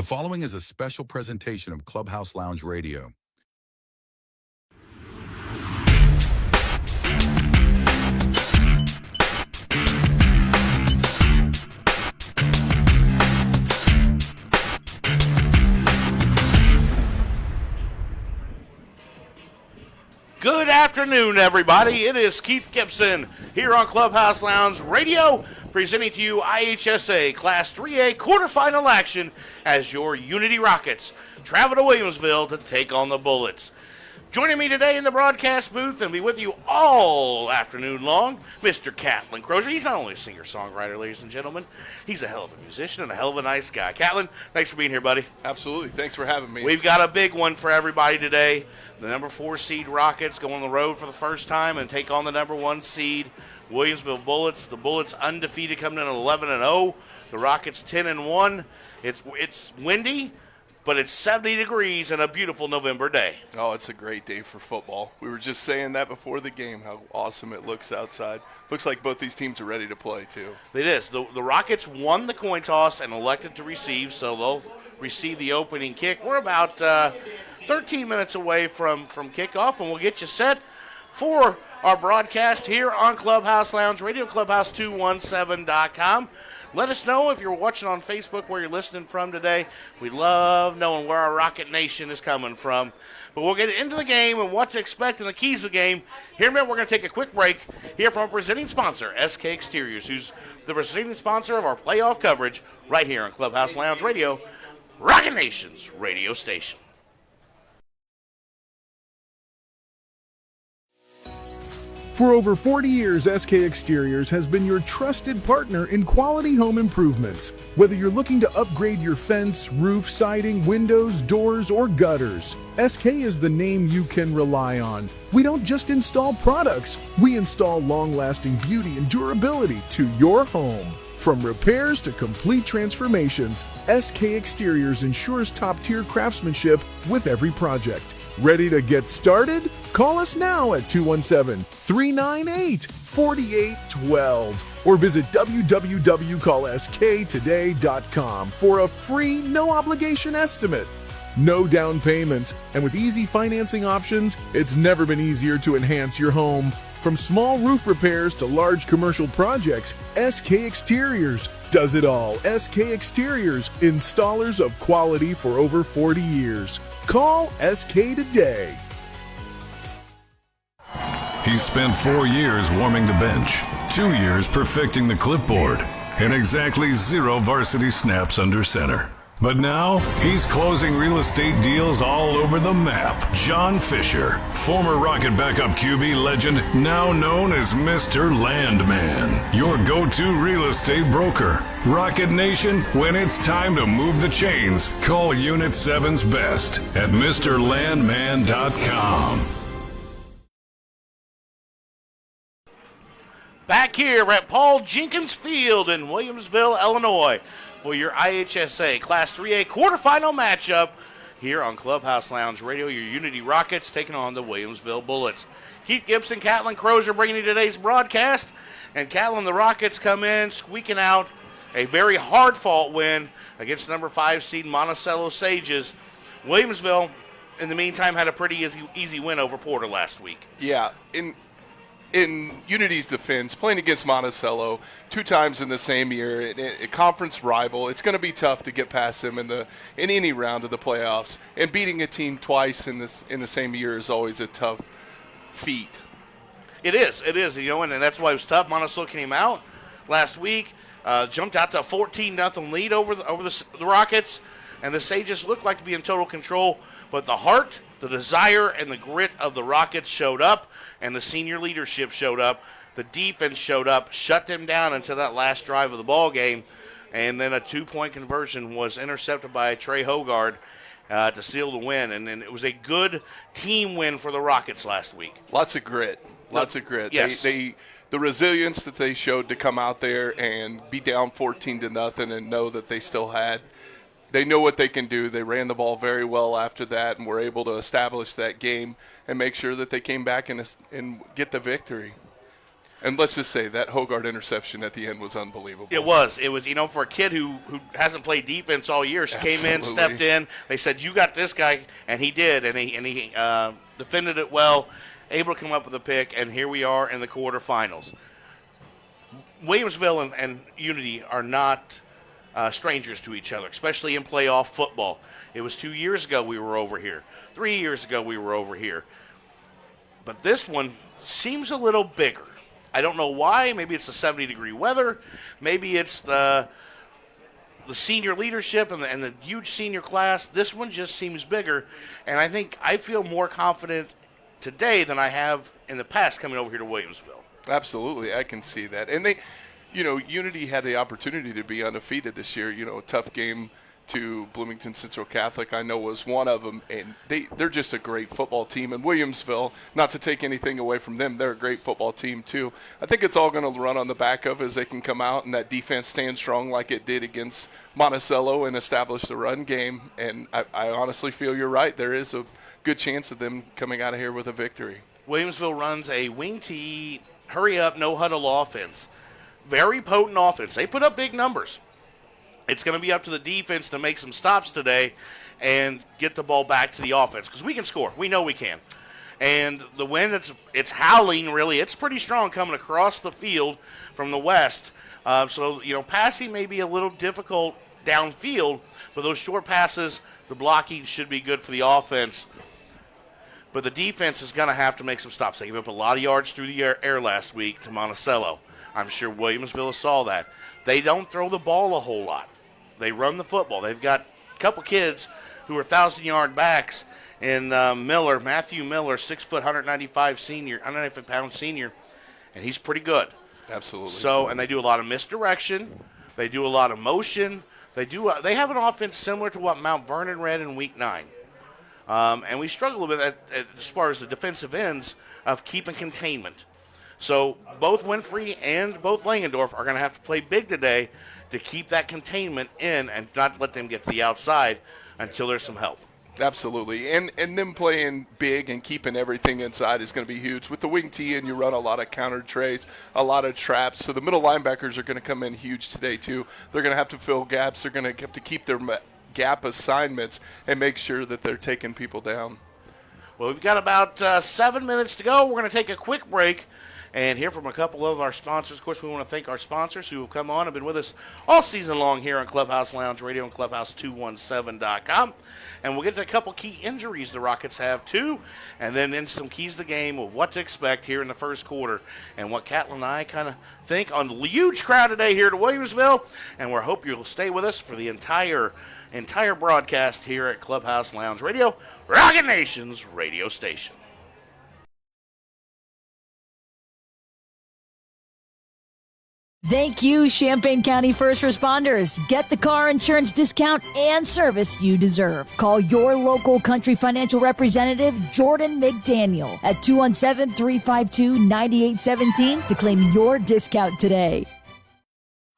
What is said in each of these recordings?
The following is a special presentation of Clubhouse Lounge Radio. Good afternoon, everybody. It is Keith Gibson here on Clubhouse Lounge Radio, presenting to you IHSA Class 3A quarterfinal action as your Unity Rockets travel to Williamsville to take on the Bullets. Joining me today in the broadcast booth and be with you all afternoon long, Mr. Catlin Crozier. He's not only a singer-songwriter, ladies and gentlemen, he's a hell of a musician and a hell of a nice guy. Catlin, thanks for being here, buddy. Absolutely. Thanks for having me. We've got a big one for everybody today. The number 4 seed Rockets go on the road for the first time and take on the number 1 seed Williamsville Bullets. The Bullets undefeated, coming in at 11-0. The Rockets 10-1. It's windy, but it's 70 degrees and a beautiful November day. Oh, it's a great day for football. We were just saying that before the game, how awesome it looks outside. Looks like both these teams are ready to play, too. It is. The Rockets won the coin toss and elected to receive, so they'll receive the opening kick. We're about 13 minutes away from kickoff, and we'll get you set for our broadcast here on Clubhouse Lounge Radio, clubhouse217.com. Let us know if you're watching on Facebook where you're listening from today. We love knowing where our Rocket Nation is coming from. But we'll get into the game and what to expect and the keys of the game. Here in a minute, we're going to take a quick break here from our presenting sponsor, SK Exteriors, who's the presenting sponsor of our playoff coverage right here on Clubhouse Lounge Radio, Rocket Nation's radio station. For over 40 years, SK Exteriors has been your trusted partner in quality home improvements. Whether you're looking to upgrade your fence, roof, siding, windows, doors, or gutters, SK is the name you can rely on. We don't just install products, we install long-lasting beauty and durability to your home. From repairs to complete transformations, SK Exteriors ensures top-tier craftsmanship with every project. Ready to get started? Call us now at 217-398-4812 or visit www.callsktoday.com for a free, no-obligation estimate. No down payments, and with easy financing options, it's never been easier to enhance your home. From small roof repairs to large commercial projects, SK Exteriors does it all. SK Exteriors, installers of quality for over 40 years. Call SK today. He's spent 4 years warming the bench, 2 years perfecting the clipboard, and exactly 0 varsity snaps under center. But now, he's closing real estate deals all over the map. John Fisher, former Rocket backup QB legend, now known as Mr. Landman, your go-to real estate broker. Rocket Nation, when it's time to move the chains, call Unit 7's best at MrLandman.com. Back here at Paul Jenkins Field in Williamsville, Illinois, for your IHSA Class 3A quarterfinal matchup here on Clubhouse Lounge Radio. Your Unity Rockets taking on the Williamsville Bullets. Keith Gibson, Catlin Crozier bringing you today's broadcast. And Catlin, the Rockets come in squeaking out a very hard-fought win against number 5 seed Monticello Sages. Williamsville, in the meantime, had a pretty easy win over Porter last week. Yeah, in Unity's defense, playing against Monticello 2 times in the same year, a conference rival, it's going to be tough to get past them in any round of the playoffs. And beating a team twice in the same year is always a tough feat. It is, and that's why it was tough. Monticello came out last week, jumped out to a 14-0 lead over the Rockets, and the Sages looked like to be in total control, but the heart, the desire, and the grit of the Rockets showed up, and the senior leadership showed up. The defense showed up, shut them down until that last drive of the ball game, and then a 2-point conversion was intercepted by Trey Hogard to seal the win. And then it was a good team win for the Rockets last week. Lots of grit. Yes. The resilience that they showed to come out there and be down 14-0 and know that they know what they can do. They ran the ball very well after that and were able to establish that game and make sure that they came back and get the victory. And let's just say that Hogard interception at the end was unbelievable. It was, for a kid who hasn't played defense all year, she came in, stepped in. They said, you got this guy, and he did, and he defended it well, able to come up with a pick, and here we are in the quarterfinals. Williamsville and Unity are not strangers to each other, especially in playoff football. It was 2 years ago we were over here. 3 years ago we were over here. But this one seems a little bigger. I don't know why. Maybe it's the 70-degree weather. Maybe it's the senior leadership and the huge senior class. This one just seems bigger, and I feel more confident today than I have in the past coming over here to Williamsville. Absolutely, I can see that. And they, Unity had the opportunity to be undefeated this year. A tough game to Bloomington Central Catholic, I know, was one of them, and they're just a great football team. And Williamsville, not to take anything away from them, they're a great football team too. I think it's all going to run on the back of as they can come out and that defense stand strong like it did against Monticello and establish the run game. And I honestly feel you're right. There is a good chance of them coming out of here with a victory. Williamsville runs a wing tee, hurry up, no huddle offense. Very potent offense. They put up big numbers. It's going to be up to the defense to make some stops today and get the ball back to the offense because we can score. We know we can. And the wind, it's howling, really. It's pretty strong coming across the field from the west. So, passing may be a little difficult downfield, but those short passes, the blocking should be good for the offense. But the defense is going to have to make some stops. They gave up a lot of yards through the air last week to Monticello. I'm sure Williamsville saw that. They don't throw the ball a whole lot. They run the football. They've got a couple kids who are 1,000-yard backs in Matthew Miller, 6 foot, 195-pound senior, and he's pretty good. Absolutely. So, and they do a lot of misdirection. They do a lot of motion. They have an offense similar to what Mount Vernon ran in Week 9. And we struggle a bit as far as the defensive ends of keeping containment. So both Winfrey and both Langendorf are going to have to play big today to keep that containment in and not let them get to the outside until there's some help. Absolutely. And them playing big and keeping everything inside is going to be huge. With the wing tee and you run a lot of counter trays, a lot of traps. So the middle linebackers are going to come in huge today too. They're going to have to fill gaps. They're going to have to keep their gap assignments and make sure that they're taking people down. Well, we've got about 7 minutes to go. We're going to take a quick break and hear from a couple of our sponsors. Of course, we want to thank our sponsors who have come on and been with us all season long here on Clubhouse Lounge Radio and Clubhouse217.com. And we'll get to a couple key injuries the Rockets have, too, and then some keys to the game of what to expect here in the first quarter and what Catlin and I kind of think on the huge crowd today here at Williamsville. And we hope you'll stay with us for the entire broadcast here at Clubhouse Lounge Radio, Rocket Nation's radio station. Thank you, Champaign County First Responders. Get the car insurance discount and service you deserve. Call your local Country Financial representative, Jordan McDaniel, at 217-352-9817 to claim your discount today.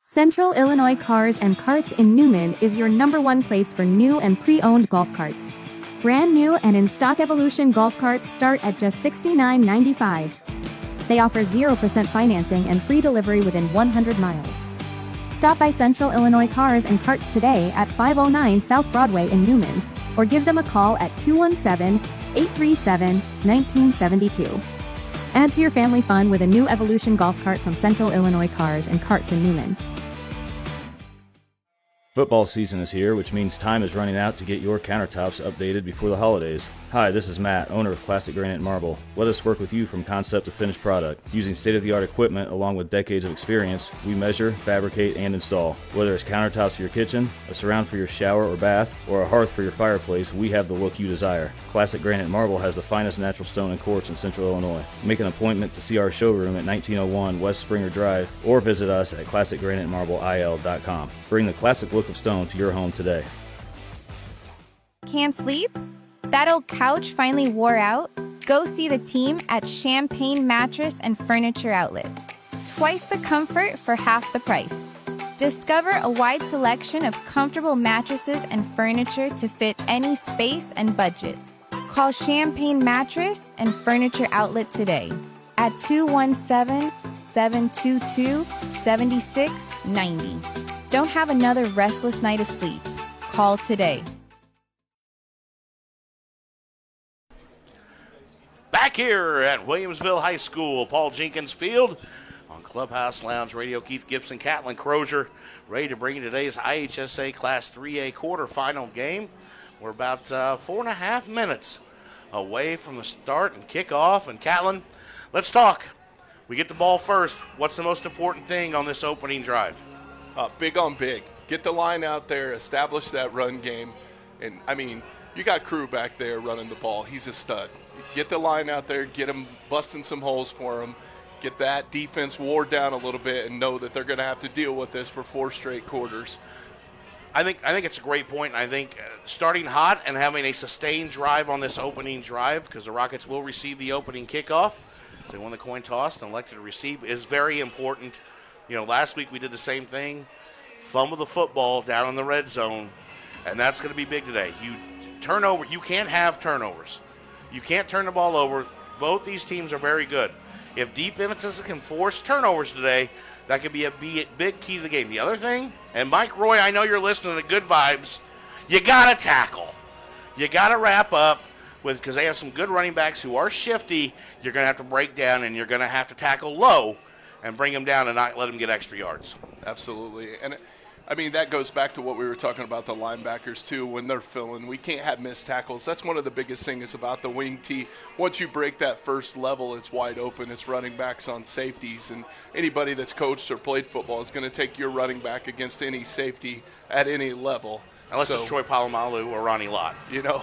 Central Illinois Cars and Carts in Newman is your #1 place for new and pre-owned golf carts. Brand new and in-stock Evolution golf carts start at just $69.95. They offer 0% financing and free delivery within 100 miles. Stop by Central Illinois Cars and Carts today at 509 South Broadway in Newman, or give them a call at 217-837-1972. Add to your family fun with a new Evolution golf cart from Central Illinois Cars and Carts in Newman. Football season is here, which means time is running out to get your countertops updated before the holidays. Hi, this is Matt, owner of Classic Granite Marble. Let us work with you from concept to finished product. Using state-of-the-art equipment along with decades of experience, we measure, fabricate, and install. Whether it's countertops for your kitchen, a surround for your shower or bath, or a hearth for your fireplace, we have the look you desire. Classic Granite Marble has the finest natural stone and quartz in Central Illinois. Make an appointment to see our showroom at 1901 West Springer Drive, or visit us at ClassicGraniteMarbleIL.com. Bring the classic look of stone to your home today. Can't sleep? That old couch finally wore out? Go see the team at Champaign Mattress and Furniture Outlet. Twice the comfort for half the price. Discover a wide selection of comfortable mattresses and furniture to fit any space and budget. Call Champaign Mattress and Furniture Outlet today at 888-722-7690. Don't have another restless night of sleep. Call today. Back here at Williamsville High School, Paul Jenkins Field on Clubhouse Lounge Radio. Keith Gibson, Catlin, Crozier, ready to bring you today's IHSA Class 3A quarterfinal game. We're about 4.5 minutes away from the start and kickoff. And Catlin, let's talk. We get the ball first. What's the most important thing on this opening drive? Big on big. Get the line out there, establish that run game. And, I mean, you got Crew back there running the ball. He's a stud. Get the line out there, get him busting some holes for him, get that defense wore down a little bit, and know that they're going to have to deal with this for 4 straight quarters. I think it's a great point, and I think starting hot and having a sustained drive on this opening drive, because the Rockets will receive the opening kickoff. So they won the coin toss and elected to receive, is very important. You know, last week we did the same thing, fumble the football down in the red zone, and that's going to be big today. You can't have turnovers. You can't turn the ball over. Both these teams are very good. If defenses can force turnovers today, that could be a big key to the game. The other thing, and Mike Roy, I know you're listening to Good Vibes, you got to tackle. You got to wrap up because they have some good running backs who are shifty. You're going to have to break down, and you're going to have to tackle low and bring them down and not let them get extra yards. Absolutely. And I mean, that goes back to what we were talking about the linebackers, too, when they're filling. We can't have missed tackles. That's one of the biggest things about the wing tee. Once you break that first level, it's wide open. It's running backs on safeties. And anybody that's coached or played football is going to take your running back against any safety at any level. Unless it's Troy Polamalu or Ronnie Lott. You know,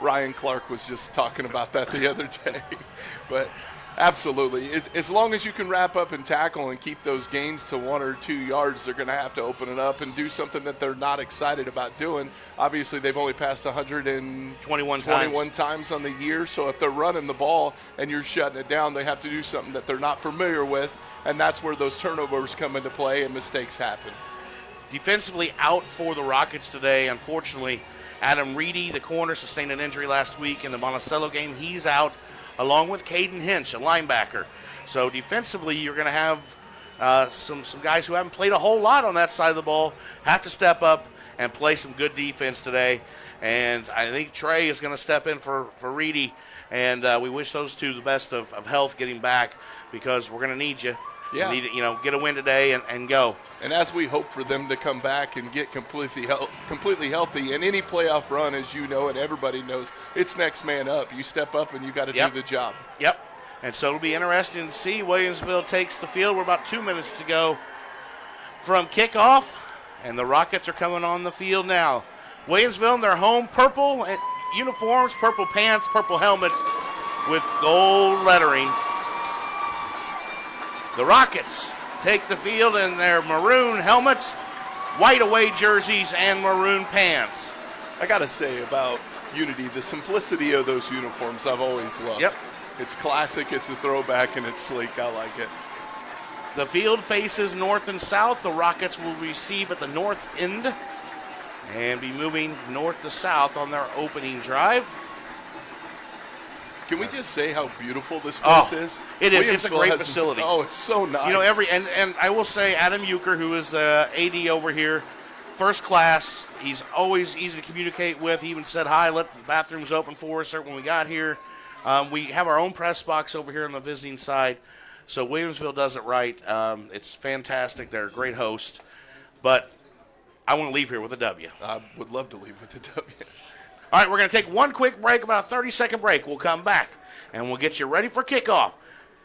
Ryan Clark was just talking about that the other day. But absolutely. As long as you can wrap up and tackle and keep those gains to 1 or 2 yards, they're going to have to open it up and do something that they're not excited about doing. Obviously, they've only passed 121 times on the year, so if they're running the ball and you're shutting it down, they have to do something that they're not familiar with, and that's where those turnovers come into play and mistakes happen. Defensively out for the Rockets today, unfortunately, Adam Reedy, the corner, sustained an injury last week in the Monticello game. He's out, along with Caden Hinch, a linebacker. So defensively, you're going to have some guys who haven't played a whole lot on that side of the ball have to step up and play some good defense today. And I think Trey is going to step in for Reedy. And we wish those two the best of health getting back, because we're going to need you. Yeah. You need to, get a win today and go. And as we hope for them to come back and get completely healthy, in any playoff run, as you know and everybody knows, it's next man up. You step up and you got to do the job. Yep. And so it'll be interesting to see. Williamsville takes the field. We're about 2 minutes to go from kickoff, and the Rockets are coming on the field now. Williamsville in their home purple uniforms, purple pants, purple helmets with gold lettering. The Rockets take the field in their maroon helmets, white away jerseys, and maroon pants. I got to say about Unity, the simplicity of those uniforms I've always loved. Yep. It's classic, it's a throwback, and it's sleek. I like it. The field faces north and south. The Rockets will receive at the north end and be moving north to south on their opening drive. Can we just say how beautiful this place is? It is. It's a great facility. Oh, it's so nice. And I will say Adam Euchre, who is the AD over here, first class. He's always easy to communicate with. He even said hi, let the bathrooms open for us when we got here. We have our own press box over here on the visiting side. So Williamsville does it right. It's fantastic. They're a great host. But I want to leave here with a W. I would love to leave with a W. All right, we're going to take one quick break, about a 30-second break. We'll come back, and we'll get you ready for kickoff.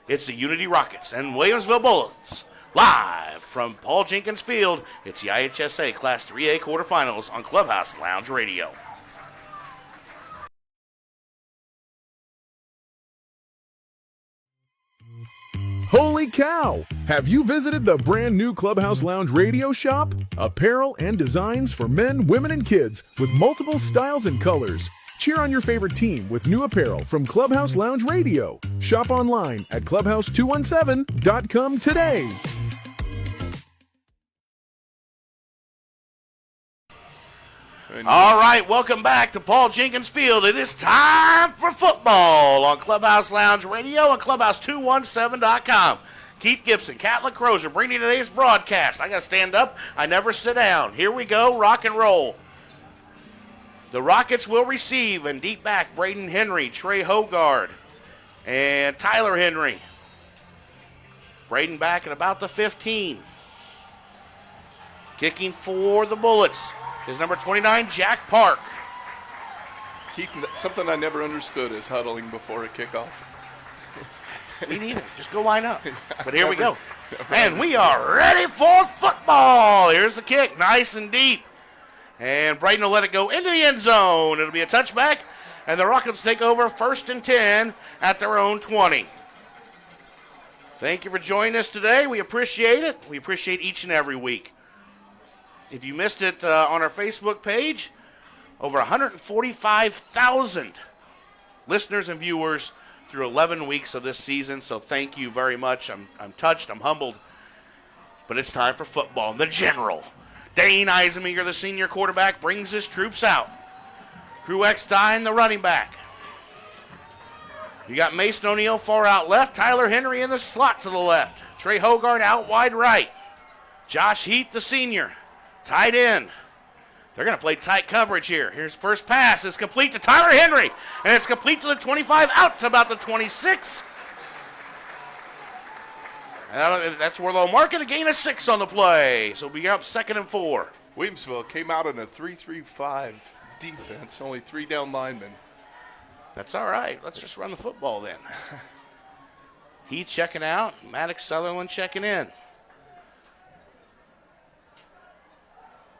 It's the Unity Rockets and Williamsville Bullets. Live from Paul Jenkins Field, it's the IHSA Class 3A quarterfinals on Clubhouse Lounge Radio. Holy cow! Have you visited the brand new Clubhouse Lounge Radio shop? Apparel and designs for men, women, and kids with multiple styles and colors. Cheer on your favorite team with new apparel from Clubhouse Lounge Radio. Shop online at clubhouse217.com today. All right, welcome back to Paul Jenkins Field. It is time for football on Clubhouse Lounge Radio and clubhouse217.com. Keith Gibson, Catlin, Crozier, bringing today's broadcast. I got to stand up. I never sit down. Here we go, rock and roll. The Rockets will receive, and deep back, Braden Henry, Trey Hogard, and Tyler Henry. Braden back at about the 15. Kicking for the Bullets is number 29, Jack Park. Keith, something I never understood is huddling before a kickoff. Me neither. Just go line up. But here we go. And we are ready for football. Here's the kick. Nice and deep. And Braden will let it go into the end zone. It'll be a touchback. And the Rockets take over 1st and 10 at their own 20. Thank you for joining us today. We appreciate it. We appreciate each and every week. If you missed it on our Facebook page, over 145,000 listeners and viewers through 11 weeks of this season, so thank you very much. I'm touched, I'm humbled, but it's time for football. The General, Dane Eisenmenger, the senior quarterback, brings his troops out. Crew Eckstein, the running back. You got Mason O'Neal far out left, Tyler Henry in the slot to the left, Trey Hogard out wide right, Josh Heath, the senior, tight end. They're going to play tight coverage here. Here's first pass. It's complete to Tyler Henry. And it's complete to the 25, out to about the 26. And that's where they'll mark it. A gain of 6 on the play. So we got up 2nd and 4. Williamsville came out in a 3-3-5 defense, only 3 down linemen. That's all right. Let's just run the football then. Heath checking out. Maddox Sutherland checking in.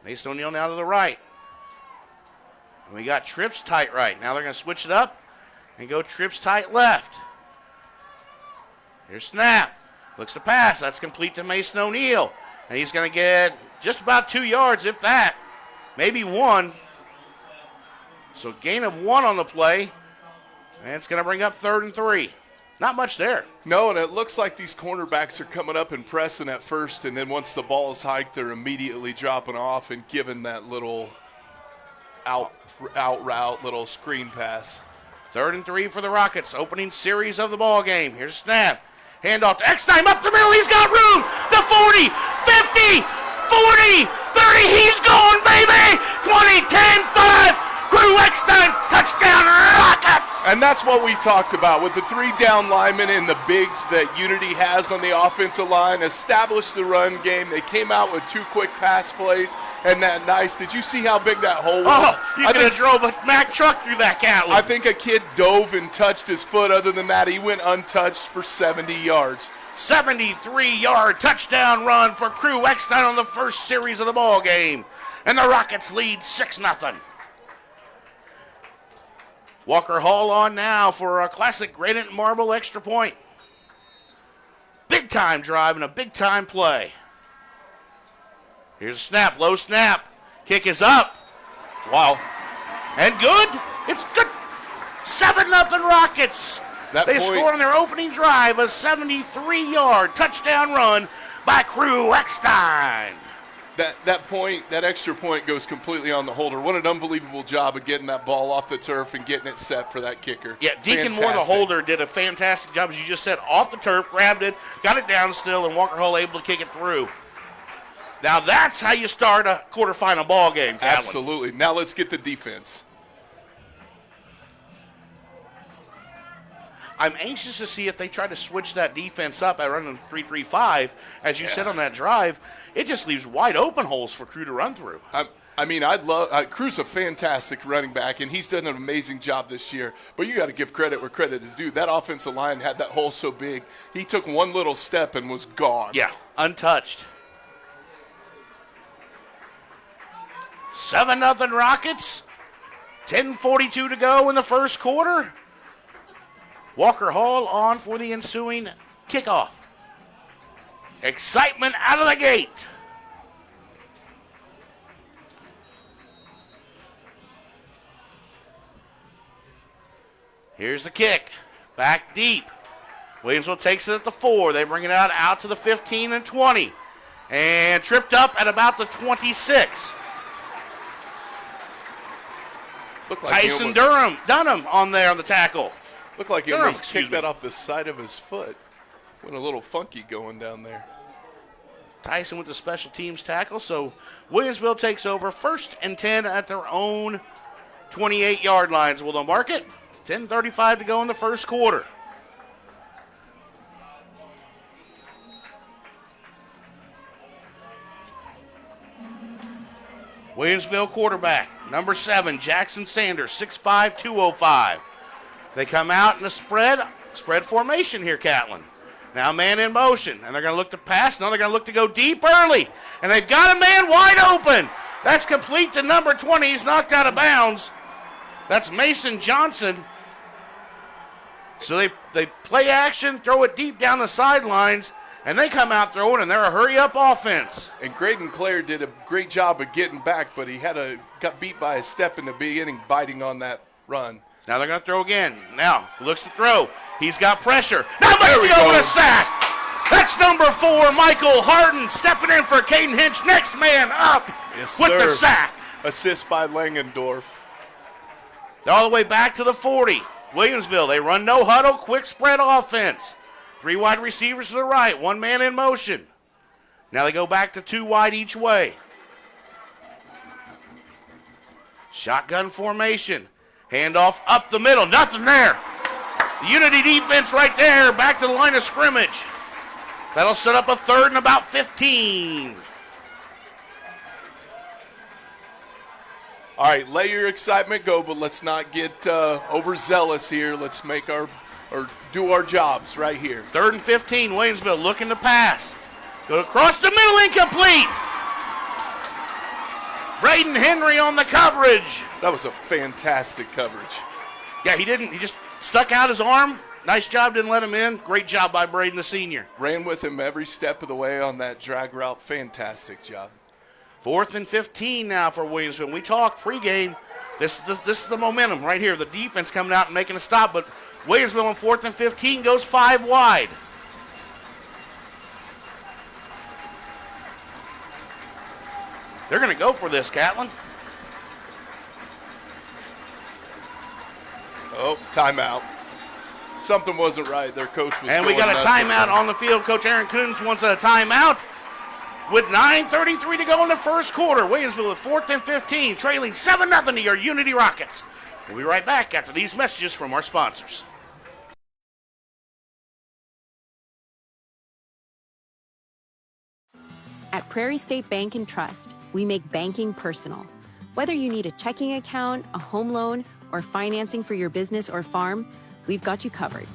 Mason O'Neal now to the right. And we got trips tight right. Now they're going to switch it up and go trips tight left. Here's snap. Looks to pass. That's complete to Mason O'Neal. And he's going to get just about 2 yards, if that. Maybe 1. So gain of 1 on the play. And it's going to bring up 3rd and 3. Not much there. No, and it looks like these cornerbacks are coming up and pressing at first, and then once the ball is hiked, they're immediately dropping off and giving that little out route, little screen pass. 3rd and 3 for the Rockets. Opening series of the ball game. Here's snap. Handoff to Eckstein up the middle. He's got room. The 40, 50, 40, 30. He's going, baby. 20, 10, 5. Crew Eckstein, touchdown Rockets! And that's what we talked about with the 3 down linemen and the bigs that Unity has on the offensive line. Established the run game. They came out with 2 quick pass plays, and that nice. Did you see how big that hole was? Oh, you could have drove a Mack truck through that Catlin. I think a kid dove and touched his foot. Other than that, he went untouched for 70 yards. 73-yard touchdown run for Crew Eckstein on the first series of the ball game. And the Rockets lead 6-0. Walker Hall on now for a classic granite marble extra point. Big time drive and a big time play. Here's a snap, low snap. Kick is up. Wow. And good. It's good. 7-0 Rockets. They score on their opening drive, a 73-yard touchdown run by Crew Eckstein. That extra point goes completely on the holder. What an unbelievable job of getting that ball off the turf and getting it set for that kicker. Yeah, Deacon Moore, the holder, did a fantastic job, as you just said, off the turf, grabbed it, got it down still, and Walker Hall able to kick it through. Now that's how you start a quarterfinal ball game, Catlin. Absolutely. Now let's get the defense. I'm anxious to see if they try to switch that defense up at running 3-3-5. As you said on that drive, it just leaves wide open holes for Crew to run through. I'd love Crew's a fantastic running back, and he's done an amazing job this year. But you got to give credit where credit is due. That offensive line had that hole so big, he took one little step and was gone. Yeah, untouched. 7-0 Rockets. 10:42 to go in the first quarter. Walker Hall on for the ensuing kickoff. Excitement out of the gate. Here's the kick. Back deep. Williamsville takes it at the 4. They bring it out to the 15 and 20. And tripped up at about the 26. Looked like Tyson Dunham on there on the tackle. Looked like he almost kicked that off the side of his foot. Went a little funky going down there. Tyson with the special teams tackle. So Williamsville takes over 1st and 10 at their own 28-yard lines. Will they mark it? 10:35 to go in the first quarter. Williamsville quarterback, number 7, Jackson Sanders, 6'5", 205. They come out in a spread formation here, Catlin. Now man in motion, and they're going to look to pass. Now they're going to look to go deep early, and they've got a man wide open. That's complete to number 20. He's knocked out of bounds. That's Mason Johnson. So they play action, throw it deep down the sidelines, and they come out throwing, and they're a hurry-up offense. And Graydon Clare did a great job of getting back, but he got beat by a step in the beginning, biting on that run. Now they're going to throw again. Now, looks to throw. He's got pressure. Now there we go with a sack. That's number 4, Michael Harden, stepping in for Caden Hinch. Next man up with the sack. Assist by Langendorf. They're all the way back to the 40. Williamsville, they run no huddle, quick spread offense. 3 wide receivers to the right, 1 man in motion. Now they go back to 2 wide each way. Shotgun formation. Handoff up the middle, nothing there. The Unity defense right there, back to the line of scrimmage. That'll set up a 3rd and about 15. All right, let your excitement go, but let's not get overzealous here. Let's do our jobs right here. 3rd and 15, Williamsville looking to pass. Go across the middle, incomplete. Braden Henry on the coverage. That was a fantastic coverage. Yeah, he just stuck out his arm. Nice job, didn't let him in. Great job by Braden, the senior. Ran with him every step of the way on that drag route. Fantastic job. 4th and 15 now for Williamsville. We talked pregame. This is the momentum right here. The defense coming out and making a stop, but Williamsville on 4th and 15 goes 5 wide. They're going to go for this, Catlin. Oh, timeout. Something wasn't right. Their coach was. And we got a timeout on the field. Coach Aaron Coons wants a timeout with 9:33 to go in the first quarter. Williamsville at 4th and 15, trailing 7-0 to your Unity Rockets. We'll be right back after these messages from our sponsors. At Prairie State Bank and Trust, we make banking personal. Whether you need a checking account, a home loan, or financing for your business or farm, we've got you covered.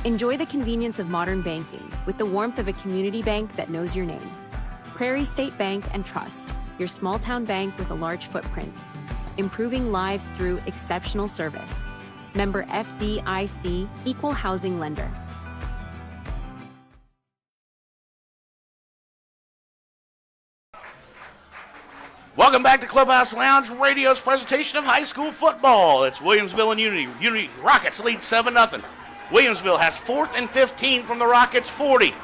Enjoy the convenience of modern banking with the warmth of a community bank that knows your name. Prairie State Bank and Trust, your small town bank with a large footprint. Improving lives through exceptional service. Member FDIC, Equal Housing Lender. Welcome back to Clubhouse Lounge Radio's presentation of high school football. It's Williamsville and Unity. Unity Rockets lead 7-0. Williamsville has 4th and 15 from the Rockets' 40.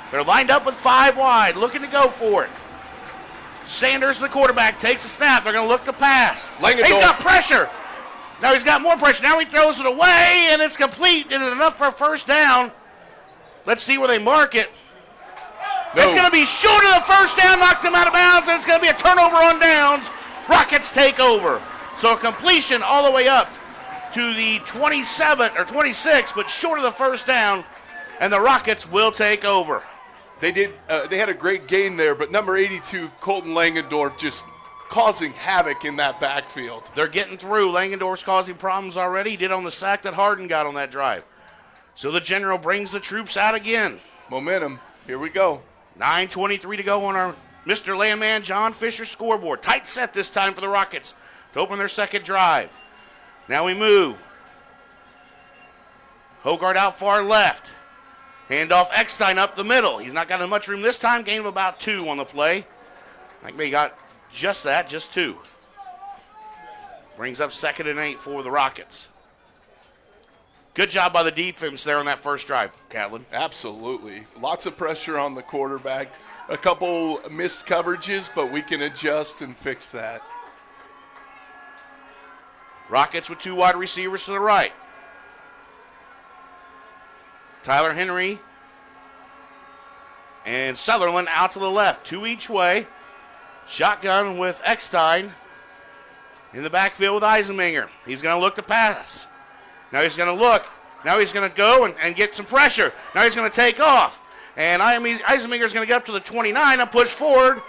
They're lined up with 5 wide, looking to go for it. Sanders, the quarterback, takes a snap. They're going to look to pass. He's got pressure. Now he's got more pressure. Now he throws it away, and it's complete. Is it enough for a first down? Let's see where they mark it. No. It's going to be short of the first down, knocked him out of bounds, and it's going to be a turnover on downs. Rockets take over. So a completion all the way up to the 27 or 26, but short of the first down, and the Rockets will take over. They did. They had a great gain there, but number 82, Colton Langendorf, just causing havoc in that backfield. They're getting through. Langendorf's causing problems already. He did on the sack that Harden got on that drive. So the General brings the troops out again. Momentum. Here we go. 9:23 to go on our Mr. Landman John Fisher scoreboard. Tight set this time for the Rockets to open their second drive. Now we move. Hogard out far left. Handoff Eckstein up the middle. He's not got much room this time. Gain of about 2 on the play. I think they got just that, just 2. Brings up 2nd and 8 for the Rockets. Good job by the defense there on that first drive, Catlin. Absolutely. Lots of pressure on the quarterback. A couple missed coverages, but we can adjust and fix that. Rockets with 2 wide receivers to the right. Tyler Henry And Sutherland out to the left, 2 each way. Shotgun with Eckstein in the backfield with Eisenmenger. He's going to look to pass. Now he's going to look. Now he's going to go and get some pressure. Now he's going to take off. And Eisenmenger is going to get up to the 29 and push forward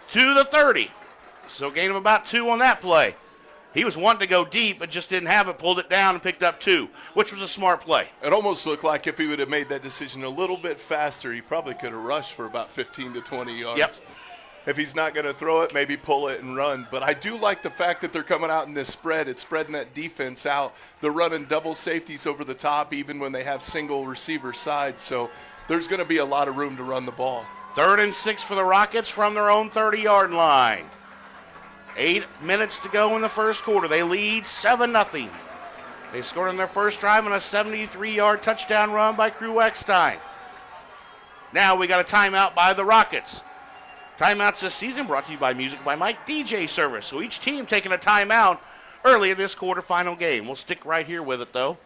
to the 30. So gain of about 2 on that play. He was wanting to go deep, but just didn't have it, pulled it down and picked up 2, which was a smart play. It almost looked like if he would have made that decision a little bit faster, he probably could have rushed for about 15 to 20 yards. Yep. If he's not going to throw it, maybe pull it and run. But I do like the fact that they're coming out in this spread. It's spreading that defense out. They're running double safeties over the top even when they have single receiver sides. So there's going to be a lot of room to run the ball. 3rd and 6 for the Rockets from their own 30-yard line. 8 minutes to go in the first quarter. They lead 7-0. They scored on their first drive on a 73-yard touchdown run by Crew Eckstein. Now we got a timeout by the Rockets. Timeouts this season brought to you by Music by Mike DJ Service. So each team taking a timeout early in this quarterfinal game. We'll stick right here with it, though.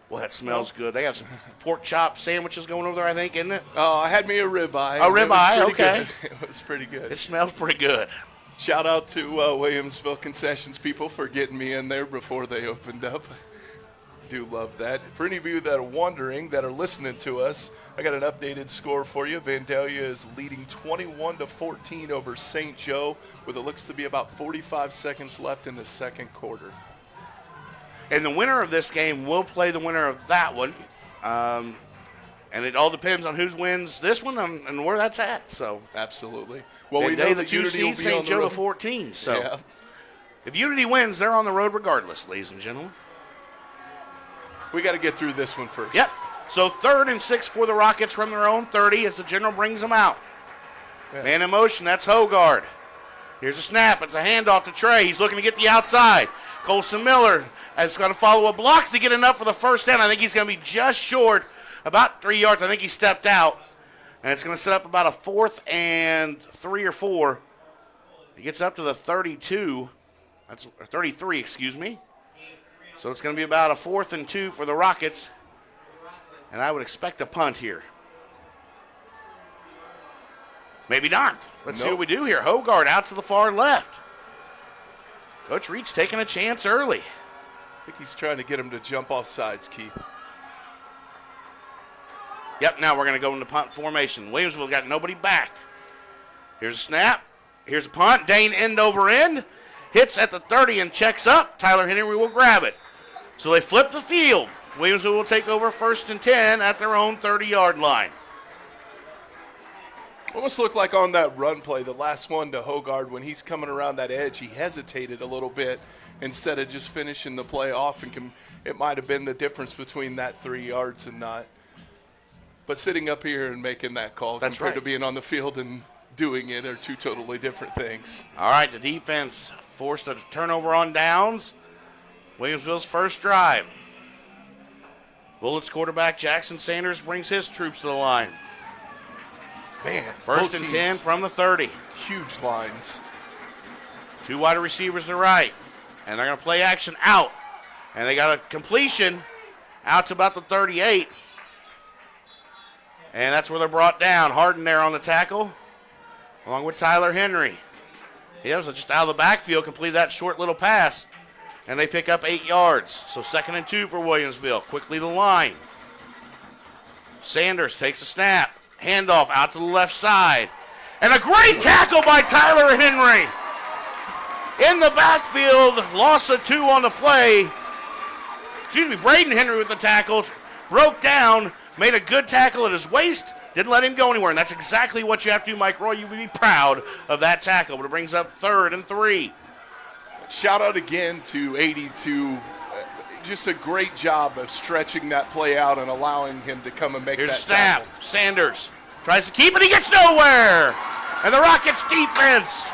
Well, that smells good. They have some pork chop sandwiches going over there, I think, isn't it? Oh, I had me a ribeye. A ribeye, okay. Good. It was pretty good. It smells pretty good. Shout out to Williamsville concessions people for getting me in there before they opened up. Do love that. For any of you that are wondering, that are listening to us, I got an updated score for you. Vandalia is leading 21-14 over St. Joe with it looks to be about 45 seconds left in the second quarter. And the winner of this game will play the winner of that one. And it all depends on who wins this one and where that's at. So absolutely. Well, we know know the that 2 Unity will seed, be St. on the Joe road. the 14. So yeah. If Unity wins, they're on the road regardless, ladies and gentlemen. We got to get through this one first. Yep. So 3rd and 6 for the Rockets from their own 30 as the general brings them out. Yeah. Man in motion, that's Hogard. Here's a snap. It's a handoff to Trey. He's looking to get the outside. Colson Miller is going to follow a block to get enough for the first down. I think he's going to be just short, about 3 yards. I think he stepped out. And it's going to set up about a 4th and 3 or 4. He gets up to the 32. That's 33, excuse me. So it's going to be about a 4th and 2 for the Rockets. And I would expect a punt here. Maybe not. Let's see what we do here. Hogard out to the far left. Coach Reed's taking a chance early. I think he's trying to get him to jump off sides, Keith. Yep, now we're going to go into punt formation. Williamsville got nobody back. Here's a snap. Here's a punt. Dane end over end. Hits at the 30 and checks up. Tyler Henry will grab it. So they flip the field. Williamsville will take over 1st and 10 at their own 30-yard line. Almost looked like on that run play, the last one to Hogard, when he's coming around that edge, he hesitated a little bit instead of just finishing the play off. And it might have been the difference between that 3 yards and not. But sitting up here and making that call compared to being on the field and doing it are two totally different things. All right, the defense forced a turnover on downs. Williamsville's first drive. Bullets quarterback Jackson Sanders brings his troops to the line. Man, 1st and 10 from the 30. Huge lines. 2 wide receivers to right. And they're going to play action out. And they got a completion out to about the 38. And that's where they're brought down. Harden there on the tackle, along with Tyler Henry. He was just out of the backfield, completed that short little pass, and they pick up 8 yards. So 2nd and 2 for Williamsville. Quickly the line. Sanders takes a snap. Handoff out to the left side. And a great tackle by Tyler Henry. In the backfield, loss of 2 on the play. Excuse me, Braden Henry with the tackle. Broke down, made a good tackle at his waist. Didn't let him go anywhere, and that's exactly what you have to do, Mike Roy. You would be proud of that tackle, but it brings up 3rd and 3. Shout out again to 82. Just a great job of stretching that play out and allowing him to come and make Here's that a snap. tackle. Sanders tries to keep it. He gets nowhere. And the Rockets defense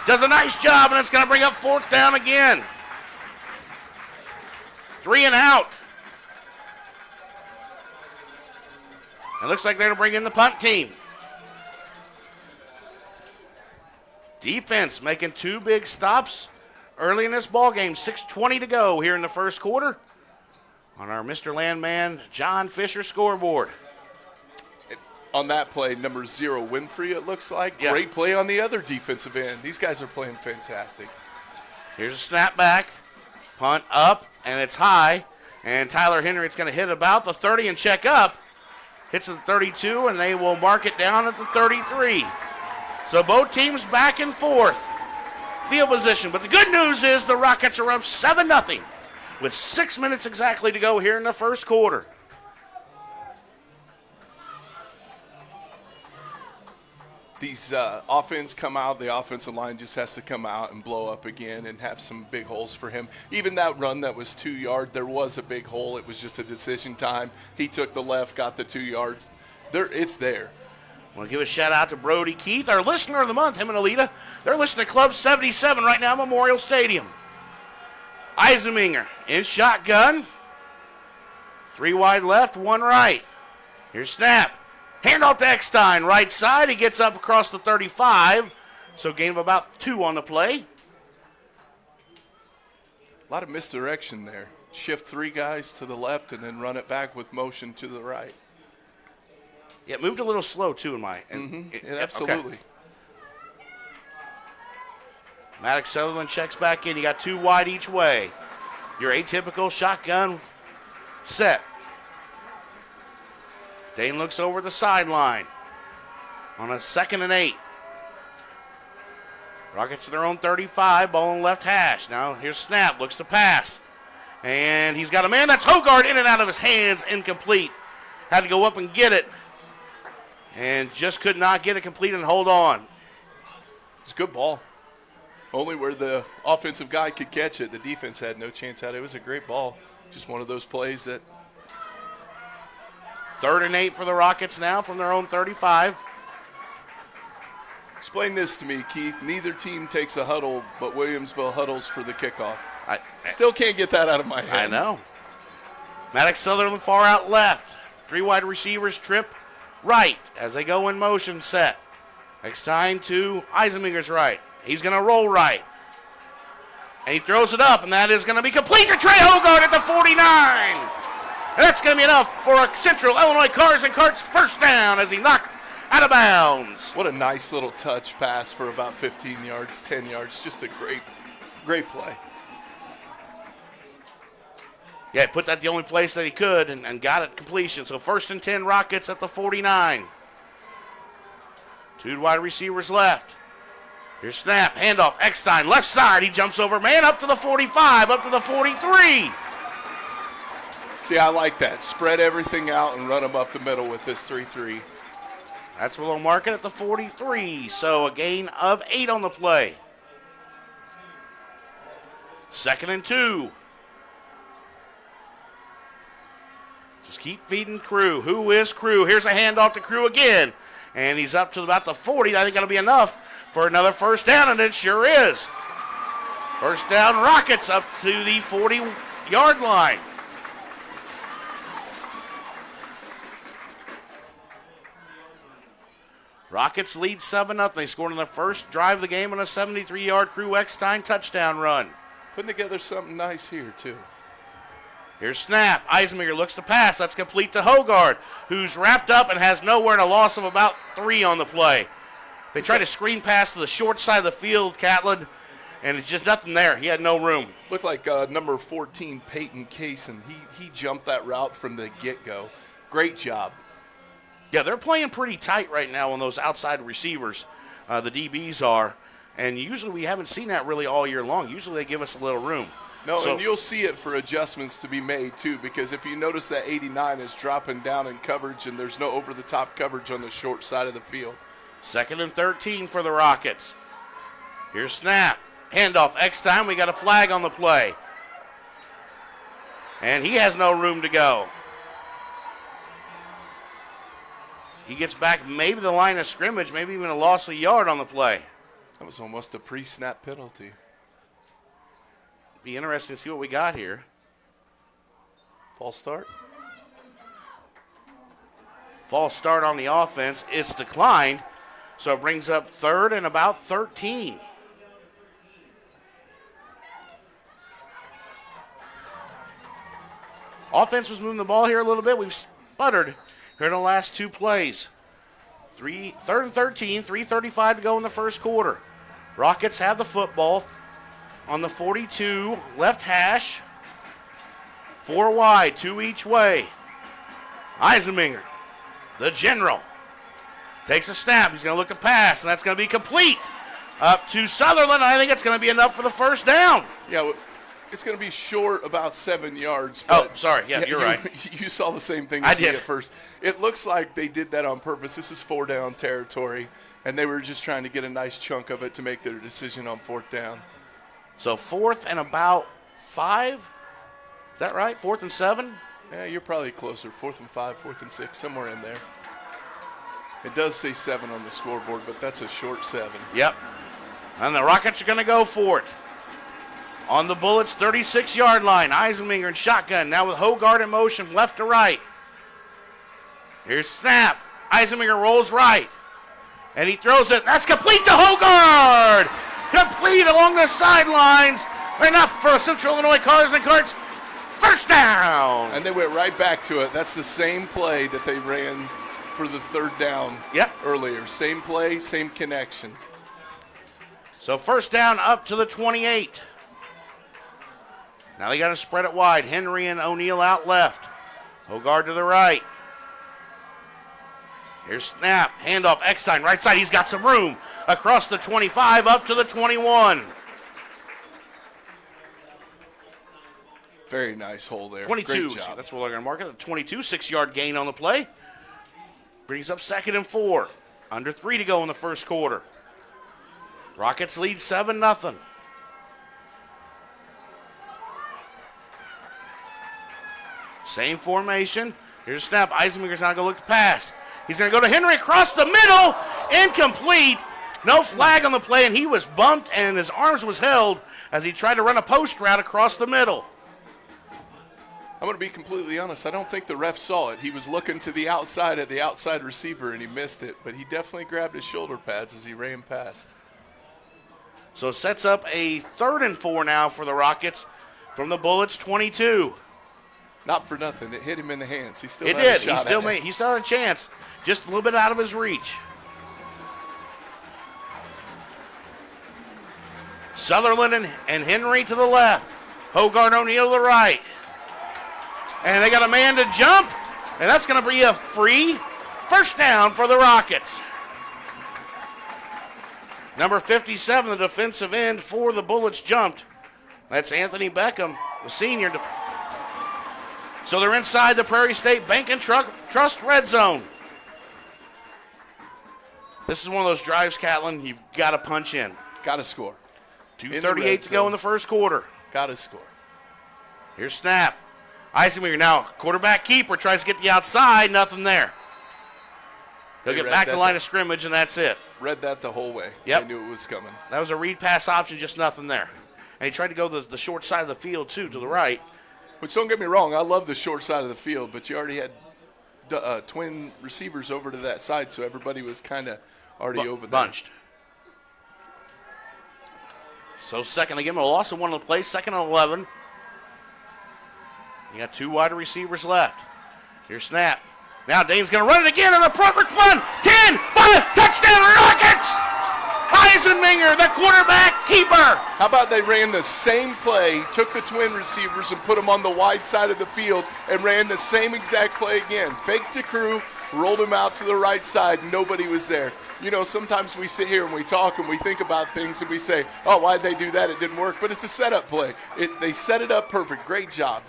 does a nice job, and it's going to bring up 4th down again. 3 and out. It looks like they're going to bring in the punt team. Defense making 2 big stops early in this ball game. 6:20 to go here in the first quarter on our Mr. Landman John Fisher scoreboard. on that play, number 0, Winfrey, it looks like. Yeah. Great play on the other defensive end. These guys are playing fantastic. Here's a snap back. Punt up, and it's high. And Tyler Henry's going to hit about the 30 and check up. Hits at the 32, and they will mark it down at the 33. So both teams back and forth. Field position. But the good news is the Rockets are up 7-0 with 6 minutes exactly to go here in the first quarter. These offense come out, the offensive line just has to come out and blow up again and have some big holes for him. Even that run that was 2 yards, there was a big hole. It was just a decision time. He took the left, got the 2 yards. It's there. I want to give a shout out to Brody Keith, our listener of the month, him and Alita. They're listening to Club 77 right now at Memorial Stadium. Eisenminger in shotgun. 3 wide left, 1 right. Here's snap. Hand off to Eckstein, right side. He gets up across the 35, so gain of about 2 on the play. A lot of misdirection there. Shift 3 guys to the left and then run it back with motion to the right. Yeah, it moved a little slow, too, in my... Absolutely. Okay. Maddox Sutherland checks back in. You got 2 wide each way. Your atypical shotgun set. Dane looks over the sideline on a 2nd and 8. Rockets to their own 35, ball on left hash. Now here's snap, looks to pass. And he's got a man. That's Hogard, in and out of his hands, incomplete. Had to go up and get it. And just could not get it complete and hold on. It's a good ball. Only where the offensive guy could catch it. The defense had no chance at it. It was a great ball. Just one of those plays that... 3rd and 8 for the Rockets now from their own 35. Explain this to me, Keith. Neither team takes a huddle, but Williamsville huddles for the kickoff. I still can't get that out of my head. I know. Maddox Sutherland far out left. 3 wide receivers trip right as they go in motion set. Eckstein to Eisenminger's right. He's going to roll right. And he throws it up, and that is going to be complete to Trey Hogard at the 49. That's going to be enough for a Central Illinois Cars and Carts first down as he knocked out of bounds. What a nice little touch pass for about 15 yards, 10 yards. Just a great play. Yeah, he put that the only place that he could and got it completion. So 1st and 10 Rockets at the 49. 2 wide receivers left. Here's snap, handoff, Eckstein, left side. He jumps over, man, up to the 45, up to the 43. See, I like that. Spread everything out and run them up the middle with this 3-3. That's where they'll mark it at the 43. So a gain of 8 on the play. 2nd and 2. Just keep feeding Crew. Who is Crew? Here's a handoff to Crew again. And he's up to about the 40. I think that'll be enough for another first down, and it sure is. First down, Rockets up to the 40-yard line. Rockets lead 7-0. They scored on the first drive of the game on a 73-yard Crew Eckstein touchdown run. Putting together something nice here, too. Here's snap. Eisenminger looks to pass. That's complete to Hogard, who's wrapped up and has nowhere and a loss of about 3 on the play. They tried to screen pass to the short side of the field, Catlin, and it's just nothing there. He had no room. Looked like number 14, Peyton Case, and he jumped that route from the get-go. Great job. Yeah, they're playing pretty tight right now on those outside receivers. The DBs are. And usually we haven't seen that really all year long. Usually they give us a little room. No, and you'll see it for adjustments to be made, too, because if you notice that 89 is dropping down in coverage and there's no over-the-top coverage on the short side of the field. 2nd and 13 for the Rockets. Here's snap. Handoff. Eckstein. We got a flag on the play. And he has no room to go. He gets back maybe the line of scrimmage, maybe even a loss of yard on the play. That was almost a pre-snap penalty. Be interesting to see what we got here. False start. False start on the offense. It's declined, so it brings up 3rd and about 13. Offense was moving the ball here a little bit. We've sputtered here in the last 2 plays. Third and 13, 3:35 to go in the first quarter. Rockets have the football on the 42, left hash. 4 wide, 2 each way. Eisenminger, the general, takes a snap. He's going to look to pass, and that's going to be complete. Up to Sutherland. I think it's going to be enough for the first down. Yeah, it's going to be short about 7 yards. Oh, sorry. Yeah, you're right. You saw the same thing as I me did at first. It looks like they did that on purpose. This is 4-down territory, and they were just trying to get a nice chunk of it to make their decision on 4th down. So 4th and about 5? Is that right? 4th and 7? Yeah, you're probably closer. 4th and 5, 4th and 6, somewhere in there. It does say 7 on the scoreboard, but that's a short 7. Yep. And the Rockets are going to go for it. On the Bullets' 36-yard line, Eisenminger in shotgun, now with Hogard in motion, left to right. Here's snap. Eisenminger rolls right. And he throws it. That's complete to Hogard! Complete along the sidelines. Enough for Central Illinois Cars and Carts. First down! And they went right back to it. That's the same play that they ran for the 3rd down earlier. Same play, same connection. So first down up to the 28. Now they got to spread it wide. Henry and O'Neal out left. Hogard to the right. Here's snap. Handoff. Eckstein right side. He's got some room. Across the 25 up to the 21. Very nice hole there. 22. Great job. That's what they're going to mark it. A 22, 6-yard gain on the play. Brings up 2nd and 4. Under 3 to go in the first quarter. Rockets lead 7-0. Same formation. Here's a snap. Eisenminger's not going to look to pass. He's going to go to Henry across the middle. Incomplete. No flag on the play, and he was bumped, and his arms was held as he tried to run a post route across the middle. I'm going to be completely honest. I don't think the ref saw it. He was looking to the outside at the outside receiver, and he missed it. But he definitely grabbed his shoulder pads as he ran past. So it sets up a 3rd and 4 now for the Rockets from the Bullets 22. Not for nothing. It hit him in the hands. He still It had did. a shot at it. He still had a chance. Just a little bit out of his reach. Sutherland and Henry to the left. Hogard O'Neal to the right. And they got a man to jump. And that's going to be a free first down for the Rockets. Number 57, the defensive end for the Bullets jumped. That's Anthony Beckham, the senior. So they're inside the Prairie State Bank and Trust red zone. This is one of those drives, Catlin, you've got to punch in. Got to score. 2:38 to go in the first quarter. Got to score. Here's snap. Eisenminger now, quarterback keeper, tries to get the outside, nothing there. He'll get back to the line of scrimmage, and that's it. Read that the whole way. Yep. I knew it was coming. That was a read pass option, just nothing there. And he tried to go the short side of the field, too, to the right. Which, don't get me wrong, I love the short side of the field, but you already had twin receivers over to that side, so everybody was kind of already over there. Bunched. So second, they give him a loss of one of the plays, 2nd and 11. You got 2 wide receivers left. Here's snap. Now Dane's going to run it again on the perfect one. 10, 5, touchdown Rockets! Eisenminger, the quarterback keeper. How about they ran the same play, took the twin receivers and put them on the wide side of the field and ran the same exact play again. Faked to crew, rolled him out to the right side, nobody was there. You know, sometimes we sit here and we talk and we think about things and we say, oh, why'd they do that? It didn't work. But it's a setup play. They set it up perfect. Great job.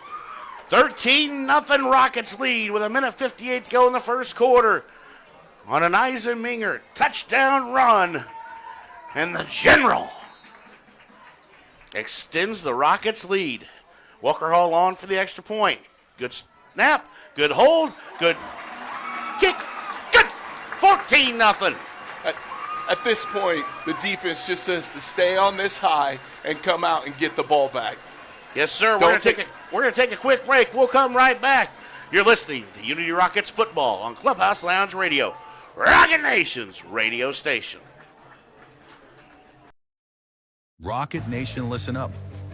13-0 Rockets lead with 1:58 to go in the first quarter. On an Eisenminger touchdown run. And the general extends the Rockets lead. Walker Hall on for the extra point. Good snap, good hold, good kick, good 14-0. At this point, the defense just has to stay on this high and come out and get the ball back. Yes, sir. We're going to take a quick break. We'll come right back. You're listening to Unity Rockets football on Clubhouse Lounge Radio, Rocket Nation's radio station. Rocket Nation, listen up.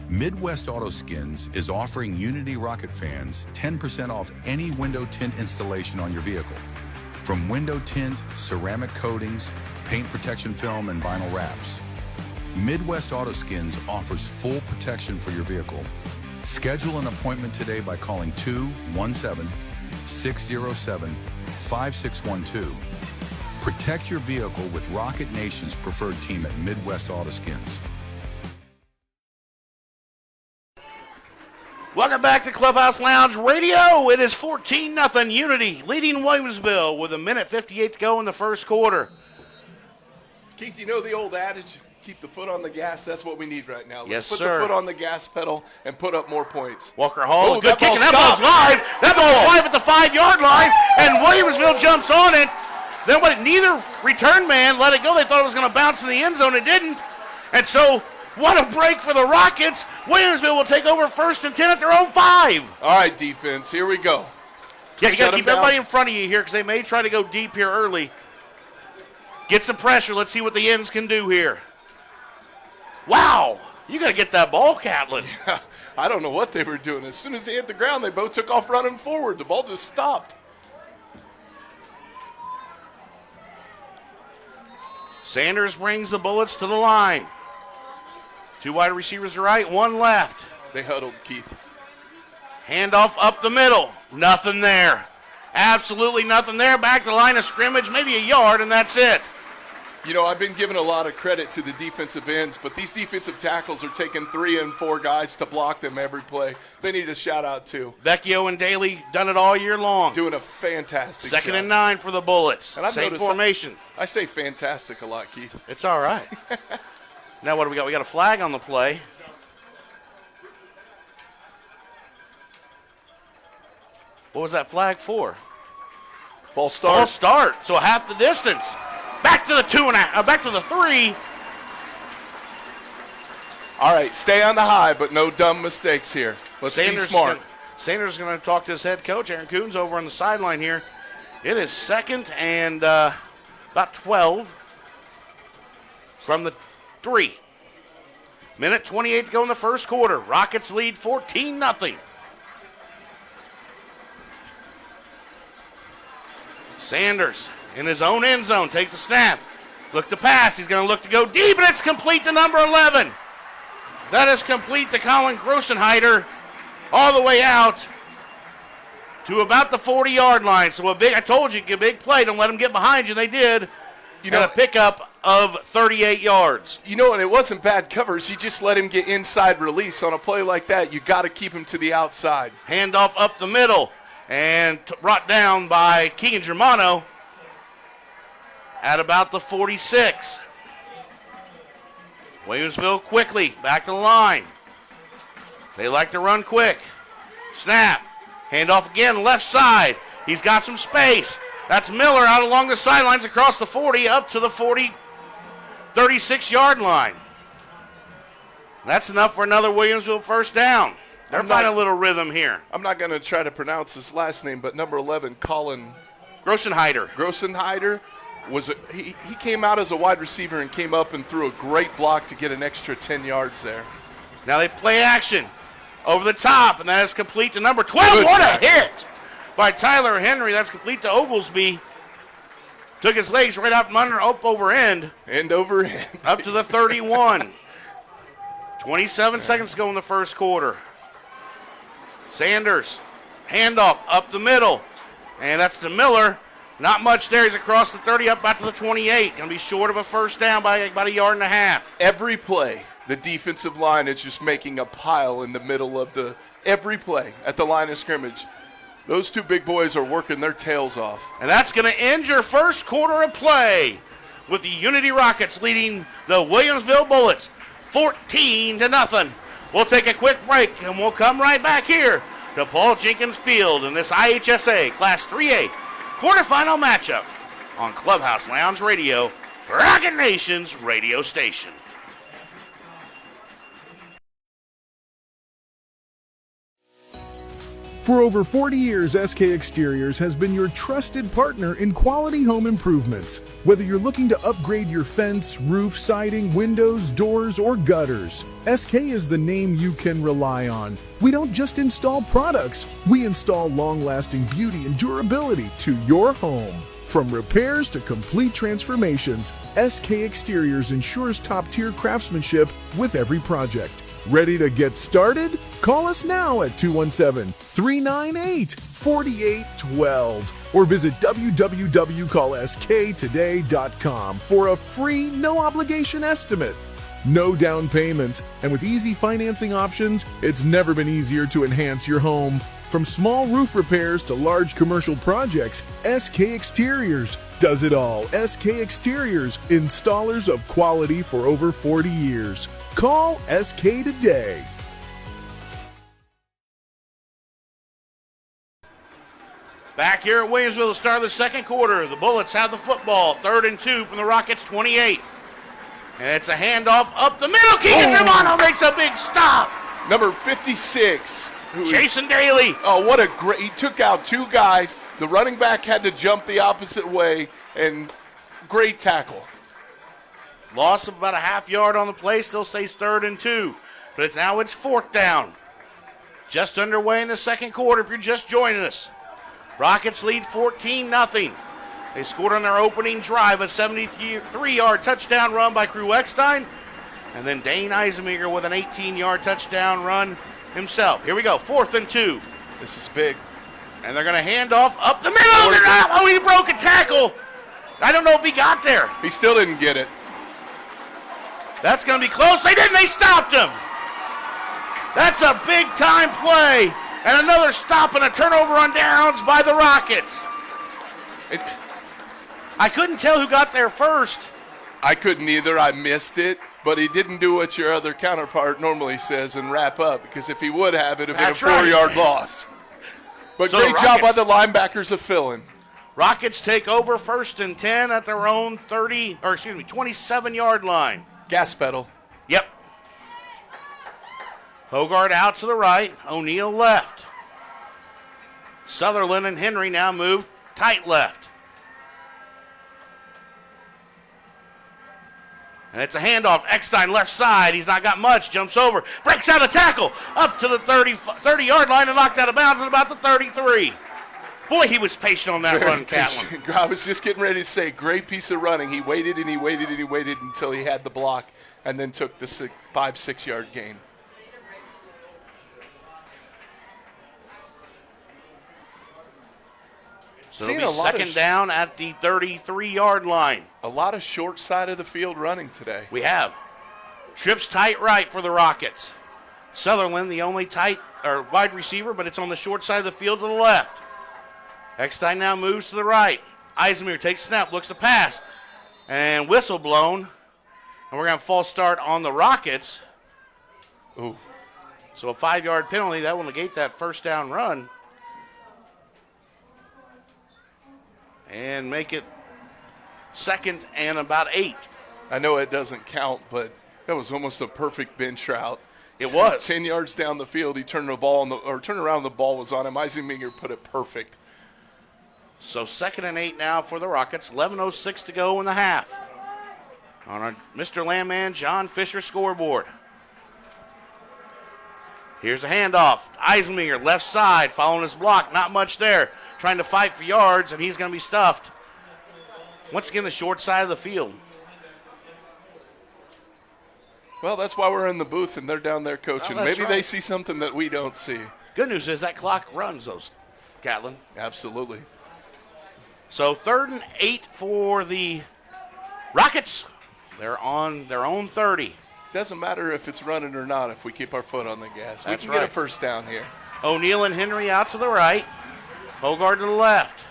Midwest Auto Skins is offering Unity Rocket fans 10% off any window tint installation on your vehicle. From window tint, ceramic coatings, paint protection film, and vinyl wraps, Midwest Auto Skins offers full protection for your vehicle. Schedule an appointment today by calling 217-607-5612. Protect your vehicle with Rocket Nation's preferred team at Midwest Auto Skins. Welcome back to Clubhouse Lounge Radio. It is 14-0 Unity leading Williamsville with 1:58 to go in the first quarter. Keith, you know the old adage, keep the foot on the gas? That's what we need right now. Yes, Let's put sir. the foot on the gas pedal and put up more points. Walker Hall, good that kick, ball and that ball's live. That ball's live at the 5-yard line, and Williamsville jumps on it. Then neither return man let it go. They thought it was going to bounce in the end zone. It didn't. And so, what a break for the Rockets. Williamsville will take over 1st and 10 at their own 5. All right, defense, here we go. Yeah, you got to Shut keep 'em down. everybody in front of you here because they may try to go deep here early. Get some pressure. Let's see what the ends can do here. Wow. You got to get that ball, Catlin. I don't know what they were doing. As soon as they hit the ground, they both took off running forward. The ball just stopped. Sanders brings the Bullets to the line. 2 wide receivers to right, 1 left. They huddled, Keith. Handoff up the middle. Nothing there. Absolutely nothing there. Back to the line of scrimmage, maybe a yard, and that's it. You know, I've been giving a lot of credit to the defensive ends, but these defensive tackles are taking 3 and 4 guys to block them every play. They need a shout-out, too. Vecchio and Daly done it all year long. Doing a fantastic job. 2nd and 9 for the Bullets. And I've Same noticed formation. I say fantastic a lot, Keith. It's all right. Now what do we got? We got a flag on the play. What was that flag for? Ball start. Ball start. So half the distance. Back to the 2.5. Back to the 3. All right, stay on the high, but no dumb mistakes here. Let's be smart. Sanders is going to talk to his head coach, Aaron Coons, over on the sideline here. It is 2nd and about 12 from the 3. Minute 28 to go in the first quarter. Rockets lead 14-0. Sanders in his own end zone takes a snap. Look to pass. He's going to look to go deep, and it's complete to number 11. That is complete to Colin Grossenheider all the way out to about the 40-yard line. So I told you, a big play. Don't let them get behind you. They did. You know, a pickup of 38 yards. You know, and it wasn't bad coverage. You just let him get inside release on a play like that. You got to keep him to the outside. Handoff up the middle and brought down by Keegan Germano at about the 46. Williamsville quickly back to the line. They like to run quick. Snap. Handoff again, left side. He's got some space. That's Miller out along the sidelines across the 40 up to the 36-yard line. That's enough for another Williamsville first down. They're finding a little rhythm here. I'm not going to try to pronounce his last name, but number 11, Colin Grossenheider. He came out as a wide receiver and came up and threw a great block to get an extra 10 yards there. Now they play action over the top, and that is complete to number 12. What a hit by Tyler Henry. That's complete to Oglesby. Took his legs right up from under, up over end. End over end. Up to the 31. 27 seconds to go in the first quarter. Sanders, handoff up the middle. And that's to Miller. Not much there. He's across the 30, up back to the 28. Going to be short of a first down by about 1.5 yards. Every play, the defensive line is just making a pile in the middle of every play at the line of scrimmage. Those two big boys are working their tails off. And that's going to end your first quarter of play with the Unity Rockets leading the Williamsville Bullets 14-0. We'll take a quick break, and we'll come right back here to Paul Jenkins Field in this IHSA Class 3A quarterfinal matchup on Clubhouse Lounge Radio, Rocket Nation's radio station. For over 40 years, SK Exteriors has been your trusted partner in quality home improvements. Whether you're looking to upgrade your fence, roof, siding, windows, doors, or gutters, SK is the name you can rely on. We don't just install products, we install long-lasting beauty and durability to your home. From repairs to complete transformations, SK Exteriors ensures top-tier craftsmanship with every project. Ready to get started? Call us now at 217-398-4812 or visit www.callsktoday.com for a free, no-obligation estimate. No down payments, and with easy financing options, it's never been easier to enhance your home. From small roof repairs to large commercial projects, SK Exteriors does it all. SK Exteriors, installers of quality for over 40 years. Call SK today. Back here at Williamsville to start the second quarter. The Bullets have the football. 3rd and 2 from the Rockets' 28. And it's a handoff up the middle. Keegan Romano makes a big stop. Number 56. Jason Daly. Oh, what a great, he took out 2 guys. The running back had to jump the opposite way, and great tackle. Loss of about a half yard on the play, still stays 3rd and 2. But it's 4th down. Just underway in the second quarter if you're just joining us. Rockets lead 14-0. They scored on their opening drive, a 73-yard touchdown run by Crew Eckstein. And then Dane Eisenmenger with an 18-yard touchdown run himself. Here we go, 4th and 2. This is big. And they're going to hand off up the middle. Oh, he broke a tackle. I don't know if he got there. He still didn't get it. That's going to be close. They didn't. They stopped him. That's a big-time play. And another stop and a turnover on downs by the Rockets. I couldn't tell who got there first. I couldn't either. I missed it. But he didn't do what your other counterpart normally says and wrap up, because if he would have, it would have been a 4-yard loss. But so great job by the linebackers of filling. Rockets take over 1st and 10 at their own 27-yard line. Gas pedal. Yep. Hogard out to the right. O'Neal left. Sutherland and Henry now move tight left. And it's a handoff. Eckstein left side. He's not got much. Jumps over. Breaks out a tackle. Up to the 30-yard line and knocked out of bounds at about the 33. Boy, he was patient on that run, Catlin. I was just getting ready to say, great piece of running. He waited and he waited and he waited until he had the block and then took the 5-6-yard gain. So it'll be second down at the 33-yard line. A lot of short side of the field running today. We have. Trips tight right for the Rockets. Sutherland, the only tight or wide receiver, but it's on the short side of the field to the left. Eckstein now moves to the right. Eisenmenger takes snap, looks to pass, and whistle blown. And we're going to false start on the Rockets. Ooh. So a 5-yard penalty, that will negate that first down run. And make it 2nd and about 8. I know it doesn't count, but that was almost a perfect bench route. It was. 10 yards down the field, he turned around, the ball was on him. Eisenmenger put it perfect. So 2nd and 8 now for the Rockets. 11:06 to go in the half. On our Mr. Landman John Fisher scoreboard. Here's a handoff. Eisenmenger left side following his block. Not much there. Trying to fight for yards, and he's going to be stuffed. Once again, the short side of the field. Well, that's why we're in the booth, and they're down there coaching. Well, maybe right. They see something that we don't see. Good news is that clock runs those, Catlin. Absolutely. So 3rd and 8 for the Rockets. They're on their own 30. Doesn't matter if it's running or not if we keep our foot on the gas. That's we can right. get a first down here. O'Neal and Henry out to the right. Hogard to the left.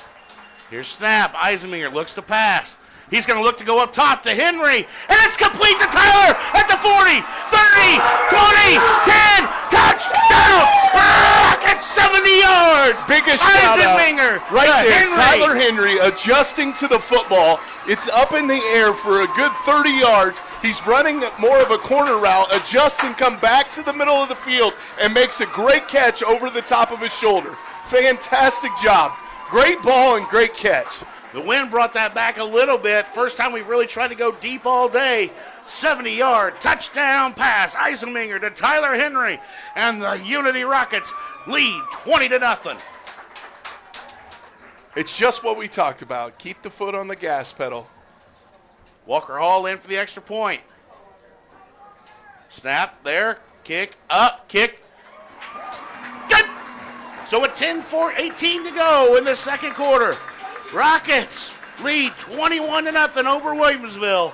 Here's snap. Eisenmenger looks to pass. He's going to look to go up top to Henry. And it's complete to Tyler at the 40, 30, 20, 10. Touchdown! Rockets 70 yards. Biggest shout Eisenmenger out right there. Henry. Tyler Henry adjusting to the football. It's up in the air for a good 30 yards. He's running more of a corner route, adjusting, come back to the middle of the field, and makes a great catch over the top of his shoulder. Fantastic job. Great ball and great catch. The wind brought that back a little bit. First time we've really tried to go deep all day. 70-yard touchdown pass. Eisenmenger to Tyler Henry. And the Unity Rockets lead 20-0. It's just what we talked about. Keep the foot on the gas pedal. Walker Hall in for the extra point. Snap there, kick, up, kick. Good! So with 18 to go in the second quarter, Rockets lead 21-0 over Williamsville.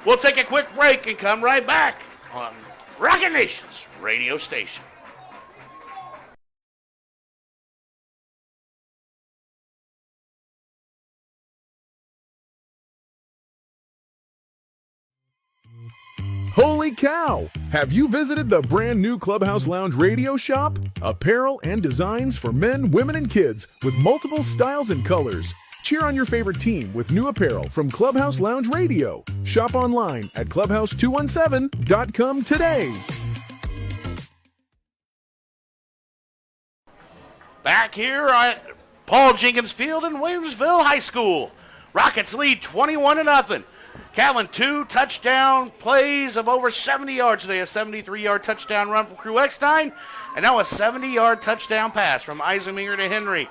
We'll take a quick break and come right back on Rocket Nation's radio station. Holy cow! Have you visited the brand new Clubhouse Lounge radio shop? Apparel and designs for men, women, and kids with multiple styles and colors. Cheer on your favorite team with new apparel from Clubhouse Lounge Radio. Shop online at clubhouse217.com today. Back here at Paul Jenkins Field in Williamsville High School. Rockets lead 21-0. Catlin, 2 touchdown plays of over 70 yards today. A 73-yard touchdown run from Crew Eckstein, and now a 70-yard touchdown pass from Eisenmenger to Henry.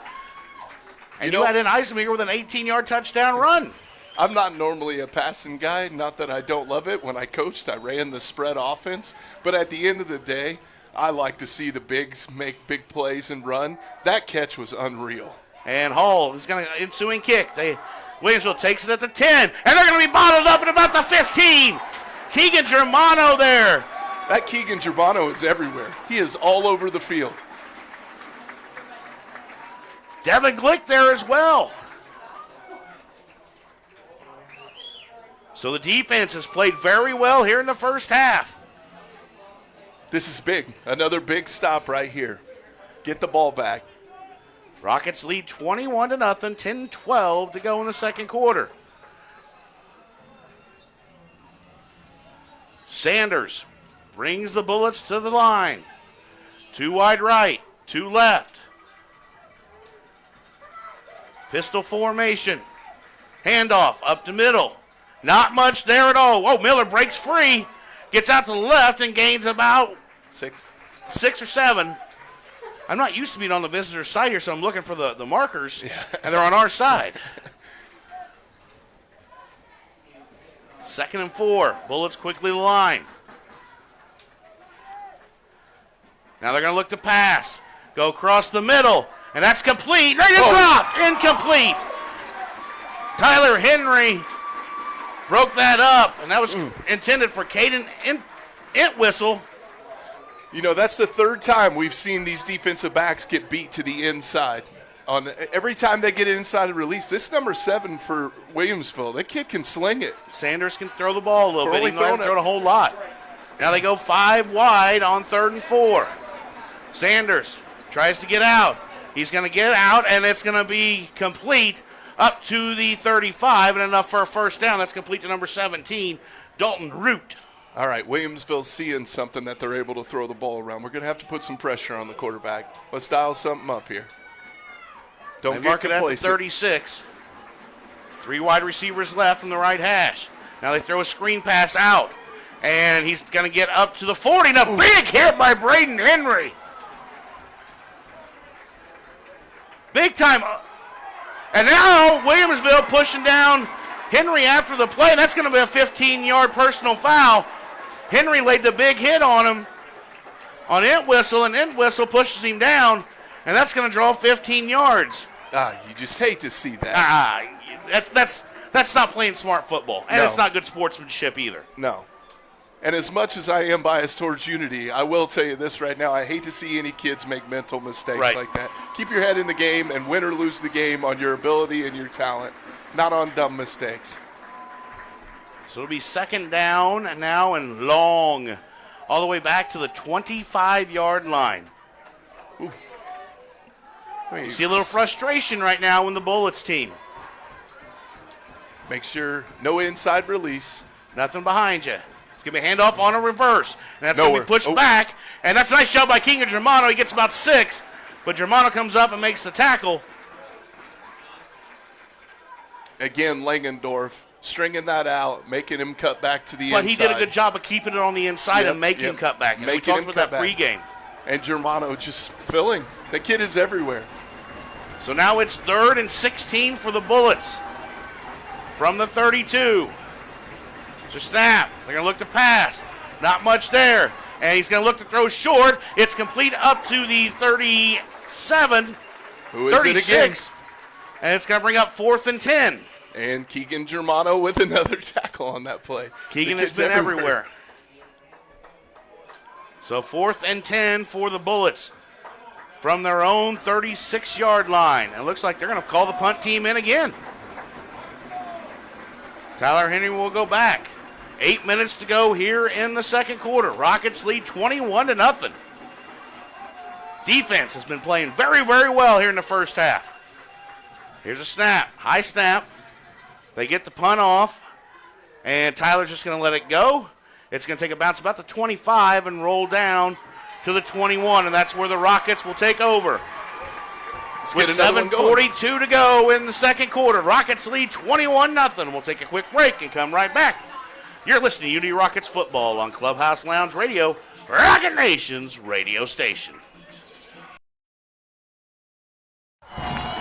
And you had in Eisenmenger with an 18-yard touchdown run. I'm not normally a passing guy. Not that I don't love it. When I coached, I ran the spread offense. But at the end of the day, I like to see the bigs make big plays and run. That catch was unreal. And Hall is going to ensuing kick. Williamsville takes it at the 10, and they're going to be bottled up at about the 15. Keegan Germano there. That Keegan Germano is everywhere. He is all over the field. Devin Glick there as well. So the defense has played very well here in the first half. This is big. Another big stop right here. Get the ball back. Rockets lead 21-0, 10-12 to go in the second quarter. Sanders brings the Bullets to the line. 2 wide right, 2 left. Pistol formation. Handoff up the middle. Not much there at all. Whoa, Miller breaks free. Gets out to the left and gains about 6 or 7. I'm not used to being on the visitor side here, so I'm looking for the markers, and they're on our side. 2nd and 4. Bullets quickly to the line. Now they're going to look to pass. Go across the middle, and that's complete. Right, it's dropped. Incomplete. Tyler Henry broke that up, and that was intended for Caden Entwistle. You know, that's the 3rd time we've seen these defensive backs get beat to the inside. Every time they get it inside of release, this number 7 for Williamsville, that kid can sling it. Sanders can throw the ball a little bit. He can throw it a whole lot. Now they go 5 wide on 3rd and 4. Sanders tries to get out. He's going to get out, and it's going to be complete up to the 35, and enough for a first down. That's complete to number 17, Dalton Root. All right, Williamsville's seeing something that they're able to throw the ball around. We're going to have to put some pressure on the quarterback. Let's dial something up here. Don't mark it at the 36. 3 wide receivers left from the right hash. Now they throw a screen pass out, and he's going to get up to the 40. And a big hit by Braden Henry. Big time. And now Williamsville pushing down Henry after the play. That's going to be a 15-yard personal foul. Henry laid the big hit on him, on Entwistle, and Entwistle pushes him down, and that's going to draw 15 yards. You just hate to see that. That's not playing smart football, and it's not good sportsmanship either. No. And as much as I am biased towards Unity, I will tell you this right now. I hate to see any kids make mental mistakes like that. Keep your head in the game and win or lose the game on your ability and your talent, not on dumb mistakes. So it'll be 2nd down now and long, all the way back to the 25-yard line. You see a little frustration right now in the Bullets team. Make sure no inside release. Nothing behind you. It's going to be a handoff on a reverse. And that's going to be pushed back. And that's a nice job by Keegan Germano. He gets about 6. But Germano comes up and makes the tackle. Again, Langendorf stringing that out, making him cut back to the inside. But he did a good job of keeping it on the inside and making him cut back. And we talked about that pregame. And Germano just filling. The kid is everywhere. So now it's 3rd and 16 for the Bullets. From the 32. So snap. They're going to look to pass. Not much there. And he's going to look to throw short. It's complete up to the 37. Who is 36. it again? And it's going to bring up 4th and 10. And Keegan Germano with another tackle on that play. Keegan has been everywhere. So 4th and 10 for the Bullets from their own 36-yard line. And it looks like they're going to call the punt team in again. Tyler Henry will go back. 8 minutes to go here in the second quarter. Rockets lead 21-0. Defense has been playing very, very well here in the first half. Here's a snap. High snap. They get the punt off. And Tyler's just going to let it go. It's going to take a bounce about the 25 and roll down to the 21. And that's where the Rockets will take over. With 7:42 to go in the second quarter. Rockets lead 21-0. We'll take a quick break and come right back. You're listening to Unity Rockets football on Clubhouse Lounge Radio, Rocket Nation's radio station.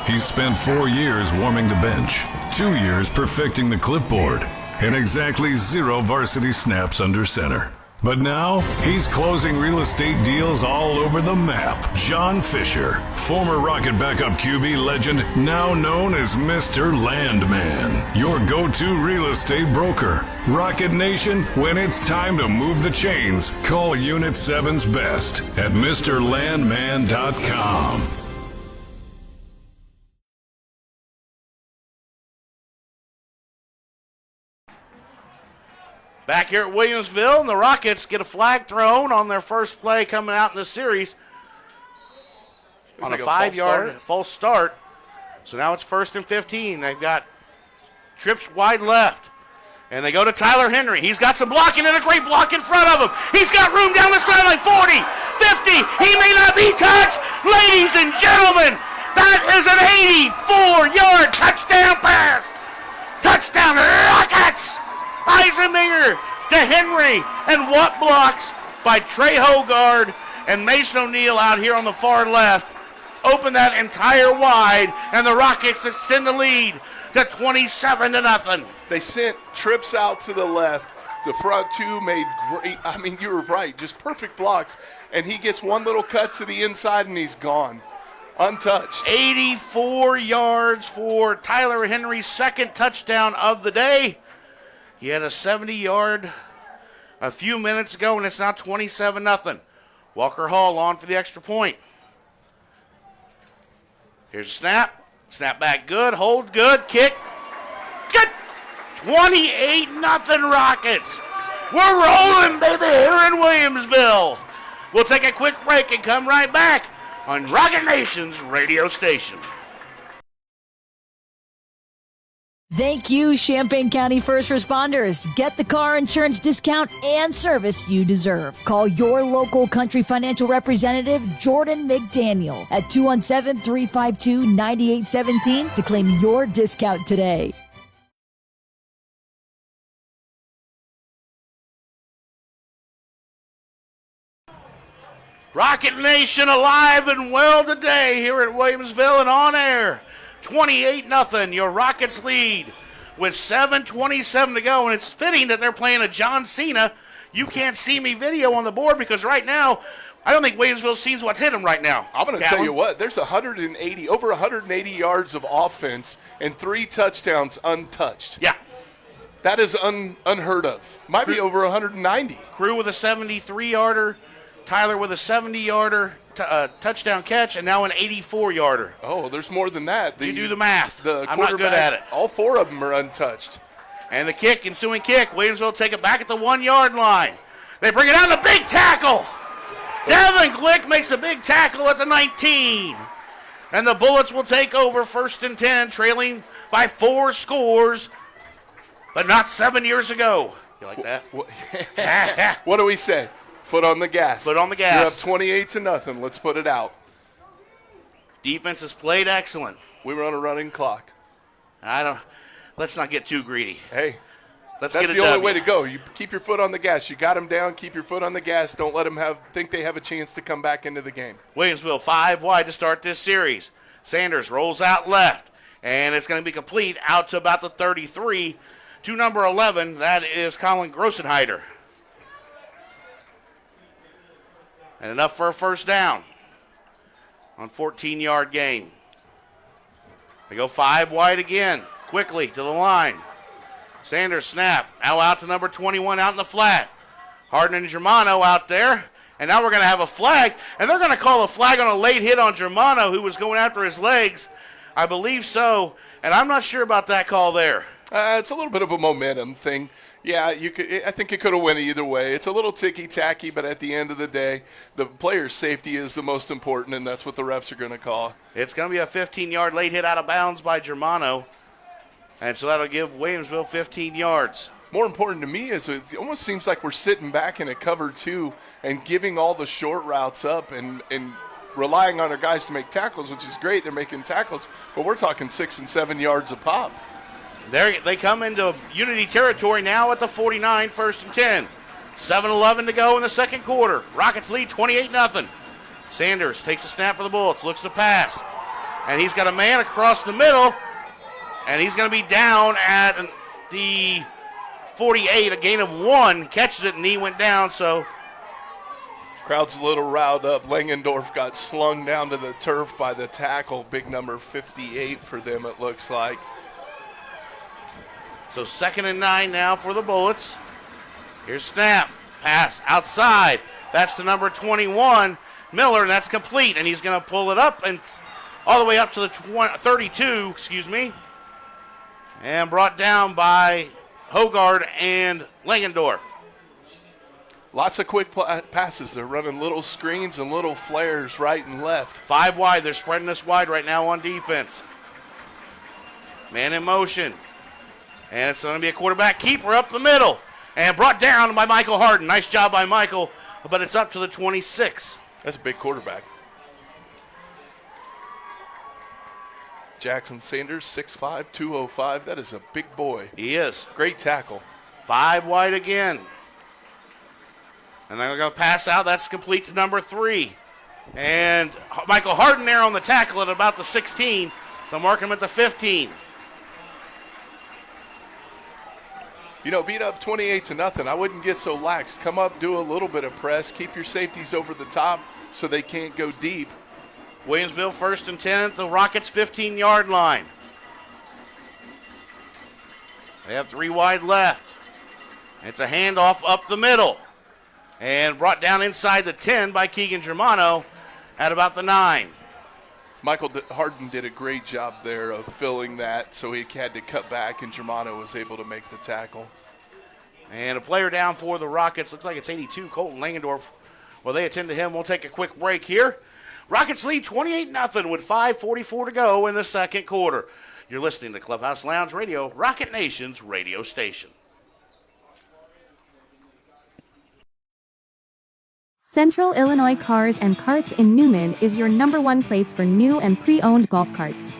He's spent 4 years warming the bench, 2 years perfecting the clipboard, and exactly 0 varsity snaps under center. But now, he's closing real estate deals all over the map. John Fisher, former Rocket backup QB legend, now known as Mr. Landman, your go-to real estate broker. Rocket Nation, when it's time to move the chains, call Unit 7's best at MrLandman.com. Back here at Williamsville, and the Rockets get a flag thrown on their first play coming out in the series. On a 5-yard false start. So now it's 1st and 15. They've got trips wide left. And they go to Tyler Henry. He's got some blocking and a great block in front of him. He's got room down the sideline. 40, 50. He may not be touched. Ladies and gentlemen, that is an 84-yard touchdown pass. Touchdown Rockets! Eisenbinger to Henry, and what blocks by Trey Hogard and Mason O'Neal out here on the far left. Open that entire wide, and the Rockets extend the lead to 27-0. They sent trips out to the left. The front two made great, I mean, you were right, just perfect blocks. And he gets one little cut to the inside, and he's gone. Untouched. 84 yards for Tyler Henry's second touchdown of the day. He had a 70-yard a few minutes ago, and it's now 27-0. Walker Hall on for the extra point. Here's a snap. Snap back good. Hold good. Kick. Good. 28-0 Rockets. We're rolling, baby, here in Williamsville. We'll take a quick break and come right back on Rocket Nation's radio station. Thank you, Champaign County First Responders. Get the car insurance discount and service you deserve. Call your local Country Financial representative, Jordan McDaniel, at 217-352-9817 to claim your discount today. Rocket Nation alive and well today here at Williamsville and on air. 28-0, your Rockets lead with 7:27 to go, and it's fitting that they're playing a John Cena You Can't See Me video on the board because right now, I don't think Williamsville sees what's hit them right now. I'm going to tell you what, there's over 180 yards of offense and 3 touchdowns untouched. Yeah. That is unheard of. Might be over 190. Crew with a 73-yarder, Tyler with a 70-yarder. Touchdown catch, and now an 84-yarder. Oh, there's more than that. You do the math. I'm not good at it. All 4 of them are untouched. And the kick, ensuing kick. Williamsville take it back at the 1-yard line. They bring it on the big tackle. Devin Glick makes a big tackle at the 19. And the Bullets will take over 1st and 10, trailing by 4 scores, but not 7 years ago. You like that? What do we say? Foot on the gas. Foot on the gas. You're up 28-0. Let's put it out. Defense has played excellent. We were on a running clock. Let's not get too greedy. Hey, that's the only way to go. You keep your foot on the gas. You got them down. Keep your foot on the gas. Don't let them think they have a chance to come back into the game. Williamsville 5 wide to start this series. Sanders rolls out left, and it's going to be complete out to about the 33 to number 11. That is Colin Grossenheider. And enough for a first down on 14-yard gain. They go 5 wide again, quickly to the line. Sanders snap, now out to number 21 out in the flat. Harden and Germano out there, and now we're going to have a flag, and they're going to call a flag on a late hit on Germano, who was going after his legs. I believe so, and I'm not sure about that call there. It's a little bit of a momentum thing. Yeah, I think it could have went either way. It's a little ticky-tacky, but at the end of the day, the player's safety is the most important, and that's what the refs are going to call. It's going to be a 15-yard late hit out of bounds by Germano, and so that'll give Williamsville 15 yards. More important to me is it almost seems like we're sitting back in a cover 2 and giving all the short routes up and relying on our guys to make tackles, which is great. They're making tackles, but we're talking 6 and 7 yards a pop. They come into Unity territory now at the 49, 1st and 10. 7:11 to go in the second quarter. Rockets lead 28-0. Sanders takes a snap for the Bullets, looks to pass, and he's got a man across the middle, and he's going to be down at the 48, a gain of 1. Catches it, and he went down, so. Crowd's a little riled up. Langendorf got slung down to the turf by the tackle. Big number 58 for them, it looks like. So 2nd and 9 now for the Bullets. Here's snap, pass outside. That's the number 21, Miller, and that's complete. And he's going to pull it up and all the way up to the 32, and brought down by Hogard and Langendorf. Lots of quick passes. They're running little screens and little flares right and left. 5 wide. They're spreading us wide right now on defense. Man in motion. And it's going to be a quarterback keeper up the middle. And brought down by Michael Harden. Nice job by Michael, but it's up to the 26. That's a big quarterback. Jackson Sanders, 6'5", 205. That is a big boy. He is. Great tackle. 5 wide again. And they're going to pass out. That's complete to number 3. And Michael Harden there on the tackle at about the 16. They'll mark him at the 15. You know, beat up 28-0. I wouldn't get so lax. Come up, do a little bit of press. Keep your safeties over the top so they can't go deep. Williamsville 1st and 10 at the Rockets' 15-yard line. They have 3 wide left. It's a handoff up the middle. And brought down inside the 10 by Keegan Germano at about the 9. Michael Harden did a great job there of filling that, so he had to cut back, and Germano was able to make the tackle. And a player down for the Rockets. Looks like it's 82, Colton Langendorf. Well, they attend to him. We'll take a quick break here. Rockets lead 28-0 with 5:44 to go in the second quarter. You're listening to Clubhouse Lounge Radio, Rocket Nation's radio station. Central Illinois Cars and Carts in Newman is your #1 place for new and pre-owned golf carts.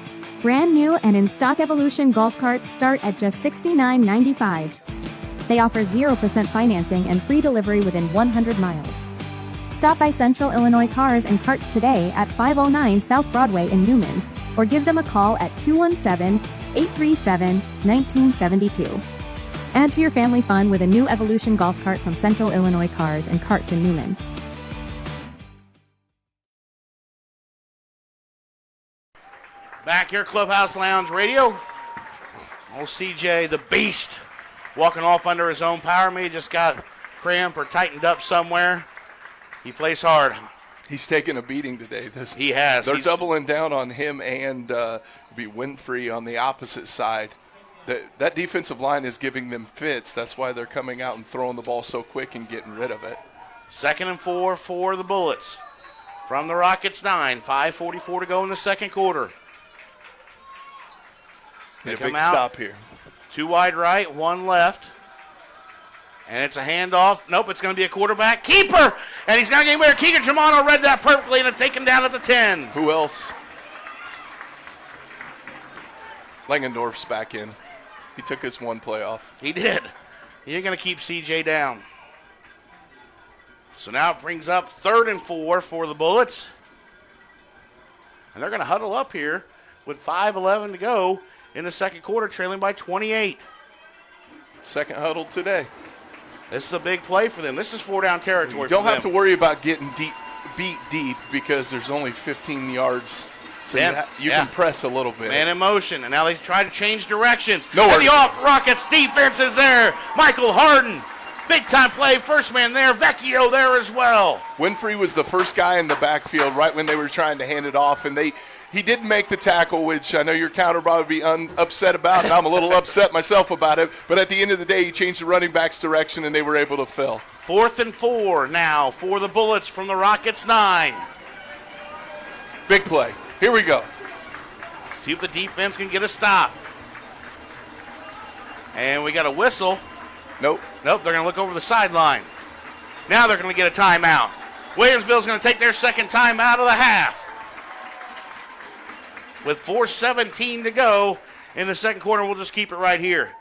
Brand new and in-stock Evolution golf carts start at just $69.95. They offer 0% financing and free delivery within 100 miles. Stop by Central Illinois Cars and Carts today at 509 South Broadway in Newman, or give them a call at 217-837-1972. Add to your family fun with a new Evolution golf cart from Central Illinois Cars and Carts in Newman. Back here, Clubhouse Lounge Radio. Old CJ, the beast, walking off under his own power. Maybe just got cramped or tightened up somewhere. He plays hard. He's taken a beating today. He has. They're doubling down on him and be Winfrey on the opposite side. That defensive line is giving them fits. That's why they're coming out and throwing the ball so quick and getting rid of it. 2nd and 4 for the Bullets. From the Rockets 9, 5:44 to go in the second quarter. Need a big stop here. 2 wide right, 1 left. And it's a handoff. Nope, it's going to be a quarterback keeper. And he's going to get where Keegan Germano read that perfectly and take him down at the 10. Who else? Langendorf's back in. He took his 1 play off. He did. You're going to keep CJ down. So now it brings up 3rd and 4 for the Bullets. And they're going to huddle up here with 5:11 to go in the second quarter, trailing by 28. Second huddle today. This is a big play for them. This is 4-down territory. You don't have to worry about getting beat deep because there's only 15 yards. So you can press a little bit. Man in motion, and now they try to change directions. Nowhere. And the Rockets defense is there. Michael Harden, big-time play. First man there. Vecchio there as well. Winfrey was the first guy in the backfield right when they were trying to hand it off, and he didn't make the tackle, which I know your counter probably be upset about, and I'm a little upset myself about it. But at the end of the day, he changed the running back's direction, and they were able to fill. 4th and 4 now for the Bullets from the Rockets 9. Big play. Here we go. See if the defense can get a stop. And we got a whistle. Nope. They're going to look over the sideline. Now they're going to get a timeout. Williamsville's going to take their second timeout of the half. With 4:17 to go in the second quarter, we'll just keep it right here.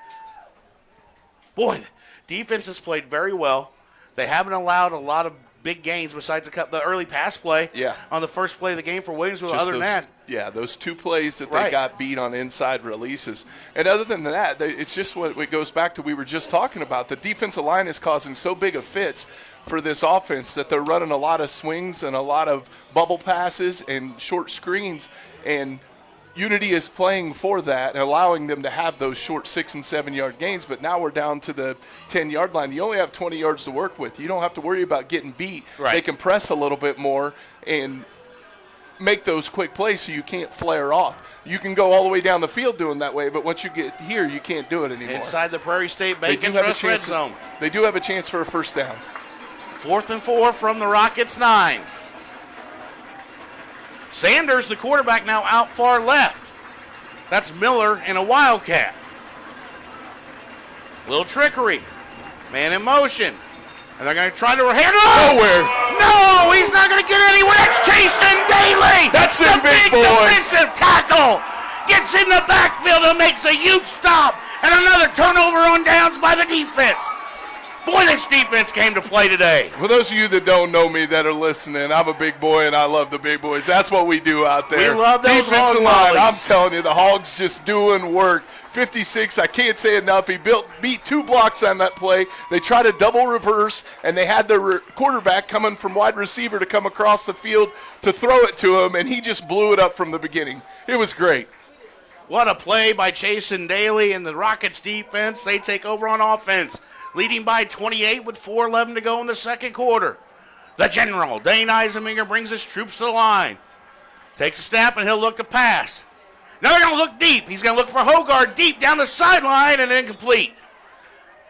Boy, defense has played very well. They haven't allowed a lot of big gains besides the early pass play on the first play of the game for Williamsville. Just other than that. Yeah, those two plays that they got beat on inside releases. And other than that, it's just what it goes back to we were just talking about. The defensive line is causing so big of fits for this offense that they're running a lot of swings and a lot of bubble passes and short screens. And Unity is playing for that and allowing them to have those short 6- and 7-yard gains, but now we're down to the 10-yard line. You only have 20 yards to work with. You don't have to worry about getting beat. They can press a little bit more and make those quick plays so you can't flare off. You can go all the way down the field doing that way, but once you get here, you can't do it anymore. Inside the Prairie State Bacon Trust red zone. They do have a chance for a first down. 4th and 4 from the Rockets 9. Sanders, the quarterback, now out far left. That's Miller in a Wildcat. Little trickery. Man in motion. And they're going to try to hand it nowhere. No, he's not going to get anywhere. It's Jason Daly. That's the big boys. Defensive tackle. Gets in the backfield and makes a huge stop. And another turnover on downs by the defense. Boy, this defense came to play today. For those of you that don't know me that are listening, I'm a big boy and I love the big boys. That's what we do out there. We love those defensive hog line. I'm mollies. telling you, the Hogs just doing work. 56, I can't say enough. He beat 2 blocks on that play. They tried a double reverse, and they had their quarterback coming from wide receiver to come across the field to throw it to him, and he just blew it up from the beginning. It was great. What a play by Jason Daly and the Rockets defense. They take over on offense, leading by 28 with 4:11 to go in the second quarter. The general, Dane Eisenmenger, brings his troops to the line. Takes a snap, and he'll look to pass. Now they're going to look deep. He's going to look for Hogard deep down the sideline and incomplete.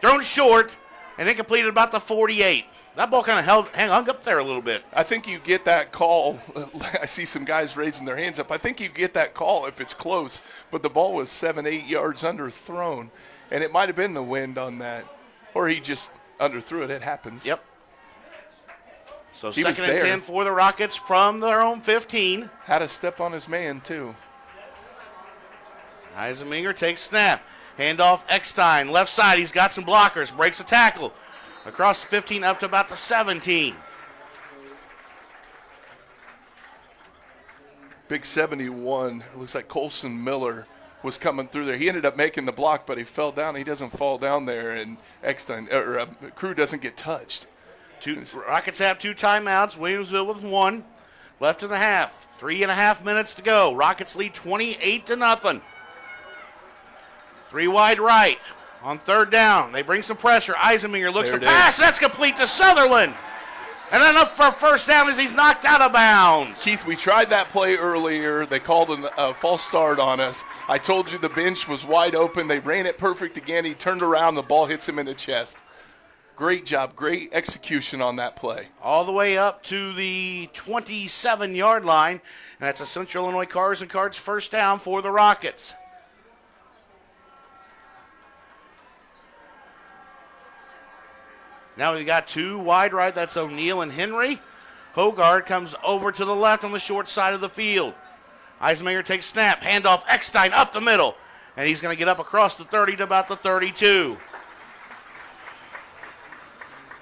Thrown short and incomplete at about the 48. That ball kind of hung up there a little bit. I think you get that call. I see some guys raising their hands up. I think you get that call if it's close, but the ball was 7-8 yards underthrown, and it might have been the wind on that, or he just underthrew it. It happens. Yep. So he second and 10 for the Rockets from their own 15. Had a step on his man, too. Eisenmenger takes snap. Handoff Eckstein. Left side. He's got some blockers. Breaks a tackle. Across the 15 up to about the 17. Big 71. It looks like Colson Miller was coming through there. He ended up making the block, but he fell down. He doesn't fall down there, and Eckstein Crew doesn't get touched. Rockets have 2 timeouts. Williamsville with 1 left in the half. 3.5 minutes to go. Rockets lead 28-0. 3 wide right on third down. They bring some pressure. Eisenmenger looks to pass. That's complete to Sutherland. And enough for a first down as he's knocked out of bounds. Keith, we tried that play earlier. They called a false start on us. I told you the bench was wide open. They ran it perfect again. He turned around. The ball hits him in the chest. Great job. Great execution on that play. All the way up to the 27-yard line. And that's a Central Illinois Cars and Cards first down for the Rockets. Now we've got 2 wide right. That's O'Neal and Henry. Hogard comes over to the left on the short side of the field. Eisenmenger takes snap. Handoff Eckstein up the middle. And he's going to get up across the 30 to about the 32.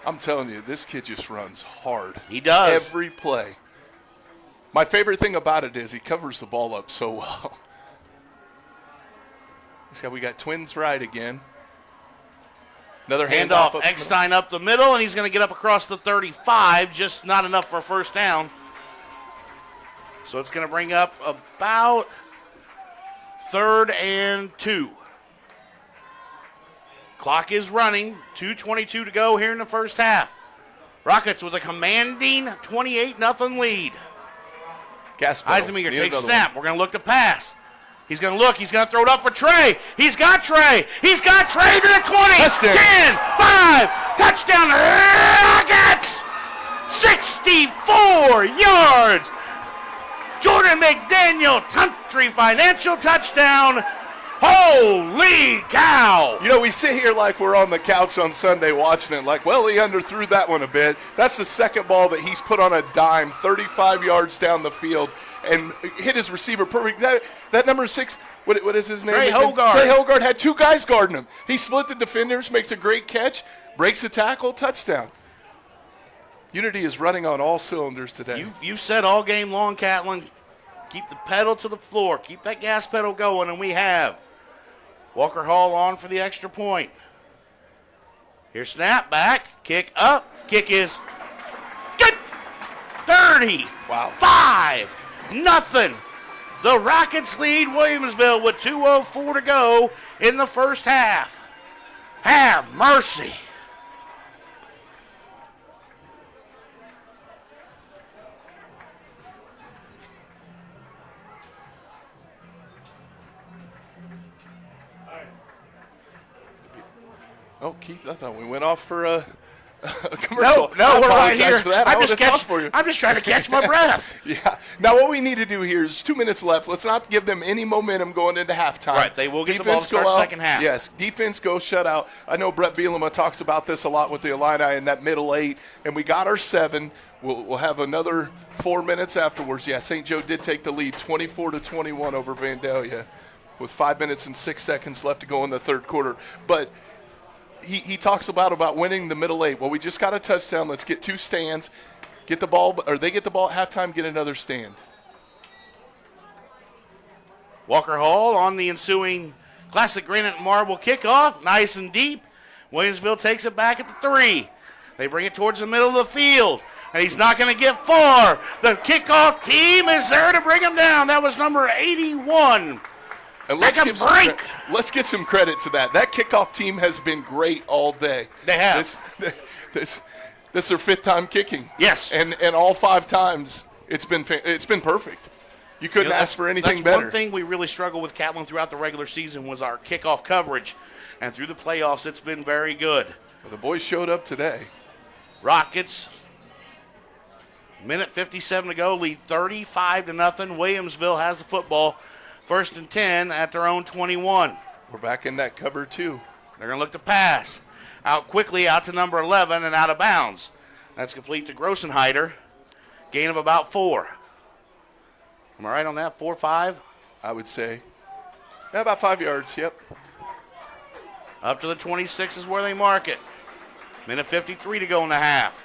I'm telling you, this kid just runs hard. He does. Every play. My favorite thing about it is he covers the ball up so well. We got twins right again. Another handoff. Eckstein up the middle, and he's going to get up across the 35. Just not enough for a first down. So it's going to bring up about 3rd and 2. Clock is running. 2:22 to go here in the first half. Rockets with a commanding 28-0 lead. Eisenmeyer takes snap. We're going to look to pass. He's going to look. He's going to throw it up for Trey. He's got Trey. He's got Trey to the 20. Touchdown. 10, 5. Touchdown Rockets. 64 yards. Jordan McDaniel, Country Financial touchdown. Holy cow. You know, we sit here like we're on the couch on Sunday watching it like, well, he underthrew that one a bit. That's the second ball that he's put on a dime, 35 yards down the field, and hit his receiver perfect. That number 6, what is his name? Trey Hogard. Trey Hogard had 2 guys guarding him. He split the defenders, makes a great catch, breaks a tackle, touchdown. Unity is running on all cylinders today. You've said all game long, Catlin, keep the pedal to the floor. Keep that gas pedal going, and we have. Walker Hall on for the extra point. Here's snap back, kick up, kick is good. 30. Wow. 5-0. The Rockets lead Williamsville with 2:04 to go in the first half. Have mercy. Oh, Keith, I thought we went off for a commercial. No, we're right here. For that. I'm just trying to catch my breath. Yeah. Now what we need to do here is 2 minutes left. Let's not give them any momentum going into halftime. Right, they will get the ball to start second half. Yes, defense go shutout. I know Brett Bielema talks about this a lot with the Illini in that middle 8, and we got our 7. We'll have another 4 minutes afterwards. Yeah, St. Joe did take the lead, 24-21 over Vandalia, with 5 minutes and 6 seconds left to go in the third quarter. But he talks about winning the middle 8. Well, we just got a touchdown. Let's get 2 stands. Get the ball, or they get the ball at halftime, get another stand. Walker Hall on the ensuing Classic Granite Marble kickoff. Nice and deep. Williamsville takes it back at the 3. They bring it towards the middle of the field, and he's not going to get far. The kickoff team is there to bring him down. That was number 81. And let's get some credit to that. That kickoff team has been great all day. They have. This is their 5th time kicking. Yes. And all 5 times it's been perfect. You couldn't ask for anything better. One thing we really struggled with Catlin throughout the regular season was our kickoff coverage. And through the playoffs, it's been very good. Well, the boys showed up today. Rockets, minute 57 to go, lead 35-0. Williamsville has the football. 1st and 10 at their own 21. We're back in that cover, too. They're going to look to pass. Out quickly, out to number 11 and out of bounds. That's complete to Grossenheider. Gain of about 4. Am I right on that? 4, 5? I would say. Yeah, about 5 yards, yep. Up to the 26 is where they mark it. Minute 53 to go in the half.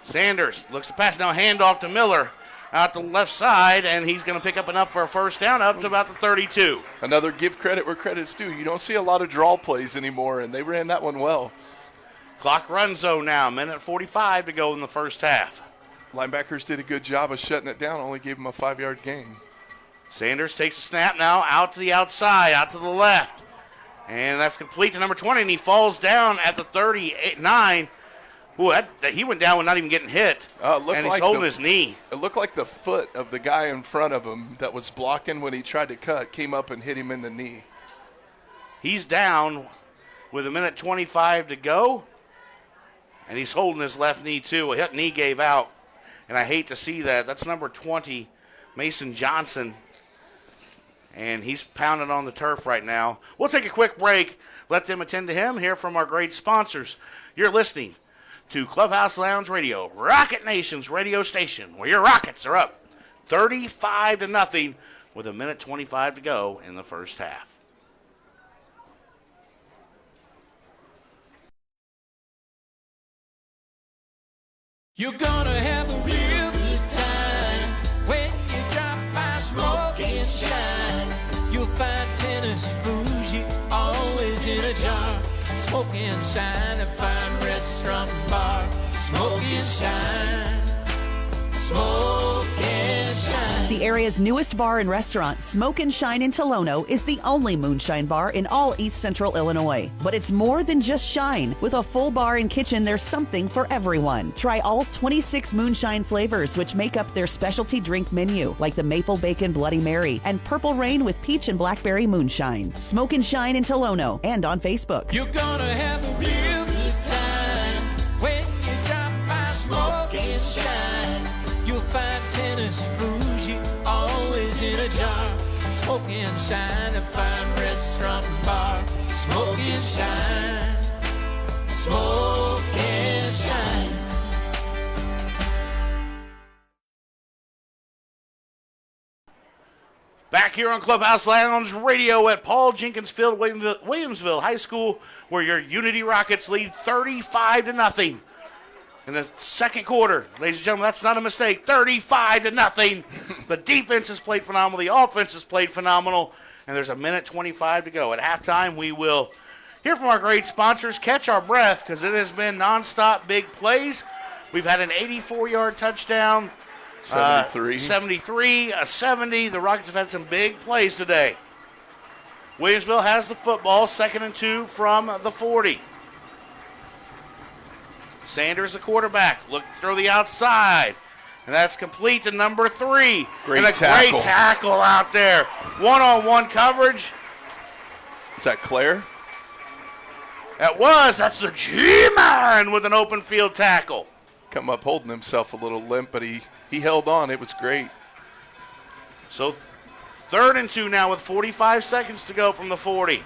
Sanders looks to pass. Now handoff to Miller. Out the left side, and he's going to pick up enough for a first down up to about the 32. Another give credit where credit's due. You don't see a lot of draw plays anymore, and they ran that one well. Clock runs, though, now. Minute 45 to go in the first half. Linebackers did a good job of shutting it down, only gave them a 5-yard gain. Sanders takes a snap now, out to the outside, out to the left. And that's complete to number 20, and he falls down at the 39. Ooh, he went down with not even getting hit, and he's holding his knee. It looked like the foot of the guy in front of him that was blocking when he tried to cut came up and hit him in the knee. He's down with a minute 25 to go, and he's holding his left knee too. His knee gave out, and I hate to see that. That's number 20, Mason Johnson, and he's pounding on the turf right now. We'll take a quick break, let them attend to him, hear from our great sponsors. You're listening to Clubhouse Lounge Radio, Rocket Nation's radio station, where your Rockets are up 35-0 with a minute 25 to go in the first half. You're gonna have a real good time. tennis, bougie, always in a jar. Smoke and shine, a fine restaurant and bar. Smoke and shine, smoke and shine. The area's newest bar and restaurant, Smoke and Shine in Tolono, is the only moonshine bar in all East Central Illinois. But it's more than just shine. With a full bar and kitchen, there's something for everyone. Try all 26 moonshine flavors, which make up their specialty drink menu, like the Maple Bacon Bloody Mary and Purple Rain with Peach and Blackberry Moonshine. Smoke and Shine in Tolono and on Facebook. You're gonna have a real good time when you drop by Smoke and Shine. You'll find tennis, bougie, always in a jar. Smoke and Shine, a fine restaurant and bar. Smoke and Shine, smoke and shine. Back here on Clubhouse Lounge Radio at Paul Jenkins Field, Williamsville High School, where your Unity Rockets lead 35-0 in the second quarter. Ladies and gentlemen, that's not a mistake. 35-0. The defense has played phenomenal. The offense has played phenomenal. And there's a minute 25 to go. At halftime, we will hear from our great sponsors, catch our breath, because it has been nonstop big plays. We've had an 84-yard touchdown. 73, a 70. The Rockets have had some big plays today. Williamsville has the football, 2nd and 2 from the 40. Sanders, the quarterback, look through the outside, and that's complete to number 3. Great and tackle. Great tackle out there. One-on-one coverage. Is that Claire? That's the G-Man with an open field tackle. Come up holding himself a little limp, but he held on. It was great. So 3rd and 2 now with 45 seconds to go from the 40.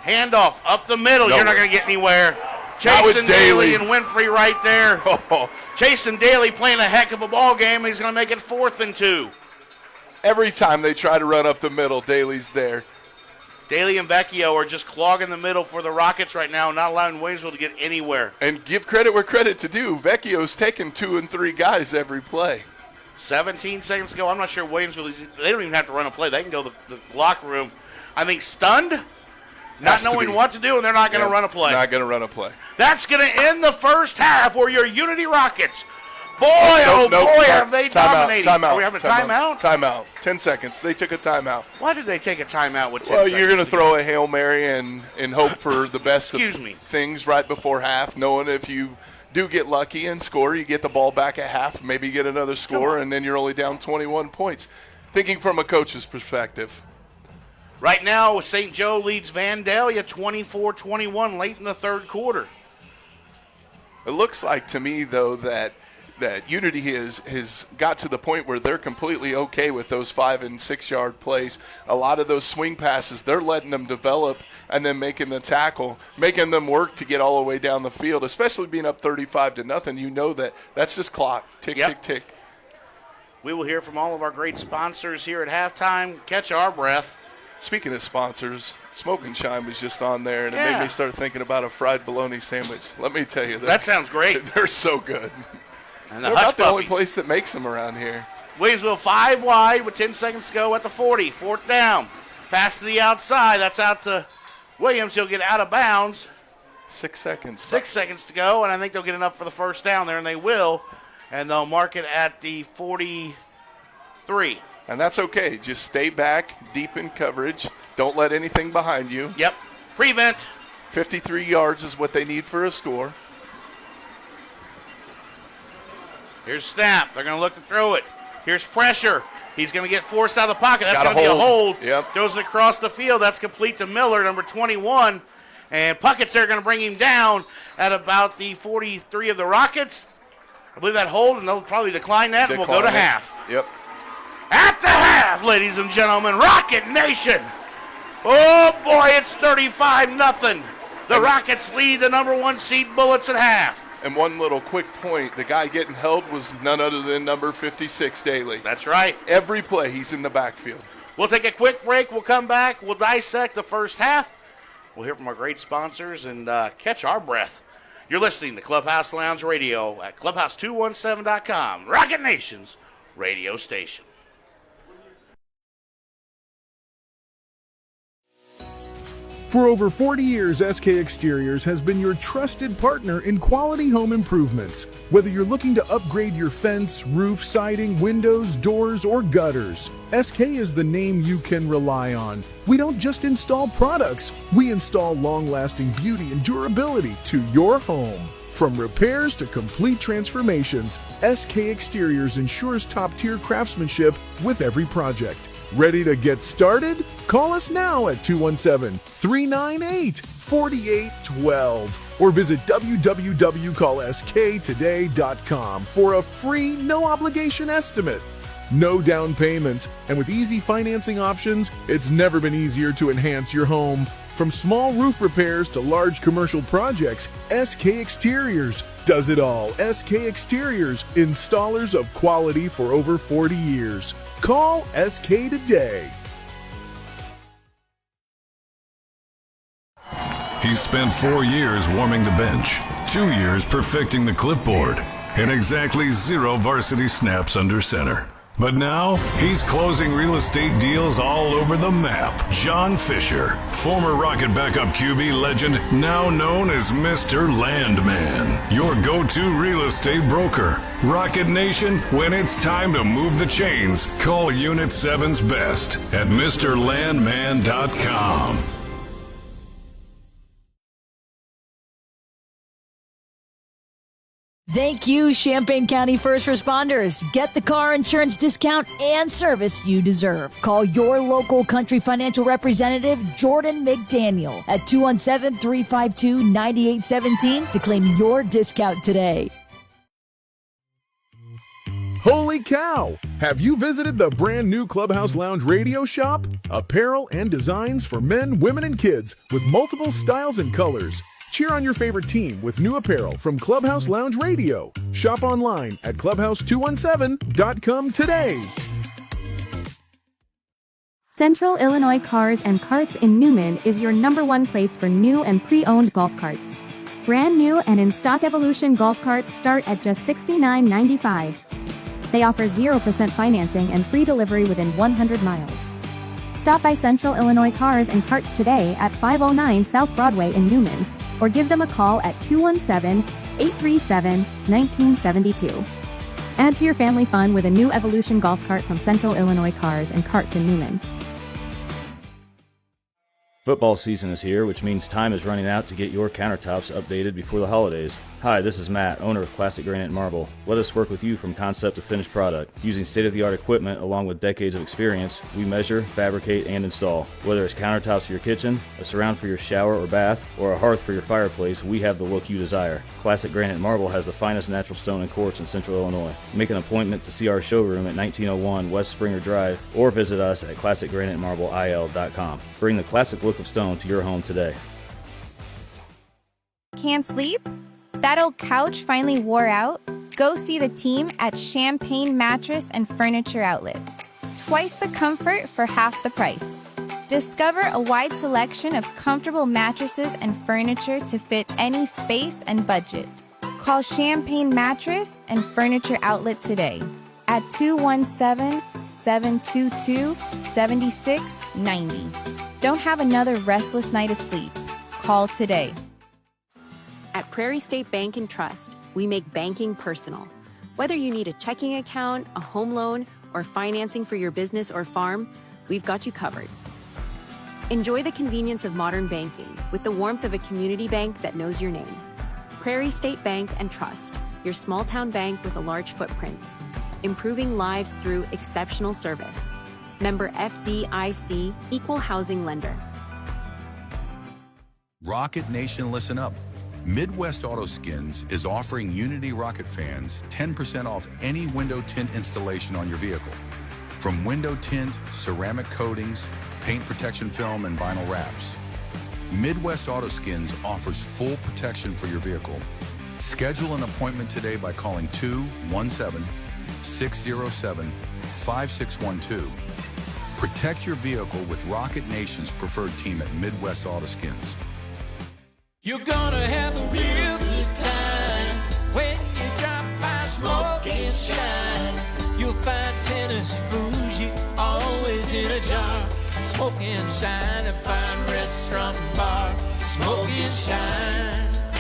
Handoff up the middle. You're not going to get anywhere. Jason Daly and Winfrey right there. Jason Daly playing a heck of a ball game. He's going to make it 4th and 2. Every time they try to run up the middle, Daly's there. Daly and Vecchio are just clogging the middle for the Rockets right now, not allowing Williamsville to get anywhere. And give credit where credit's due. Vecchio's taking 2 and 3 guys every play. 17 seconds to go. I'm not sure Williamsville, they don't even have to run a play. They can go to the locker room, I think, stunned, not knowing what to do, and they're not going to run a play. Not going to run a play. That's going to end the first half where your Unity Rockets, have they dominated. Timeout. Are we having a timeout? Timeout. 10 seconds. They took a timeout. Why did they take a timeout with 10 Well, seconds? you're going to throw a Hail Mary and hope for the best of Excuse me. things right before half, knowing if you do get lucky and score, you get the ball back at half, maybe you get another score, and then you're only down 21 points. Thinking from a coach's perspective. Right now, St. Joe leads Vandalia 24-21 late in the third quarter. It looks like to me, though, that Unity has got to the point where they're completely okay with those 5 and 6 yard plays. A lot of those swing passes, they're letting them develop and then making the tackle, making them work to get all the way down the field, especially being up 35-0. You know that's just clock. Tick, tick, tick. We will hear from all of our great sponsors here at halftime. Catch our breath. Speaking of sponsors, Smoke and Shine was just on there, and it made me start thinking about a fried bologna sandwich. Let me tell you. That sounds great. They're so good. And the They're Hush not the only Puppies. place that makes them around here. Williamsville 5 wide with 10 seconds to go at the 40. 4th down. Pass to the outside. That's out to Williams. He'll get out of bounds. 6 seconds. 6 seconds to go, and I think they'll get enough for the first down there, and they will. And they'll mark it at the 43. And that's okay. Just stay back, deep in coverage. Don't let anything behind you. Yep. Prevent. 53 yards is what they need for a score. Here's snap. They're going to look to throw it. Here's pressure. He's going to get forced out of the pocket. That's going to be a hold. Yep. Goes across the field. That's complete to Miller, number 21. And Puckett's there going to bring him down at about the 43 of the Rockets. I believe that hold, and they'll probably decline that, and we'll go to half. Yep. At the half, ladies and gentlemen, Rocket Nation. Oh, boy, it's 35-0. The Rockets lead the number 1 seed Bullets at half. And one little quick point, the guy getting held was none other than number 56, Daly. That's right. Every play, he's in the backfield. We'll take a quick break. We'll come back. We'll dissect the first half. We'll hear from our great sponsors and catch our breath. You're listening to Clubhouse Lounge Radio at clubhouse217.com, Rocket Nation's radio station. For over 40 years, SK Exteriors has been your trusted partner in quality home improvements. Whether you're looking to upgrade your fence, roof, siding, windows, doors, or gutters, SK is the name you can rely on. We don't just install products, we install long-lasting beauty and durability to your home. From repairs to complete transformations, SK Exteriors ensures top-tier craftsmanship with every project. Ready to get started? Call us now at 217-398-4812 or visit www.callsktoday.com for a free, no-obligation estimate. No down payments, and with easy financing options, it's never been easier to enhance your home. From small roof repairs to large commercial projects, SK Exteriors does it all. SK Exteriors, installers of quality for over 40 years. Call SK today. He spent 4 years warming the bench, 2 years perfecting the clipboard, and exactly 0 varsity snaps under center. But now, he's closing real estate deals all over the map. John Fisher, former Rocket backup QB legend, now known as Mr. Landman, your go-to real estate broker. Rocket Nation, when it's time to move the chains, call Unit 7's best at MrLandman.com. Thank you, Champaign County first responders. Get the car insurance discount and service you deserve. Call your local country financial representative, Jordan McDaniel, at 217-352-9817 to claim your discount today. Holy cow! Have you visited the brand new Clubhouse Lounge radio shop? Apparel and designs for men, women, and kids with multiple styles and colors. Cheer on your favorite team with new apparel from Clubhouse Lounge Radio. Shop online at clubhouse217.com today. Central Illinois Cars and Carts in Newman is your #1 place for new and pre-owned golf carts. Brand new and in-stock Evolution golf carts start at just $69.95. They offer 0% financing and free delivery within 100 miles. Stop by Central Illinois Cars and Carts today at 509 South Broadway in Newman, or give them a call at 217-837-1972. Add to your family fun with a new Evolution golf cart from Central Illinois Cars and Carts in Newman. Football season is here, which means time is running out to get your countertops updated before the holidays. Hi, this is Matt, owner of Classic Granite Marble. Let us work with you from concept to finished product. Using state-of-the-art equipment along with decades of experience, we measure, fabricate, and install. Whether it's countertops for your kitchen, a surround for your shower or bath, or a hearth for your fireplace, we have the look you desire. Classic Granite Marble has the finest natural stone and quartz in Central Illinois. Make an appointment to see our showroom at 1901 West Springer Drive, or visit us at ClassicGraniteMarbleIL.com. Bring the classic look of stone to your home today. Can't sleep? That old couch finally wore out? Go see the team at Champaign Mattress and Furniture Outlet. Twice the comfort for half the price. Discover a wide selection of comfortable mattresses and furniture to fit any space and budget. Call Champaign Mattress and Furniture Outlet today at 217-722-7690. Don't have another restless night of sleep. Call today. At Prairie State Bank and Trust, we make banking personal. Whether you need a checking account, a home loan, or financing for your business or farm, we've got you covered. Enjoy the convenience of modern banking with the warmth of a community bank that knows your name. Prairie State Bank and Trust, your small town bank with a large footprint. Improving lives through exceptional service. Member FDIC, Equal Housing Lender. Rocket Nation, listen up. Midwest Auto Skins is offering Unity Rocket fans 10% off any window tint installation on your vehicle. From window tint, ceramic coatings, paint protection film, and vinyl wraps. Midwest Auto Skins offers full protection for your vehicle. Schedule an appointment today by calling 217-607-5612. Protect your vehicle with Rocket Nation's preferred team at Midwest Auto Skins. You're gonna have a real good time when you drop by Smoke and Shine. You'll find Tennessee bougie always in a jar. Smoke and shine, a fine restaurant and bar. Smoke and shine,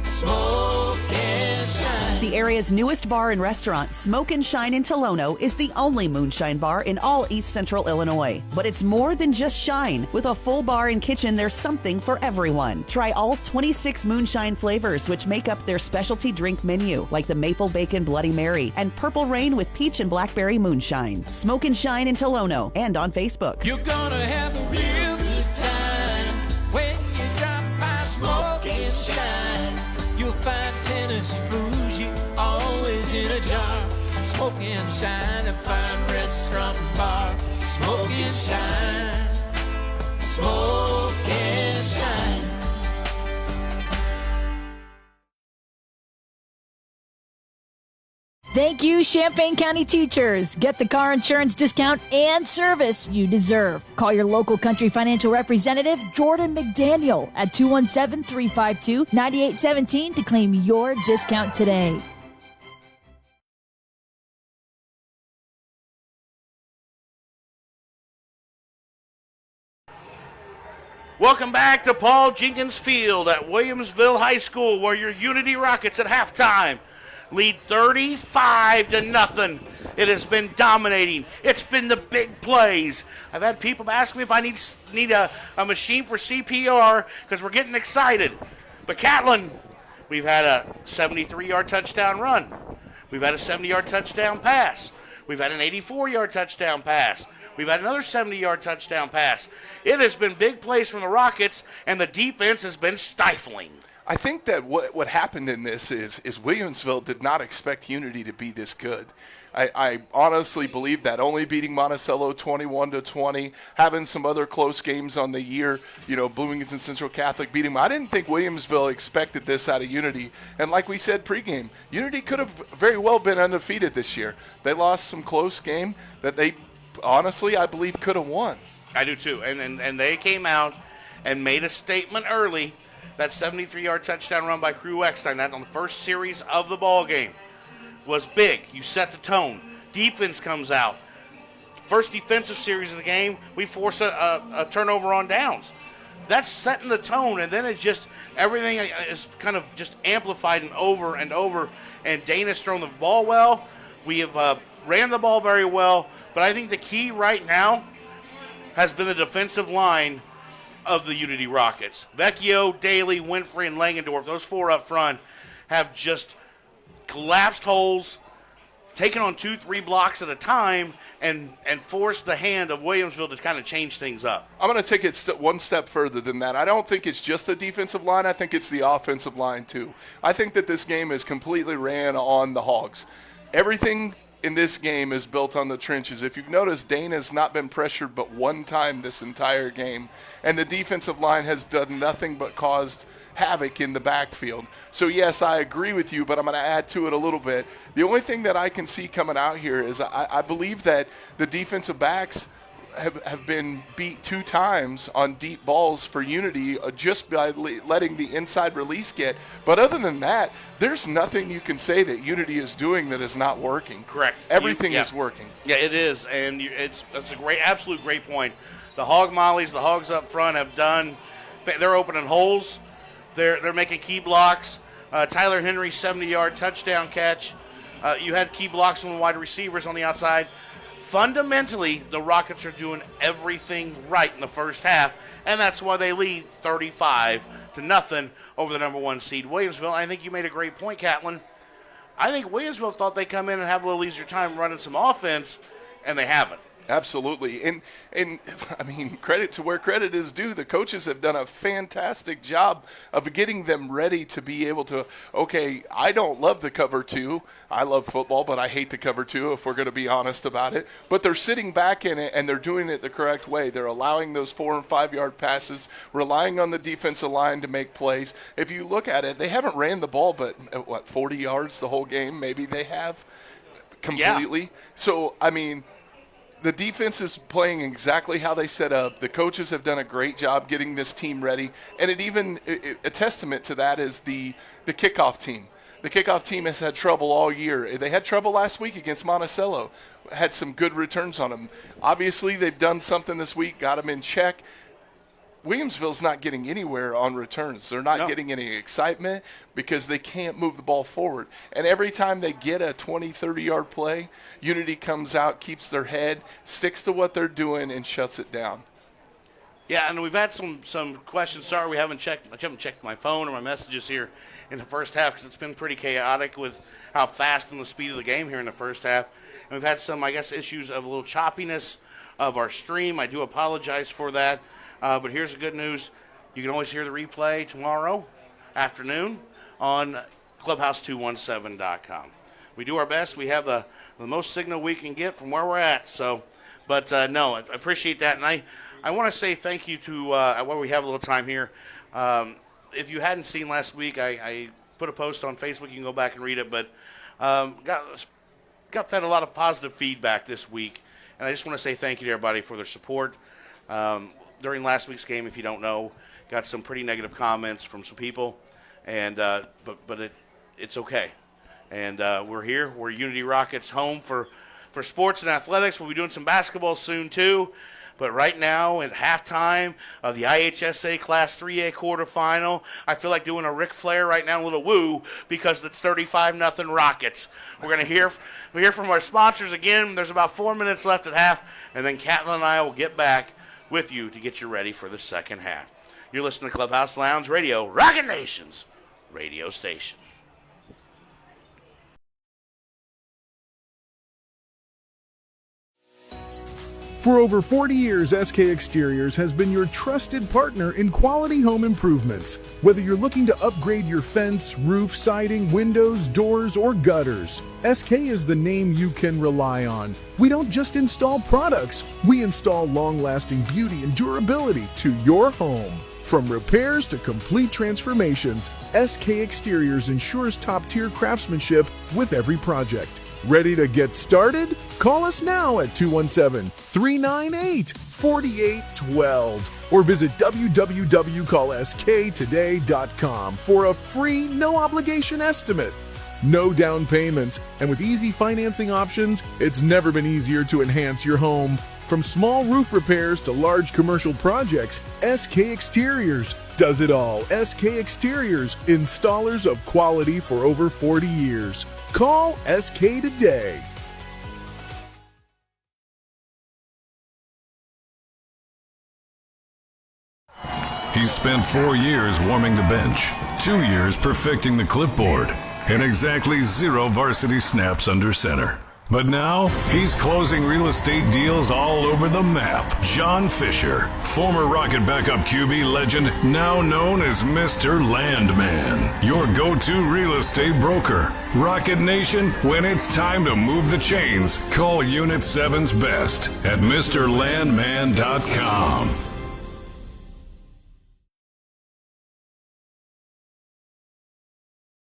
smoke and shine. The area's newest bar and restaurant, Smoke and Shine in Tolono, is the only moonshine bar in all East Central Illinois. But it's more than just shine. With a full bar and kitchen, there's something for everyone. Try all 26 moonshine flavors, which make up their specialty drink menu, like the Maple Bacon Bloody Mary and Purple Rain with Peach and Blackberry Moonshine. Smoke and Shine in Tolono and on Facebook. You're gonna have a real good time when you drop by Smoke and Shine. You'll find Tennessee bougie always in a jar. Smoke and Shine, a fine restaurant and bar. Smoke and Shine, smoke and shine. Thank you, Champaign County teachers. Get the car insurance discount and service you deserve. Call your local Country Financial representative, Jordan McDaniel, at 217-352-9817 to claim your discount today. Welcome back to Paul Jenkins Field at Williamsville High School, where your Unity Rockets at halftime lead 35-0. It has been dominating. It's been the big plays. I've had people ask me if I need a machine for CPR because we're getting excited. But Catlin, we've had a 73-yard touchdown run. We've had a 70-yard touchdown pass. We've had an 84-yard touchdown pass. We've had another 70-yard touchdown pass. It has been big plays from the Rockets, and the defense has been stifling. I think that what happened in this is Williamsville did not expect Unity to be this good. I honestly believe that only beating Monticello 21-20, having some other close games on the year, Bloomington Central Catholic beating them. I didn't think Williamsville expected this out of Unity. And like we said pregame, Unity could have very well been undefeated this year. They lost some close game that they honestly, I believe, could have won. I do too. And they came out and made a statement early. That 73-yard touchdown run by Crew Eckstein, that on the first series of the ball game, was big. You set the tone. Defense comes out. First defensive series of the game, we force a turnover on downs. That's setting the tone, and then it's just everything is kind of just amplified and over. And Dana's thrown the ball well. We have ran the ball very well. But I think the key right now has been the defensive line of the Unity Rockets. Vecchio, Daly, Winfrey, and Langendorf, those four up front, have just collapsed holes, taken on 2-3 blocks at a time, and forced the hand of Williamsville to kind of change things up. I'm going to take it one step further than that. I don't think it's just the defensive line. I think it's the offensive line, too. I think that this game is completely ran on the Hogs. Everything in this game is built on the trenches. If you've noticed, Dana's not been pressured but one time this entire game, and the defensive line has done nothing but caused havoc in the backfield. So yes, I agree with you, but I'm going to add to it a little bit. The only thing that I can see coming out here is I believe that the defensive backs have been beat 2 times on deep balls for Unity just by letting the inside release get. But other than that, there's nothing you can say that Unity is doing that is not working. Correct. Everything is working. Yeah, it is, and that's a absolute great point. The Hog Mollies, the Hogs up front have done. They're opening holes. They're making key blocks. Tyler Henry's 70-yard touchdown catch. You had key blocks from the wide receivers on the outside. Fundamentally, the Rockets are doing everything right in the first half, and that's why they lead 35-0 over the number 1 seed Williamsville. I think you made a great point, Catlin. I think Williamsville thought they'd come in and have a little easier time running some offense, and they haven't. Absolutely. And I mean, credit to where credit is due. The coaches have done a fantastic job of getting them ready to be able to, okay, I don't love the cover 2. I love football, but I hate the cover 2 if we're going to be honest about it. But they're sitting back in it, and they're doing it the correct way. They're allowing those 4- and 5-yard passes, relying on the defensive line to make plays. If you look at it, they haven't ran the ball but, 40 yards the whole game? Maybe they have completely. Yeah. So, I mean, the defense is playing exactly how they set up. The coaches have done a great job getting this team ready. And a testament to that is the kickoff team. The kickoff team has had trouble all year. They had trouble last week against Monticello. Had some good returns on them. Obviously, they've done something this week, got them in check. Williamsville's not getting anywhere on returns. They're not getting any excitement because they can't move the ball forward. And every time they get a 20, 30-yard play, Unity comes out, keeps their head, sticks to what they're doing, and shuts it down. Yeah, and we've had some questions. Sorry, I haven't checked my phone or my messages here in the first half because it's been pretty chaotic with how fast and the speed of the game here in the first half. And we've had some, I guess, issues of a little choppiness of our stream. I do apologize for that. But here's the good news. You can always hear the replay tomorrow afternoon on Clubhouse217.com. We do our best. We have the most signal we can get from where we're at. So, but no, I appreciate that. And I want to say thank you to, while we have a little time here, if you hadn't seen last week, I put a post on Facebook. You can go back and read it. But got fed a lot of positive feedback this week. And I just want to say thank you to everybody for their support. During last week's game, if you don't know, got some pretty negative comments from some people, and but it's okay. And we're here. We're Unity Rockets home for sports and athletics. We'll be doing some basketball soon too. But right now, at halftime of the IHSA Class 3A quarterfinal, I feel like doing a Ric Flair right now, a little woo, because it's 35-0 Rockets. We're going to hear from our sponsors again. There's about 4 minutes left at half, and then Catlin and I will get back with you to get you ready for the second half. You're listening to Clubhouse Lounge Radio, Rocket Nation's radio station. For over 40 years, SK Exteriors has been your trusted partner in quality home improvements. Whether you're looking to upgrade your fence, roof, siding, windows, doors, or gutters, SK is the name you can rely on. We don't just install products, we install long-lasting beauty and durability to your home. From repairs to complete transformations, SK Exteriors ensures top-tier craftsmanship with every project. Ready to get started? Call us now at 217-398-4812 or visit www.callsktoday.com for a free, no-obligation estimate. No down payments, and with easy financing options, it's never been easier to enhance your home. From small roof repairs to large commercial projects, SK Exteriors does it all. SK Exteriors, installers of quality for over 40 years. Call SK today. He's spent 4 years warming the bench, 2 years perfecting the clipboard, and exactly 0 varsity snaps under center. But now, he's closing real estate deals all over the map. John Fisher, former Rocket backup QB legend, now known as Mr. Landman, your go-to real estate broker. Rocket Nation, when it's time to move the chains, call Unit 7's best at MrLandman.com.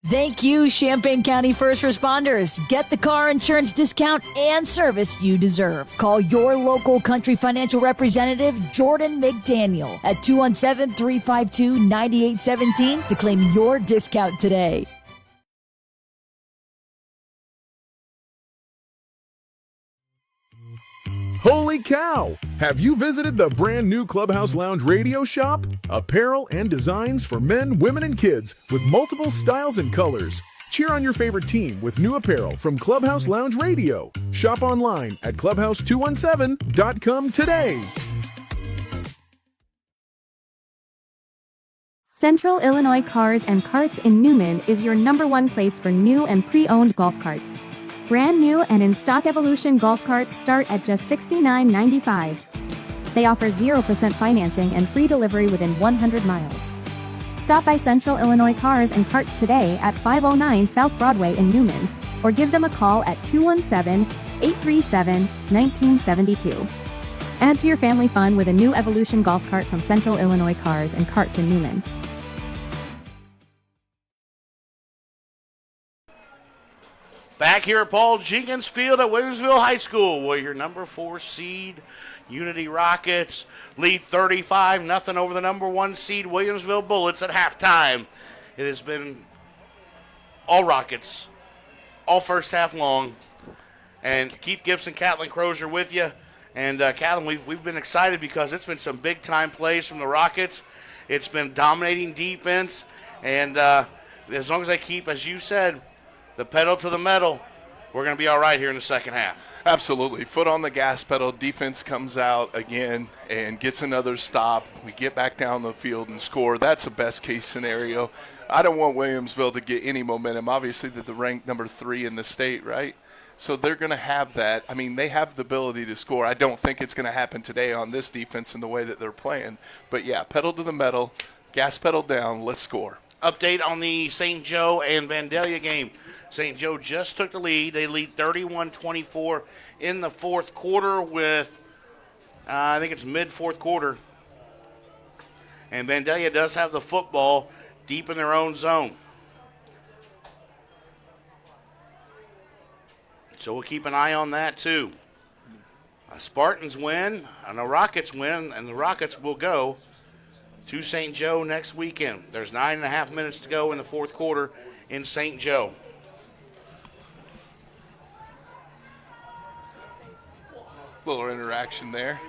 Thank you, Champaign County First Responders. Get the car insurance discount and service you deserve. Call your local Country Financial representative, Jordan McDaniel, at 217-352-9817 to claim your discount today. Holy cow! Have you visited the brand new Clubhouse Lounge radio shop? Apparel and designs for men, women, and kids with multiple styles and colors. Cheer on your favorite team with new apparel from Clubhouse Lounge Radio. Shop online at Clubhouse217.com today. Central Illinois Cars and Carts in Newman is your #1 place for new and pre-owned golf carts. Brand new and in-stock Evolution golf carts start at just $69.95. They offer 0% financing and free delivery within 100 miles. Stop by Central Illinois Cars and Carts today at 509 South Broadway in Newman, or give them a call at 217-837-1972. Add to your family fun with a new Evolution golf cart from Central Illinois Cars and Carts in Newman. Back here at Paul Jenkins Field at Williamsville High School, where your #4 seed Unity Rockets lead 35-0 over the #1 seed Williamsville Bullets at halftime. It has been all Rockets, all first half long. And Keith Gibson, Catlin, Crozier with you. And Catlin, we've been excited because it's been some big-time plays from the Rockets. It's been dominating defense. And as long as they keep, as you said, the pedal to the metal, we're going to be all right here in the second half. Absolutely. Foot on the gas pedal. Defense comes out again and gets another stop. We get back down the field and score. That's the best-case scenario. I don't want Williamsville to get any momentum. Obviously, they're the ranked number 3 in the state, right? So they're going to have that. I mean, they have the ability to score. I don't think it's going to happen today on this defense and the way that they're playing. But, yeah, pedal to the metal, gas pedal down, let's score. Update on the St. Joe and Vandalia game. St. Joe just took the lead. They lead 31-24 in the fourth quarter with, I think it's mid-fourth quarter. And Vandalia does have the football deep in their own zone. So we'll keep an eye on that, too. Spartans win, and the Rockets win, and the Rockets will go to St. Joe next weekend. There's 9.5 minutes to go in the fourth quarter in St. Joe. Little interaction there.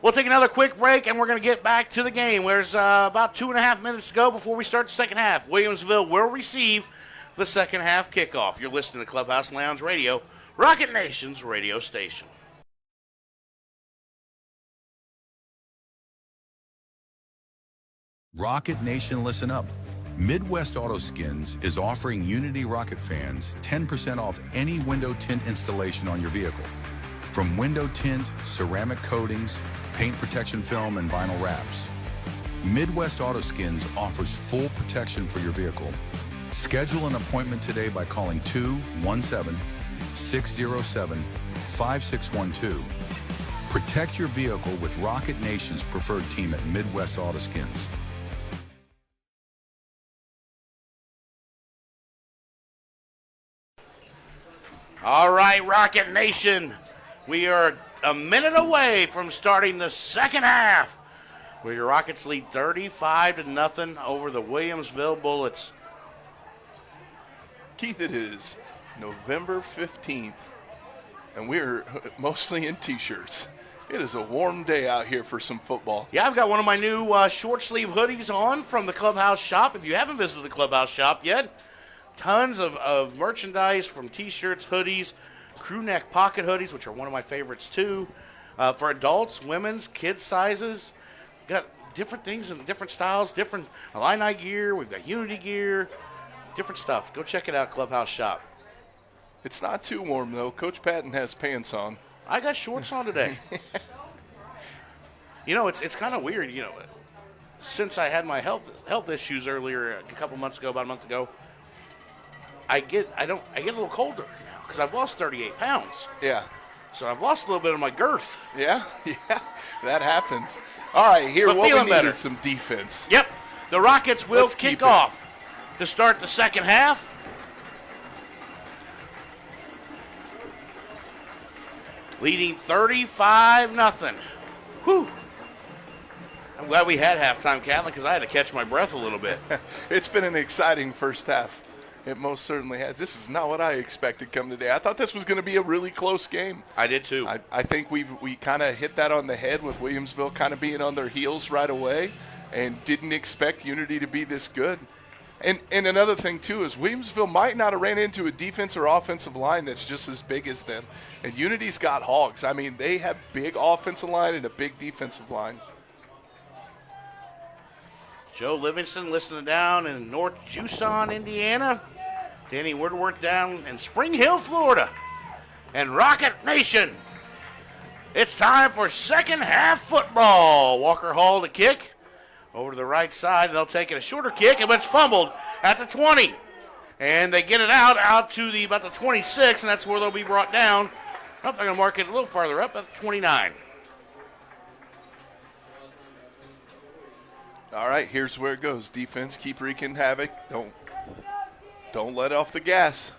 We'll take another quick break, and we're going to get back to the game. There's about 2.5 minutes to go before we start the second half. Williamsville will receive the second half kickoff. You're listening to Clubhouse Lounge Radio, Rocket Nation's radio station. Rocket Nation, listen up. Midwest Auto Skins is offering Unity Rocket fans 10% off any window tint installation on your vehicle. From window tint, ceramic coatings, paint protection film, and vinyl wraps. Midwest Auto Skins offers full protection for your vehicle. Schedule an appointment today by calling 217-607-5612. Protect your vehicle with Rocket Nation's preferred team at Midwest Auto Skins. All right, Rocket Nation. We are a minute away from starting the second half, where your Rockets lead 35-0 over the Williamsville Bullets. Keith, it is November 15th, and we're mostly in T-shirts. It is a warm day out here for some football. Yeah, I've got one of my new short-sleeve hoodies on from the Clubhouse shop. If you haven't visited the Clubhouse shop yet, tons of merchandise from T-shirts, hoodies, crew neck pocket hoodies, which are one of my favorites too, for adults, women's, kids sizes. We've got different things and different styles, different Illini gear. We've got Unity gear, different stuff. Go check it out, Clubhouse shop. It's not too warm, though. Coach Patton has pants on. I got shorts on today. You know, it's kind of weird, you know. Since I had my health issues earlier, a couple months ago, about a month ago, I get a little colder now because I've lost 38 pounds. Yeah. So I've lost a little bit of my girth. Yeah, that happens. All right, here, but what we need better is some defense. Yep. The Rockets will kick off to start the second half. Leading 35-0. Whew. I'm glad we had halftime, Catlin, because I had to catch my breath a little bit. It's been an exciting first half. It most certainly has. This is not what I expected come today. I thought this was going to be a really close game. I did too. I think we kind of hit that on the head with Williamsville kind of being on their heels right away and didn't expect Unity to be this good. And another thing, too, is Williamsville might not have ran into a defense or offensive line that's just as big as them. And Unity's got hogs. I mean, they have big offensive line and a big defensive line. Joe Livingston listening down in North Tucson, Indiana. Danny Woodward down in Spring Hill, Florida. And Rocket Nation, it's time for second half football. Walker Hall to kick. Over to the right side, they'll take it a shorter kick, and it's fumbled at the 20. And they get it out to about the 26, and that's where they'll be brought down. Oh, they're going to mark it a little farther up at the 29. All right, here's where it goes. Defense, keep wreaking havoc. Don't let off the gas.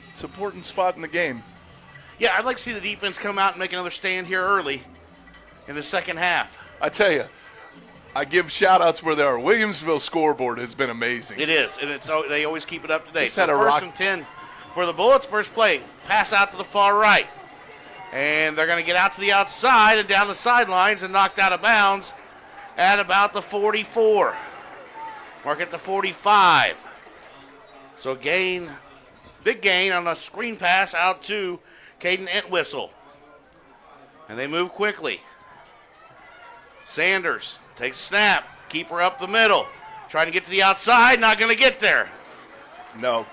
It's an important spot in the game. Yeah, I'd like to see the defense come out and make another stand here early. in the second half. I tell you, I give shout-outs where they are. Williamsville scoreboard has been amazing. It is, and they always keep it up to date. Just had a first and 10 for the Bullets. First play, pass out to the far right. And they're going to get out to the outside and down the sidelines and knocked out of bounds at about the 44. Mark at the 45. So big gain on a screen pass out to Caden Entwistle. And they move quickly. Sanders takes a snap, keeper up the middle. Trying to get to the outside, not going to get there. No.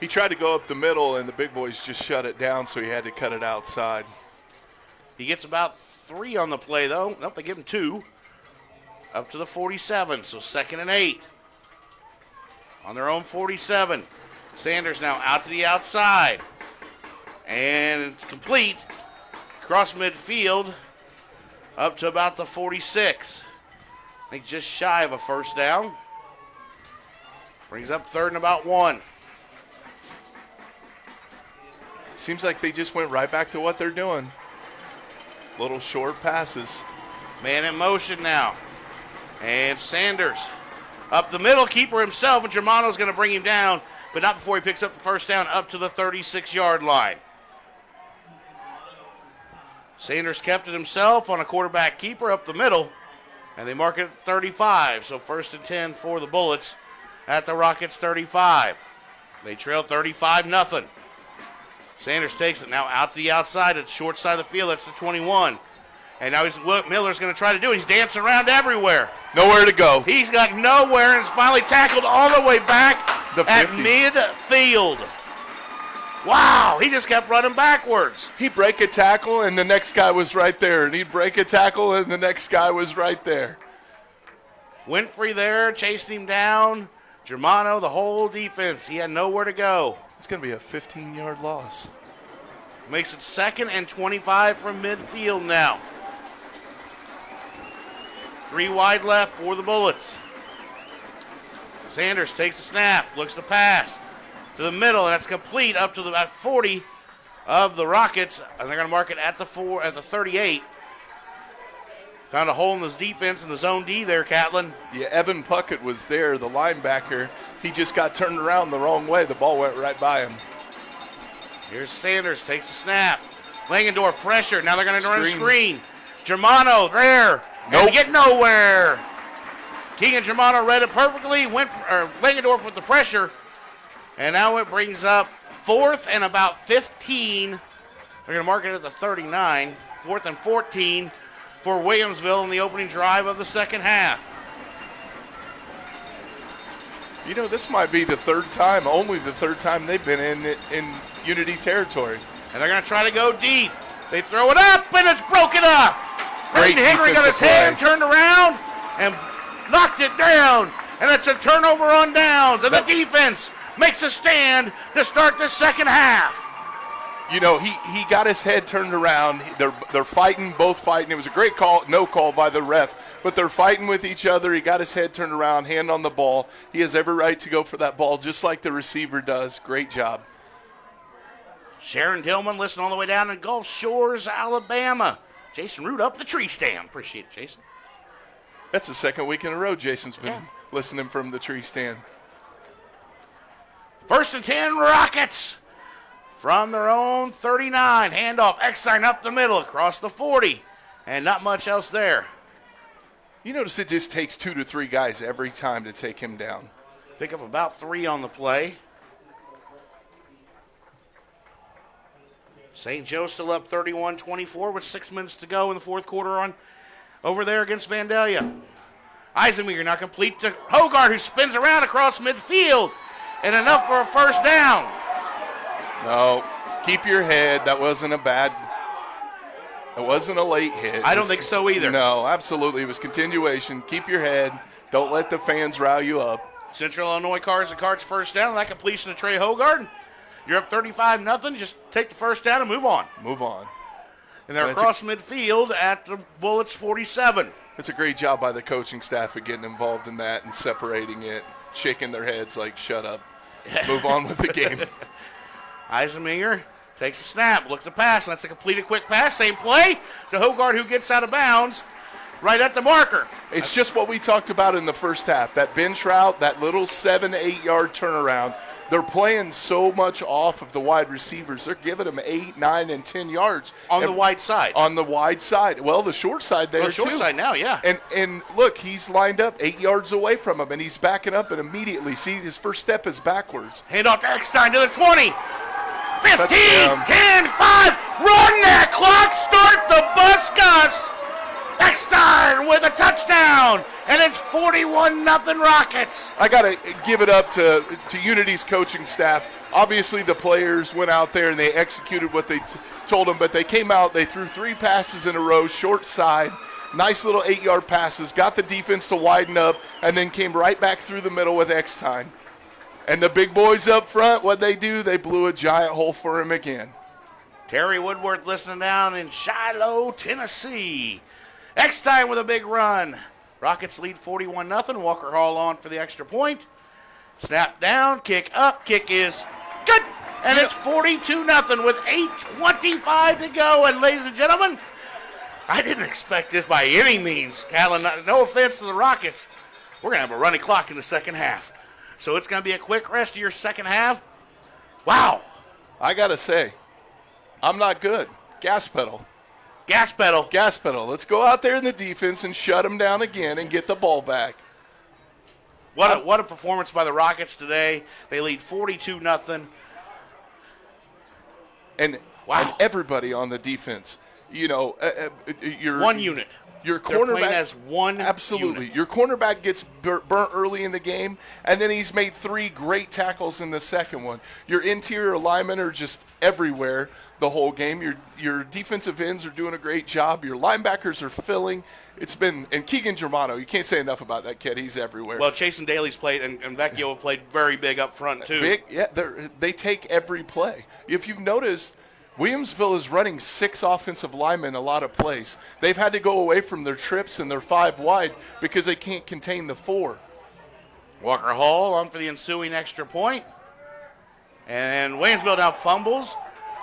He tried to go up the middle, and the big boys just shut it down, so he had to cut it outside. He gets about 3 on the play, though. Nope, they give him 2. Up to the 47, so 2nd and 8. On their own 47. Sanders now out to the outside. And it's complete. Cross midfield up to about the 46. I think just shy of a first down. Brings up 3rd and about 1. Seems like they just went right back to what they're doing. Little short passes. Man in motion now. And Sanders up the middle, keeper himself, and Germano's going to bring him down, but not before he picks up the first down up to the 36-yard line. Sanders kept it himself on a quarterback keeper up the middle, and they mark it at 35. So 1st and 10 for the Bullets at the Rockets 35. They trail 35-0. Sanders takes it now out to the outside, at the short side of the field. That's the 21. And now Miller's going to try to do it. He's dancing around everywhere. Nowhere to go. He's got nowhere and is finally tackled all the way back at midfield. Wow, he just kept running backwards. He'd break a tackle, and the next guy was right there. And he'd break a tackle, and the next guy was right there. Winfrey there, chasing him down. Germano, the whole defense. He had nowhere to go. It's going to be a 15-yard loss. Makes it 2nd and 25 from midfield now. 3 wide left for the Bullets. Sanders takes the snap, looks to pass to the middle, and that's complete up to about 40 of the Rockets, and they're going to mark it at the 38. Found a hole in his defense in the zone D there, Catlin. Yeah, Evan Puckett was there, the linebacker. He just got turned around the wrong way. The ball went right by him. Here's Sanders, takes the snap. Langendorf pressure. Now they're going to run a screen. Germano there. Nope. And get nowhere. King and Germano read it perfectly. Langendorf with the pressure. And now it brings up 4th and about 15. They're going to mark it at the 39. 4th and 14 for Williamsville in the opening drive of the second half. You know, this might be the only the third time they've been in Unity territory. And they're going to try to go deep. They throw it up, and it's broken up. Great Brayden Henry got his hand turned around and knocked it down. And it's a turnover on downs. And the defense makes a stand to start the second half. You know, he got his head turned around. They're fighting, both fighting. It was a great call, no call by the ref. But they're fighting with each other. He got his head turned around, hand on the ball. He has every right to go for that ball, just like the receiver does. Great job. Sharon Dillman listening all the way down in Gulf Shores, Alabama. Jason Root up the tree stand. Appreciate it, Jason. That's the second week in a row Jason's been listening from the tree stand. 1st and 10 Rockets from their own 39. Handoff, X sign up the middle, across the 40. And not much else there. You notice it just takes 2 to 3 guys every time to take him down. Pick up about 3 on the play. St. Joe still up 31-24 with 6 minutes to go in the fourth quarter over there against Vandalia. Eisenmeyer now complete to Hogard, who spins around across midfield, and enough for a first down. No, keep your head. That wasn't it wasn't a late hit. I don't think so either. No, absolutely. It was continuation. Keep your head. Don't let the fans rile you up. Central Illinois Cars and Carts first down. That completion to Trey Hogard. You're up 35-0. Just take the first down and move on. Move on. And they're across midfield at the Bullets 47. It's a great job by the coaching staff of getting involved in that and separating it, shaking their heads like, shut up. Move on with the game. Eisenmeyer Takes a snap, looks to pass, and that's a completed quick pass. Same play to Hogard, who gets out of bounds right at the marker. It's just what we talked about in the first half. That bench route, that little 7 to 8 yard turnaround. They're playing so much off of the wide receivers. They're giving them 8, 9, and 10 yards. On the wide side. On the wide side. Well, the short side there, the short side now, yeah. And look, he's lined up 8 yards away from him, and he's backing up, and immediately, see, his first step is backwards. Hand off to Eckstein to the 20. 15, Touchdown. 10, 5. Run that clock. Start the bus, Gus. Eckstein with a touchdown. And it's 41-0 Rockets. I got to give it up to Unity's coaching staff. Obviously, the players went out there and they executed what they told them, but they came out, they threw 3 passes in a row, short side, nice little 8-yard passes, got the defense to widen up, and then came right back through the middle with Eckstein. And the big boys up front, what'd they do? They blew a giant hole for him again. Terry Woodworth listening down in Shiloh, Tennessee. Eckstein with a big run. Rockets lead 41-0. Walker Hall on for the extra point. Snap down, kick up, kick is good. And it's 42-0 with 8:25 to go. And ladies and gentlemen, I didn't expect this by any means. Catlin, no offense to the Rockets. We're going to have a running clock in the second half. So it's going to be a quick rest of your second half. Wow. I got to say, I'm not good. Gas pedal. Gas pedal. Gas pedal. Let's go out there in the defense and shut them down again and get the ball back. What a performance by the Rockets today. They lead 42-0. And everybody on the defense, your one unit. Your They're cornerback playing as one absolutely. unit. Your cornerback gets burnt early in the game, and then he's made 3 great tackles in the second one. Your interior linemen are just everywhere the whole game. Your defensive ends are doing a great job. Your linebackers are filling. It's been, and Keegan Germano, you can't say enough about that kid. He's everywhere. Well, Chasen Daly's played, and Vecchio have played very big up front too. Big, yeah. They take every play. If you've noticed, Williamsville is running 6 offensive linemen a lot of plays. They've had to go away from their trips and their 5 wide because they can't contain the 4. Walker Hall on for the ensuing extra point. And Williamsville now fumbles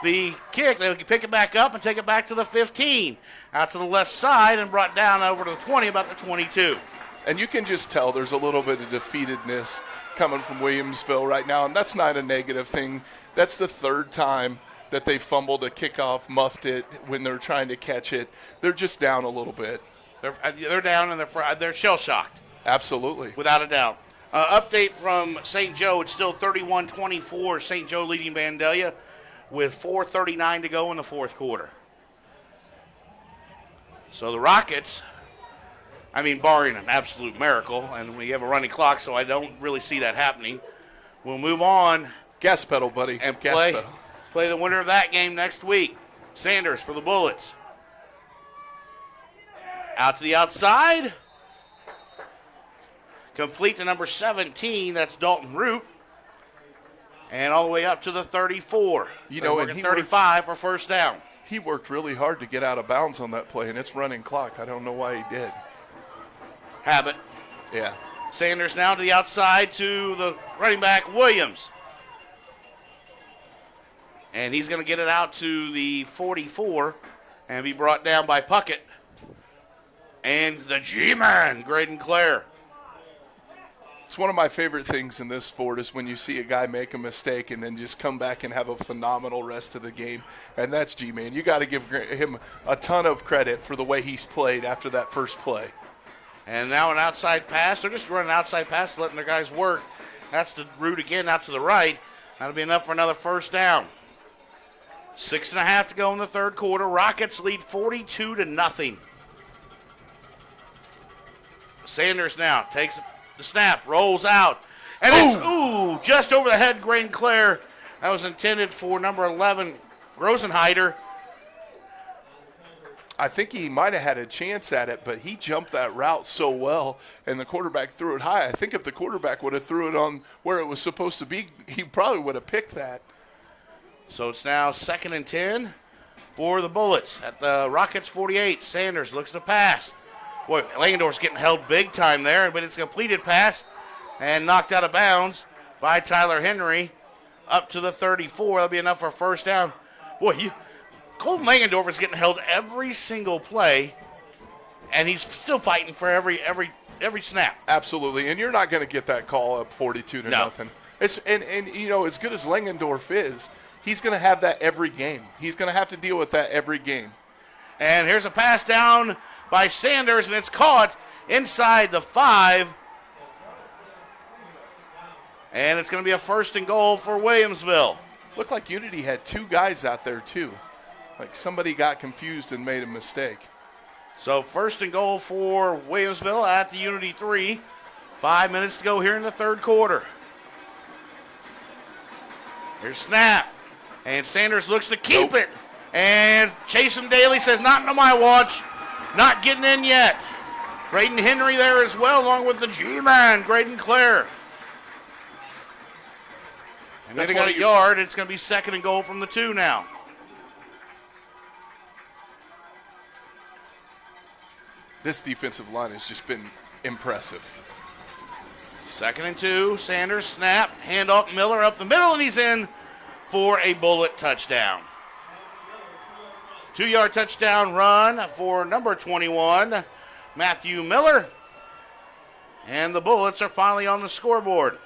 the kick. They pick it back up and take it back to the 15. Out to the left side and brought down over to the 20, about the 22. And you can just tell there's a little bit of defeatedness coming from Williamsville right now, and that's not a negative thing. That's the 3rd time that they fumbled a kickoff, muffed it when they're trying to catch it. They're just down a little bit. They're down and they're shell-shocked. Absolutely. Without a doubt. Update from St. Joe. It's still 31-24. St. Joe leading Vandalia with 4:39 to go in the fourth quarter. So the Rockets, barring an absolute miracle, and we have a running clock, so I don't really see that happening. We'll move on. Gas pedal, buddy. And Gas pedal. Play the winner of that game next week. Sanders for the Bullets. Out to the outside. Complete to number 17. That's Dalton Root. And all the way up to the 34. And 35 for first down. He worked really hard to get out of bounds on that play, and it's running clock. I don't know why he did. Habit. Yeah. Sanders now to the outside to the running back, Williams. And he's going to get it out to the 44 and be brought down by Puckett. And the G-Man, Graydon Clare. It's one of my favorite things in this sport is when you see a guy make a mistake and then just come back and have a phenomenal rest of the game. And that's G-Man. You got to give him a ton of credit for the way he's played after that first play. And now an outside pass. They're just running outside pass, letting their guys work. That's the route again out to the right. That'll be enough for another first down. 6.5 to go in the third quarter. Rockets lead 42-0. Sanders now takes the snap, rolls out, and it's just over the head, Graydon Clare. That was intended for number 11, Rosenheider. I think he might have had a chance at it, but he jumped that route so well, and the quarterback threw it high. I think if the quarterback would have threw it on where it was supposed to be, he probably would have picked that. So it's now 2nd and 10 for the Bullets at the Rockets 48. Sanders looks to pass. Boy, Langendorf's getting held big time there, but it's a completed pass and knocked out of bounds by Tyler Henry up to the 34. That'll be enough for a first down. Boy, Colton Langendorf is getting held every single play, and he's still fighting for every snap. Absolutely, and you're not going to get that call up 42 to nothing. And you know, as good as Langendorf is, he's going to have that every game. He's going to have to deal with that every game. And here's a pass down by Sanders, and it's caught inside the 5. And it's going to be a 1st and goal for Williamsville. Looked like Unity had 2 guys out there, too. Like somebody got confused and made a mistake. So 1st and goal for Williamsville at the Unity 3. 5 minutes to go here in the 3rd quarter. Here's snap. And Sanders looks to keep it. And Chasen Daly says, not into my watch. Not getting in yet. Graydon Henry there as well, along with the G-Man, Graydon Clare. And they got a yard. It's going to be 2nd and goal from the 2 now. This defensive line has just been impressive. 2nd and 2. Sanders snap. Handoff Miller up the middle, and he's in for a bullet touchdown. 2-yard touchdown run for number 21, Matthew Miller. And the Bullets are finally on the scoreboard.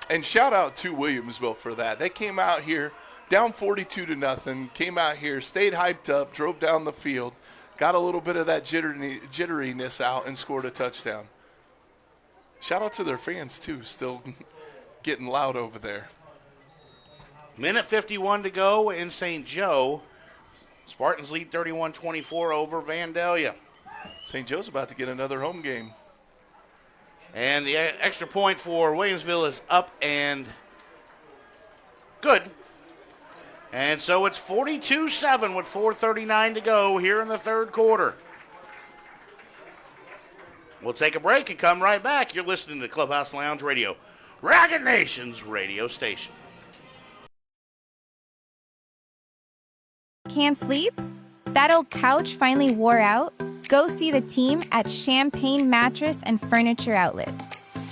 And shout out to Williamsville for that. They came out here down 42 to nothing, came out here, stayed hyped up, drove down the field, got a little bit of that jitteriness out, and scored a touchdown. Shout out to their fans, too, still getting loud over there. Minute 51 to go in St. Joe. Spartans lead 31-24 over Vandalia. St. Joe's about to get another home game. And the extra point for Williamsville is up and good. And so it's 42-7 with 4:39 to go here in the 3rd quarter. We'll take a break and come right back. You're listening to Clubhouse Lounge Radio, Ragged Nation's radio station. Can't sleep? That old couch finally wore out? Go see the team at Champagne Mattress and Furniture Outlet.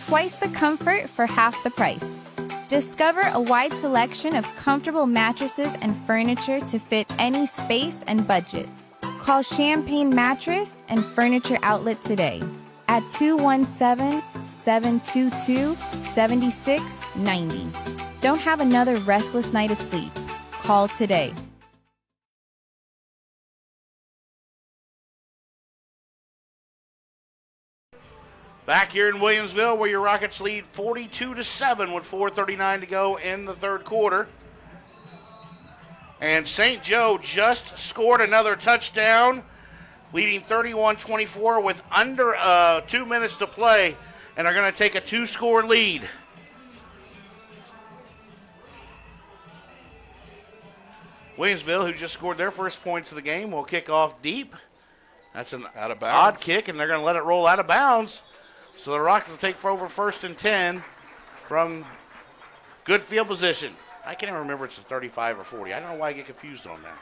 Twice the comfort for half the price. Discover a wide selection of comfortable mattresses and furniture to fit any space and budget. Call Champagne Mattress and Furniture Outlet today at 217-722-7690. Don't have another restless night of sleep. Call today. Back here in Williamsville, where your Rockets lead 42-7 with 4:39 to go in the 3rd quarter. And St. Joe just scored another touchdown, leading 31-24 with under 2 minutes to play, and are going to take a 2-score lead. Williamsville, who just scored their first points of the game, will kick off deep. That's an odd kick, and they're going to let it roll out of bounds. So the Rockets will take for over 1st and 10 from good field position. I can't even remember if it's a 35 or 40. I don't know why I get confused on that.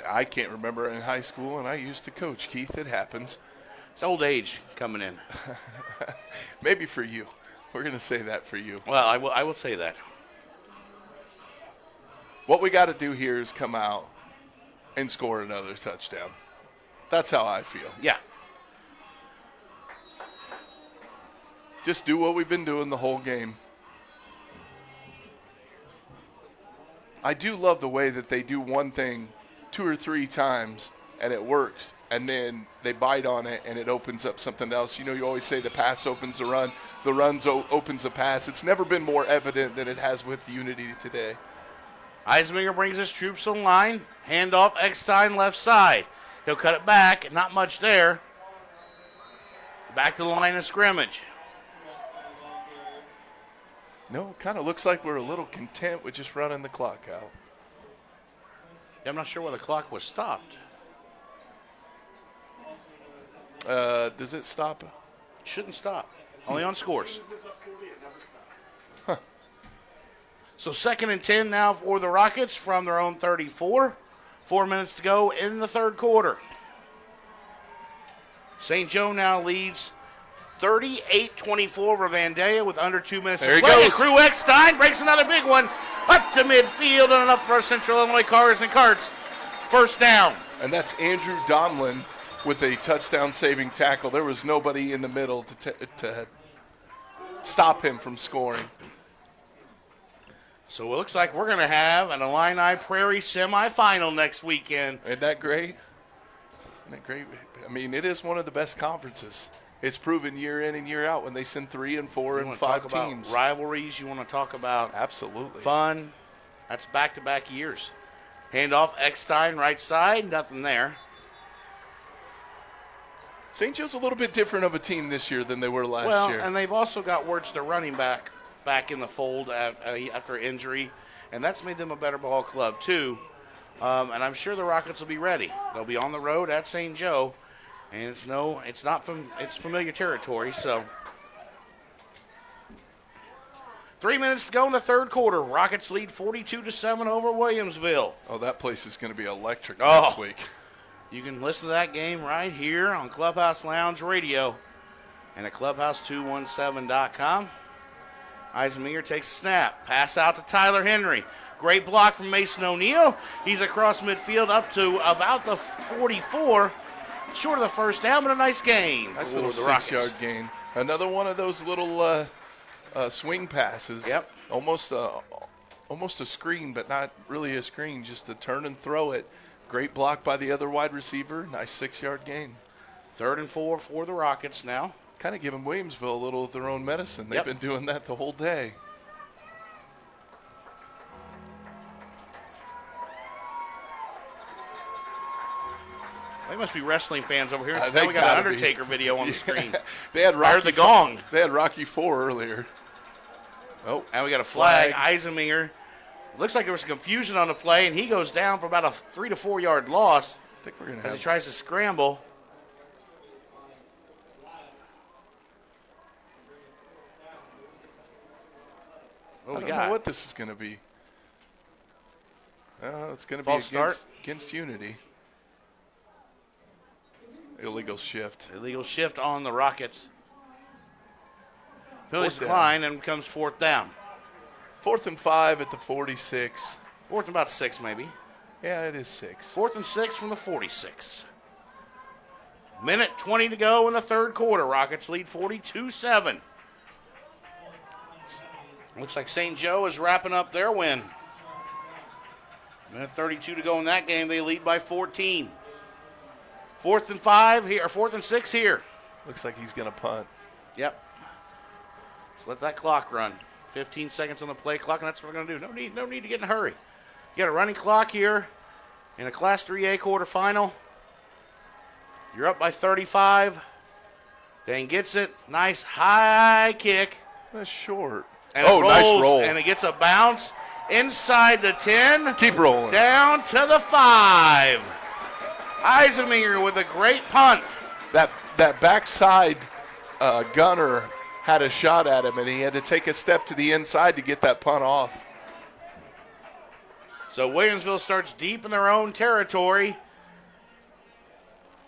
I can't remember in high school, and I used to coach, Keith. It happens. It's old age coming in. Maybe for you. We're going to say that for you. Well, I will say that. What we got to do here is come out and score another touchdown. That's how I feel. Yeah. Just do what we've been doing the whole game. I do love the way that they do one thing 2 or 3 times and it works, and then they bite on it and it opens up something else. You know, you always say the pass opens the run, the run opens the pass. It's never been more evident than it has with Unity today. Eisminger brings his troops on line. Handoff, Eckstein left side. He'll cut it back. Not much there. Back to the line of scrimmage. No, it kind of looks like we're a little content with just running the clock out. Yeah, I'm not sure why the clock was stopped. Does it stop? Shouldn't stop. Only on scores. Huh. So 2nd and 10 now for the Rockets from their own 34. 4 minutes to go in the 3rd quarter. St. Joe now leads 38-24 over Vandalia with under 2 minutes to play. There he goes. Crew Eckstein breaks another big one. up to midfield and up for Central Illinois Cars and Carts. First down. And that's Andrew Donlin with a touchdown-saving tackle. There was nobody in the middle to stop him from scoring. So it looks like we're going to have an Illini Prairie semifinal next weekend. Isn't that great? Isn't that great? I mean, it is one of the best conferences. It's proven year in and year out when they send 3 and 4 and 5 teams. About rivalries. You want to talk about absolutely fun. That's back-to-back years. Handoff, Eckstein, right side, nothing there. St. Joe's a little bit different of a team this year than they were last year. Well, and they've also got Wertz, their running back in the fold after injury, and that's made them a better ball club too. And I'm sure the Rockets will be ready. They'll be on the road at St. Joe, and it's familiar territory. So 3 minutes to go in the third quarter. Rockets lead 42-7 over Williamsville. Oh, that place is going to be electric next week. You can listen to that game right here on Clubhouse Lounge Radio and at clubhouse217.com. Eisenmeyer takes a snap. Pass out to Tyler Henry. Great block from Mason O'Neill. He's across midfield up to about the 44. Short of the first down, but a nice gain. Nice little 6-yard gain. Another one of those little swing passes. Yep. Almost a screen, but not really a screen. Just a turn and throw it. Great block by the other wide receiver. Nice 6-yard gain. 3rd and 4 for the Rockets now. Kind of giving Williamsville a little of their own medicine. They've been doing that the whole day. They must be wrestling fans over here. Now we got an Undertaker video on the screen. They had Rocky. I heard the gong. They had Rocky 4 earlier. Oh, and we got a flag. Eisenmeyer. Looks like there was confusion on the play, and he goes down for about a 3 to 4 yard loss. I think we're gonna as he tries to scramble. I don't know what this is going to be. It's going to be against Unity. Illegal shift. Illegal shift on the Rockets. Penalties decline and comes 4th down. 4th and 5 at the 46. 4th and about 6 maybe. Yeah, it is 6. 4th and 6 from the 46. Minute 20 to go in the third quarter. Rockets lead 42-7. Looks like St. Joe is wrapping up their win. Minute 32 to go in that game. They lead by 14. 4th and 5 here, or 4th and 6 here. Looks like he's going to punt. Yep. Let's let that clock run. 15 seconds on the play clock, and that's what we're going to do. No need to get in a hurry. You got a running clock here in a Class 3A quarterfinal. You're up by 35. Dane gets it. Nice high kick. That's short. And it rolls, nice roll. And it gets a bounce inside the 10. Keep rolling. Down to the 5. Eisenmeyer with a great punt. That backside gunner had a shot at him, and he had to take a step to the inside to get that punt off. So Williamsville starts deep in their own territory.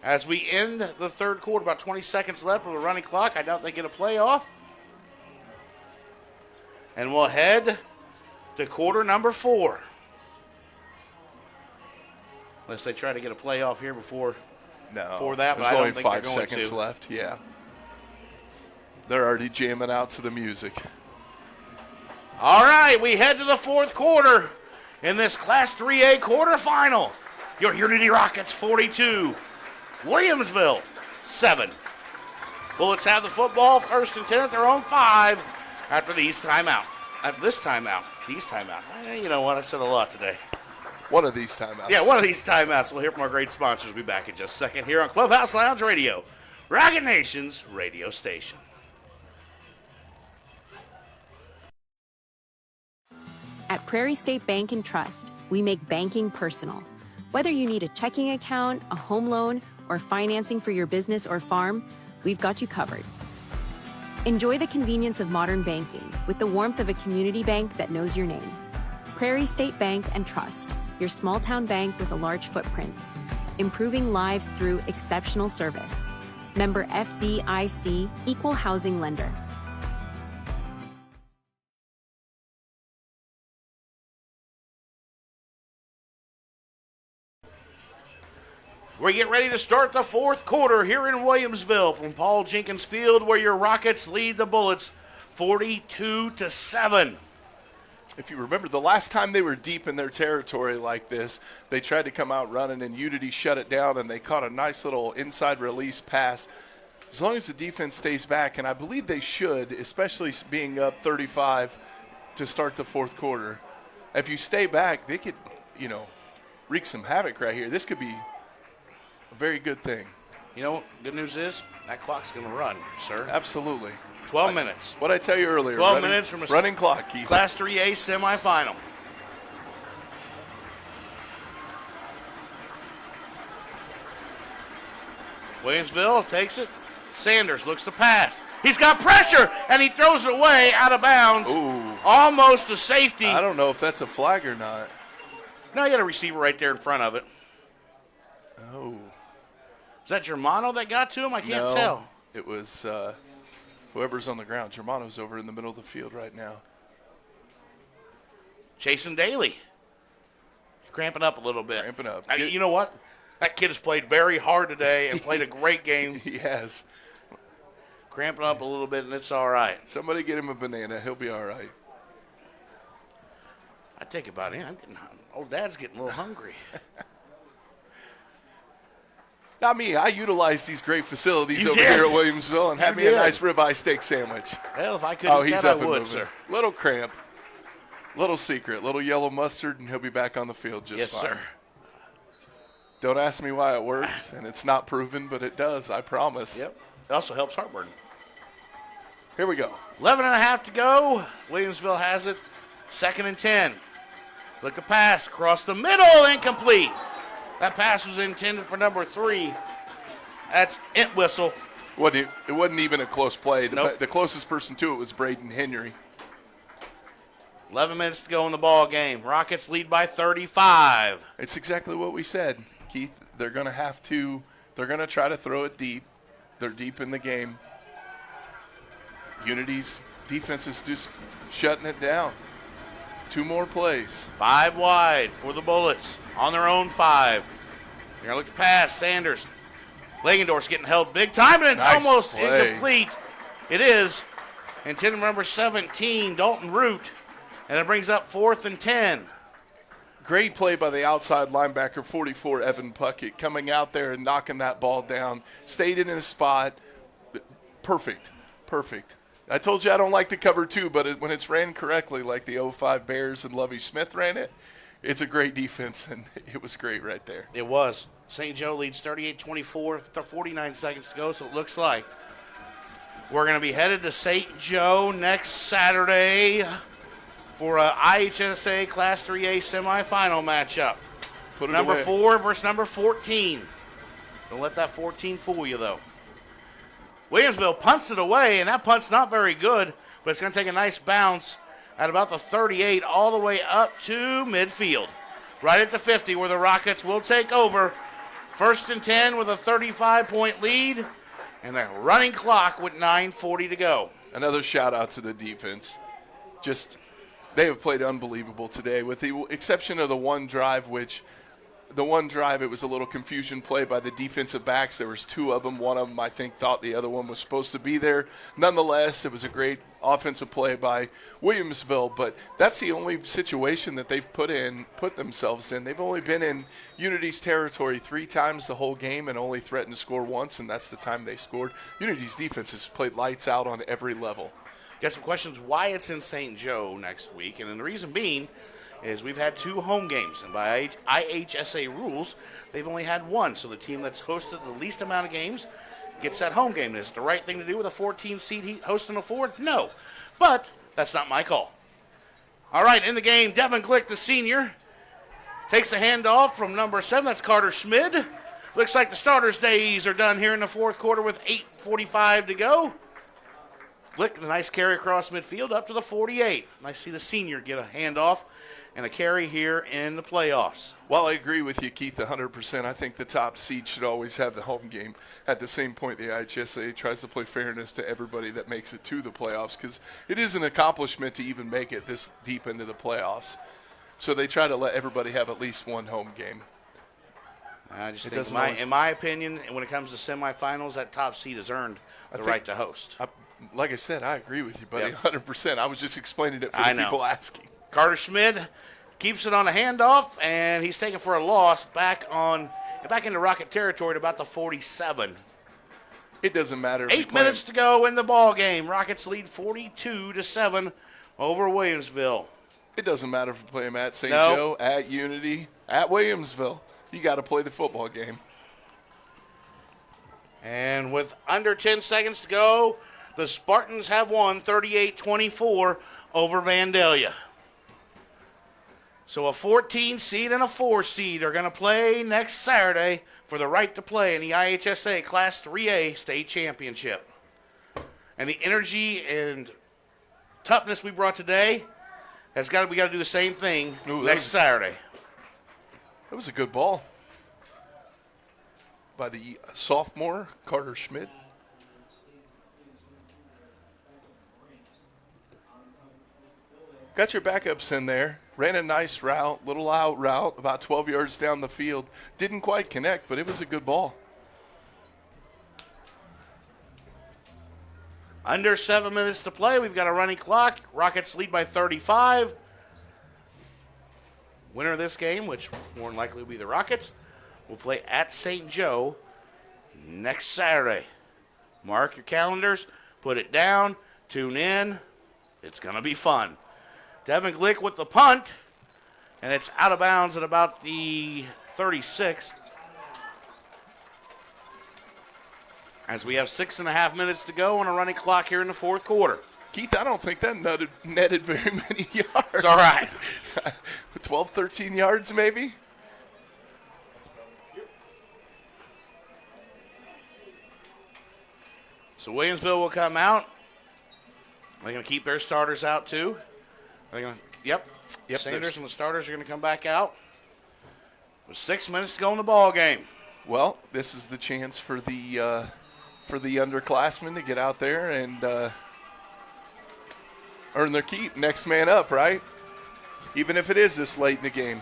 As we end the third quarter, about 20 seconds left with a running clock. I doubt they get a playoff. And we'll head to quarter number 4. Unless they try to get a playoff here before that, but there's I don't only think 5 they're going seconds to. left. Yeah, they're already jamming out to the music. All right, we head to the fourth quarter in this Class 3A quarterfinal. Your Unity Rockets 42, Williamsville 7. Bullets have the football, 1st and 10 at their own 5 after this timeout. You know what? I said a lot today. One of these timeouts. Yeah, one of these timeouts. We'll hear from our great sponsors. We'll be back in just a second here on Clubhouse Lounge Radio, Rocket Nation's radio station. At Prairie State Bank and Trust, we make banking personal. Whether you need a checking account, a home loan, or financing for your business or farm, we've got you covered. Enjoy the convenience of modern banking with the warmth of a community bank that knows your name. Prairie State Bank and Trust, your small town bank with a large footprint. Improving lives through exceptional service. Member FDIC, Equal Housing Lender. We get ready to start the fourth quarter here in Williamsville from Paul Jenkins Field, where your Rockets lead the Bullets 42-7. If you remember, the last time they were deep in their territory like this, they tried to come out running, and Unity shut it down, and they caught a nice little inside release pass. As long as the defense stays back, and I believe they should, especially being up 35 to start the fourth quarter. If you stay back, they could, wreak some havoc right here. This could be a very good thing. Good news is that clock's going to run, sir. Absolutely. 12 minutes. What I tell you earlier. 12 minutes from a running clock, Keith. Class 3A semifinal. Williamsville takes it. Sanders looks to pass. He's got pressure, and he throws it away out of bounds. Ooh. Almost a safety. I don't know if that's a flag or not. No, you got a receiver right there in front of it. Oh. Is that Germano that got to him? I can't tell. It was whoever's on the ground. Germano's over in the middle of the field right now. Jason Daly. Cramping up a little bit. Cramping up. You know what? That kid has played very hard today and played a great game. He has. Cramping up a little bit, and it's all right. Somebody get him a banana. He'll be all right. I think about it. Old Dad's getting a little hungry. Not me. I utilize these great facilities over did. here at Williamsville and had me did. a nice ribeye steak sandwich. Well, if I couldn't he's get up I and would, moving. sir. Little cramp. Little secret. Little yellow mustard, and he'll be back on the field just Yes, fine. sir. Don't ask me why it works, and it's not proven, but it does. I promise. Yep. It also helps heartburn. Here we go. 11 and a half to go. Williamsville has it. 2nd and 10. Look to pass across the middle. Incomplete. That pass was intended for number 3. That's Entwistle. It wasn't even a close play. Nope. The closest person to it was Braden Henry. 11 minutes to go in the ball game. Rockets lead by 35. It's exactly what we said, Keith. They're going to try to throw it deep. They're deep in the game. Unity's defense is just shutting it down. 2 more plays. 5 wide for the Bullets on their own 5. They're going to look to pass. Sanders. Langendorf's getting held big time, and it's Nice almost play. incomplete. It is. Intended number 17, Dalton Root. And it brings up 4th and 10. Great play by the outside linebacker, 44, Evan Puckett, coming out there and knocking that ball down. Stayed in his spot. Perfect. I told you I don't like the cover 2, but when it's ran correctly, like the 05 Bears and Lovie Smith ran it, it's a great defense, and it was great right there. It was. St. Joe leads 38-24, 49 seconds to go, so it looks like we're going to be headed to St. Joe next Saturday for a IHSA Class 3A semifinal matchup. Put it Number away. 4 versus number 14. Don't let that 14 fool you, though. Williamsville punts it away, and that punt's not very good, but it's going to take a nice bounce at about the 38 all the way up to midfield. Right at the 50 where the Rockets will take over. 1st and 10 with a 35-point lead, and a running clock with 9:40 to go. Another shout-out to the defense. They have played unbelievable today, with the exception of the one drive, it was a little confusion play by the defensive backs. There was 2 of them. One of them, I think, thought the other one was supposed to be there. Nonetheless, it was a great offensive play by Williamsville, but that's the only situation that they've put themselves in. They've only been in Unity's territory 3 times the whole game and only threatened to score once, and that's the time they scored. Unity's defense has played lights out on every level. Got some questions why it's in St. Joe next week, and the reason being is we've had 2 home games, and by IHSA rules, they've only had 1. So the team that's hosted the least amount of games gets that home game. Is it the right thing to do with a 14 seed hosting a 4? No, but that's not my call. All right, in the game, Devin Glick, the senior, takes the handoff from number 7. That's Carter Schmid. Looks like the starters' days are done here in the fourth quarter with 8:45 to go. Glick, a nice carry across midfield up to the 48. Nice to see the senior get a handoff and a carry here in the playoffs. Well, I agree with you, Keith, 100%. I think the top seed should always have the home game. At the same point, the IHSA tries to play fairness to everybody that makes it to the playoffs, because it is an accomplishment to even make it this deep into the playoffs. So they try to let everybody have at least one home game. I just think, in my opinion, when it comes to semifinals, that top seed has earned the right to host. Like I said, I agree with you, buddy, Yep. 100%. I was just explaining it for the people asking. Carter Schmidt keeps it on a handoff, and he's taken for a loss back into Rocket territory at about the 47. It doesn't matter. 8 minutes to go in the ball game. Rockets lead 42-7 over Williamsville. It doesn't matter if we play them at St. Joe, at Unity, at Williamsville. You got to play the football game. And with under 10 seconds to go, the Spartans have won 38-24 over Vandalia. So a 14 seed and a 4 seed are going to play next Saturday for the right to play in the IHSA Class 3A State Championship. And the energy and toughness we brought today we got to do the same thing next Saturday. That was a good ball by the sophomore, Carter Schmidt. Got your backups in there. Ran a nice route, little out route, about 12 yards down the field. Didn't quite connect, but it was a good ball. Under 7 minutes to play. We've got a running clock. Rockets lead by 35. Winner of this game, which more than likely will be the Rockets, will play at St. Joe next Saturday. Mark your calendars. Put it down. Tune in. It's going to be fun. Devin Glick with the punt, and it's out of bounds at about the 36. As we have 6.5 minutes to go on a running clock here in the fourth quarter. Keith, I don't think that netted very many yards. It's all right. 12, 13 yards maybe? So Williamsville will come out. They're going to keep their starters out too. They're going to, yep. Sanders and the starters are going to come back out. With 6 minutes to go in the ball game. Well, this is the chance for the underclassmen to get out there and earn their keep. Next man up, right? Even if it is this late in the game.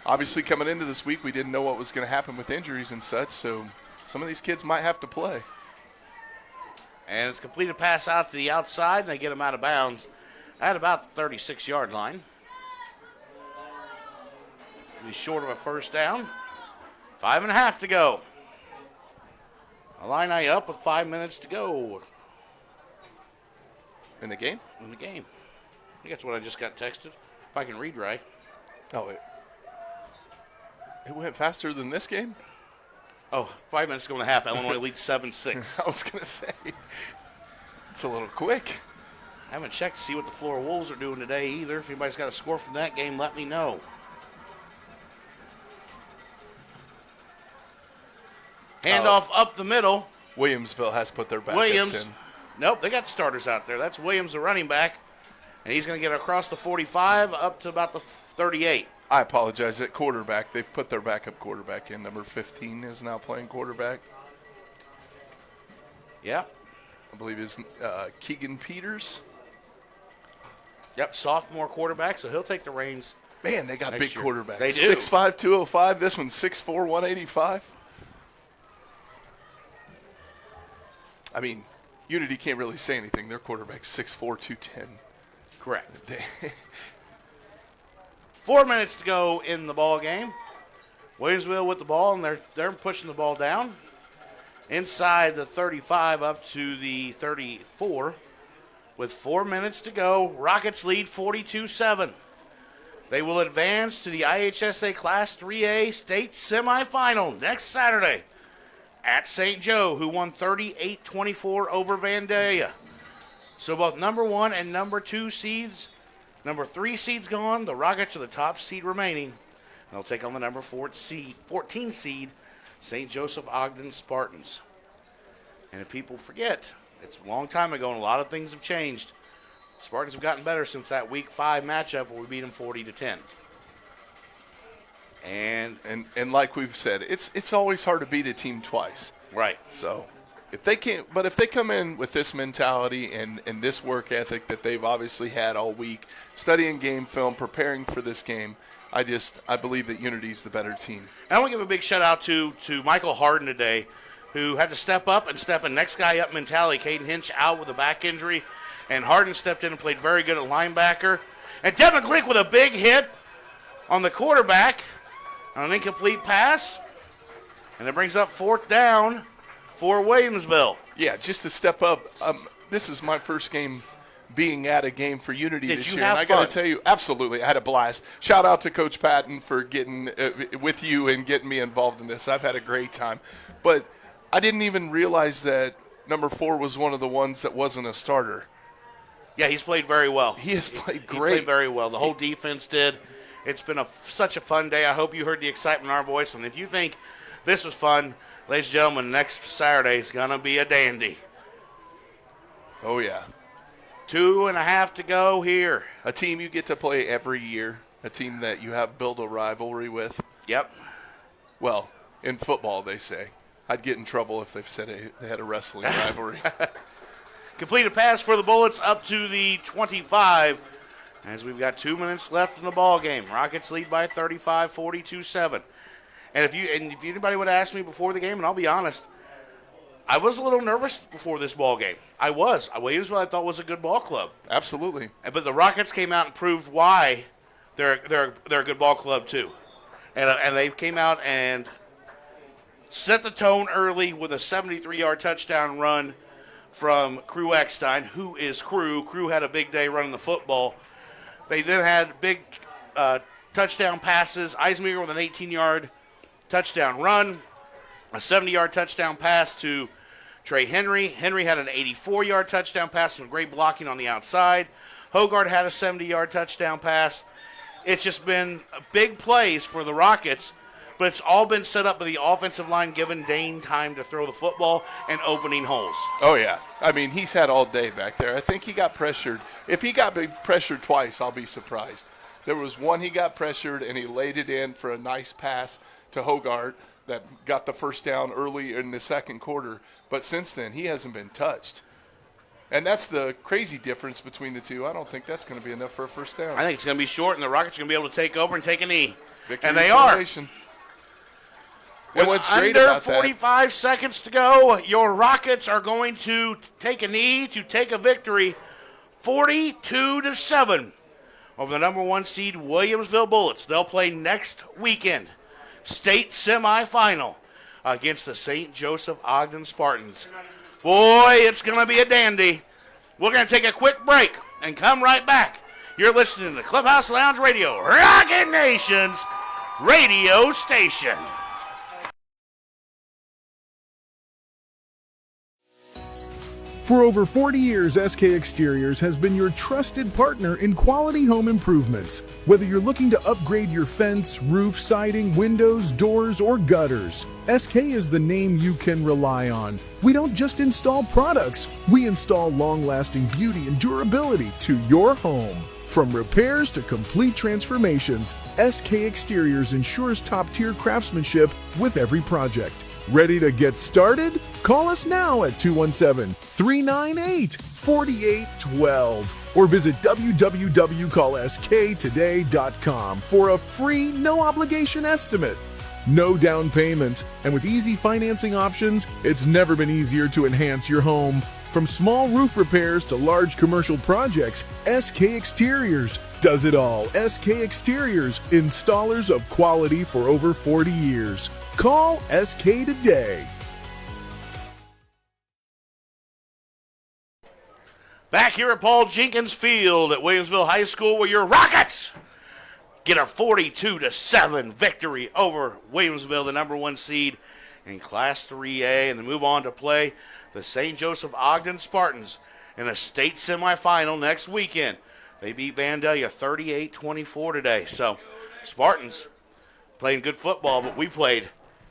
Obviously, coming into this week, we didn't know what was going to happen with injuries and such, so some of these kids might have to play. And it's a completed pass out to the outside, and they get them out of bounds at about the 36-yard line. Be short of a first down. 5.5 to go. Illini up with 5 minutes to go. In the game? In the game. I think that's what I just got texted, if I can read right. Oh, it went faster than this game? Oh, 5 minutes to go in the half. Illinois leads 7-6. I was going to say, it's a little quick. I haven't checked to see what the Florida Wolves are doing today either. If anybody's got a score from that game, let me know. Handoff up the middle. Williamsville has put their backups in. Nope, they got starters out there. That's Williams, the running back, and he's going to get across the 45 up to about the 38. I apologize. At quarterback, they've put their backup quarterback in. Number 15 is now playing quarterback. Yeah. I believe it's Keegan Peters. Yep, sophomore quarterback, so he'll take the reins. Man, they got big quarterbacks. They do. 6'5", 205. This one's 6'4", 185. I mean, Unity can't really say anything. Their quarterback's 6'4", 210. Correct. 4 minutes to go in the ball game. Williamsville with the ball, and they're pushing the ball down. Inside the 35 up to the 34. With 4 minutes to go, Rockets lead 42-7. They will advance to the IHSA Class 3A State Semifinal next Saturday at St. Joe, who won 38-24 over Vandalia. So both number 1 and number 2 seeds, number 3 seeds gone, the Rockets are the top seed remaining. They'll take on the number 14 seed, St. Joseph Ogden Spartans. And if people forget, it's a long time ago and a lot of things have changed. Spartans have gotten better since that Week 5 matchup where we beat them 40-10. And like we've said, it's always hard to beat a team twice. Right. So if they come in with this mentality and this work ethic that they've obviously had all week, studying game film, preparing for this game, I believe that Unity's the better team. And I want to give a big shout out to Michael Harden today, who had to step up and step in next guy up mentality. Caden Hinch out with a back injury, and Harden stepped in and played very good at linebacker. And Devin Glick with a big hit on the quarterback on an incomplete pass, and it brings up 4th down for Williamsville. Yeah, just to step up. This is my first game being at a game for Unity this year. And I got to tell you, absolutely, I had a blast. Shout out to Coach Patton for getting with you and getting me involved in this. I've had a great time. But I didn't even realize that number 4 was one of the ones that wasn't a starter. Yeah, he's played very well. He has played great. He played very well. The whole defense did. It's been such a fun day. I hope you heard the excitement in our voice. And if you think this was fun, ladies and gentlemen, next Saturday is going to be a dandy. Oh, yeah. 2.5 to go here. A team you get to play every year, a team that you have built a rivalry with. Yep. Well, in football, they say. I'd get in trouble if they said they had a wrestling rivalry. Completed pass for the Bullets up to the 25 as we've got 2 minutes left in the ball game. Rockets lead by 35, 42-7. And if anybody would ask me before the game, and I'll be honest, I was a little nervous before this ball game. I was. Williamsville I thought was a good ball club. Absolutely. But the Rockets came out and proved why they're a good ball club too. And they came out and set the tone early with a 73-yard touchdown run from Crew Eckstein, who is Crew. Crew had a big day running the football. They then had big touchdown passes. Eisminger with an 18-yard touchdown run, a 70-yard touchdown pass to Trey Henry. Henry had an 84-yard touchdown pass and great blocking on the outside. Hogard had a 70-yard touchdown pass. It's just been big plays for the Rockets, but it's all been set up by the offensive line giving Dane time to throw the football and opening holes. Oh, yeah. I mean, he's had all day back there. I think he got pressured. If he got pressured twice, I'll be surprised. There was one he got pressured, and he laid it in for a nice pass to Hogard that got the first down early in the second quarter. But since then, he hasn't been touched. And that's the crazy difference between the two. I don't think that's going to be enough for a first down. I think it's going to be short, and the Rockets are going to be able to take over and take a knee. Victory and they are. And what's great under about 45 seconds to go, your Rockets are going to take a knee to take a victory 42-7 over the number 1 seed Williamsville Bullets. They'll play next weekend, state semifinal against the St. Joseph Ogden Spartans. Boy, it's going to be a dandy. We're going to take a quick break and come right back. You're listening to Clubhouse Lounge Radio, Rocket Nation's radio station. For over 40 years, SK Exteriors has been your trusted partner in quality home improvements. Whether you're looking to upgrade your fence, roof, siding, windows, doors, or gutters, SK is the name you can rely on. We don't just install products, we install long-lasting beauty and durability to your home. From repairs to complete transformations, SK Exteriors ensures top-tier craftsmanship with every project. Ready to get started? Call us now at 217-398-4812 or visit www.callsktoday.com for a free, no-obligation estimate. No down payments, and with easy financing options, it's never been easier to enhance your home. From small roof repairs to large commercial projects, SK Exteriors does it all. SK Exteriors, installers of quality for over 40 years. Call SK today. Back here at Paul Jenkins Field at Williamsville High School, where your Rockets get a 42-7 victory over Williamsville, the number 1 seed in Class 3A, and they move on to play the St. Joseph Ogden Spartans in a state semifinal next weekend. They beat Vandalia 38-24 today. So Spartans playing good football, but we played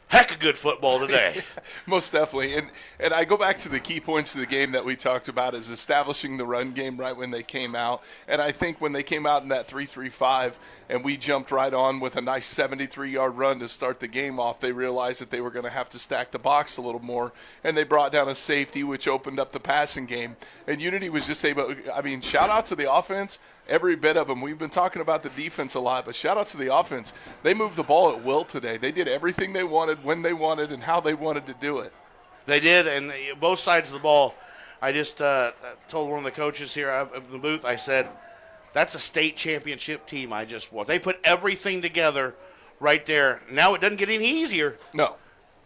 heck of good football today. Most definitely. And I go back to the key points of the game that we talked about is establishing the run game right when they came out. And I think when they came out in that 3-3-5 and we jumped right on with a nice 73-yard run to start the game off, they realized that they were going to have to stack the box a little more. And they brought down a safety, which opened up the passing game. And Unity was just able – I mean, shout out to the offense. Every bit of them. We've been talking about the defense a lot, but shout out to the offense. They moved the ball at will today. They did everything they wanted, when they wanted, and how they wanted to do it. They did, and both sides of the ball. I just told one of the coaches here in the booth, I said, that's a state championship team I just watched. They put everything together right there. Now it doesn't get any easier. No.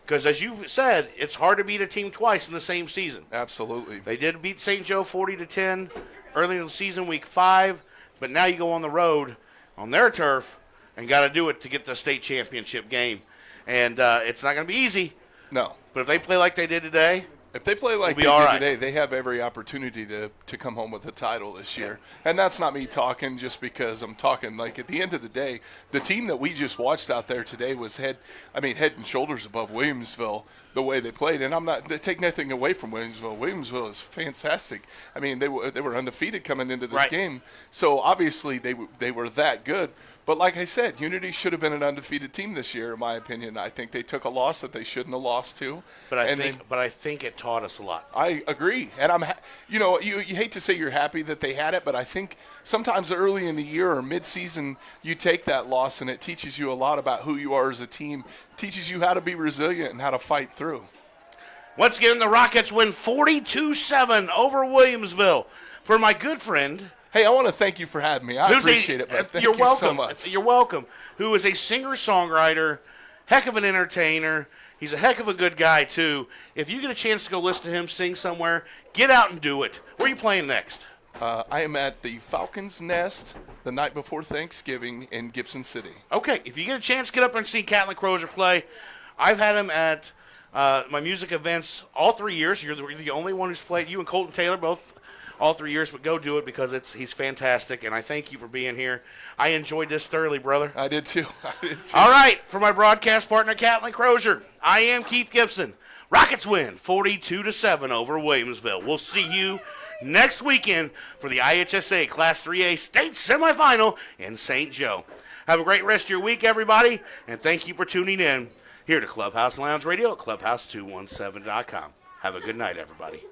Because as you've said, it's hard to beat a team twice in the same season. Absolutely. They did beat St. Joe 40-10 early in the season, week 5. But now you go on the road on their turf and got to do it to get the state championship game. And it's not going to be easy. No. But if they play like they did today, if they play like they did today, they have every opportunity to come home with a title this year. And that's not me talking just because I'm talking. Like, at the end of the day, the team that we just watched out there today was head and shoulders above Williamsville the way they played. And I'm not to take nothing away from Williamsville. Williamsville is fantastic. I mean, they were undefeated coming into this game. So, obviously, they were that good. But like I said, Unity should have been an undefeated team this year, in my opinion. I think they took a loss that they shouldn't have lost to. But I think it taught us a lot. I agree, and you hate to say you're happy that they had it, but I think sometimes early in the year or mid-season, you take that loss and it teaches you a lot about who you are as a team. It teaches you how to be resilient and how to fight through. Once again, the Rockets win 42-7 over Williamsville. For my good friend. Hey, I want to thank you for having me. I appreciate it, but thank you so much. You're welcome. Who is a singer-songwriter, heck of an entertainer. He's a heck of a good guy, too. If you get a chance to go listen to him sing somewhere, get out and do it. Where are you playing next? I am at the Falcon's Nest the night before Thanksgiving in Gibson City. Okay, if you get a chance, get up and see Catlin Crozier play. I've had him at my music events all 3 years. You're the only one who's played. You and Colton Taylor both all 3 years, but go do it because he's fantastic, and I thank you for being here. I enjoyed this thoroughly, brother. I did too. All right, for my broadcast partner, Catlin Crozier, I am Keith Gibson. Rockets win 42-7 over Williamsville. We'll see you next weekend for the IHSA Class 3A state semifinal in St. Joe. Have a great rest of your week, everybody, and thank you for tuning in here to Clubhouse Lounge Radio at clubhouse217.com. Have a good night, everybody.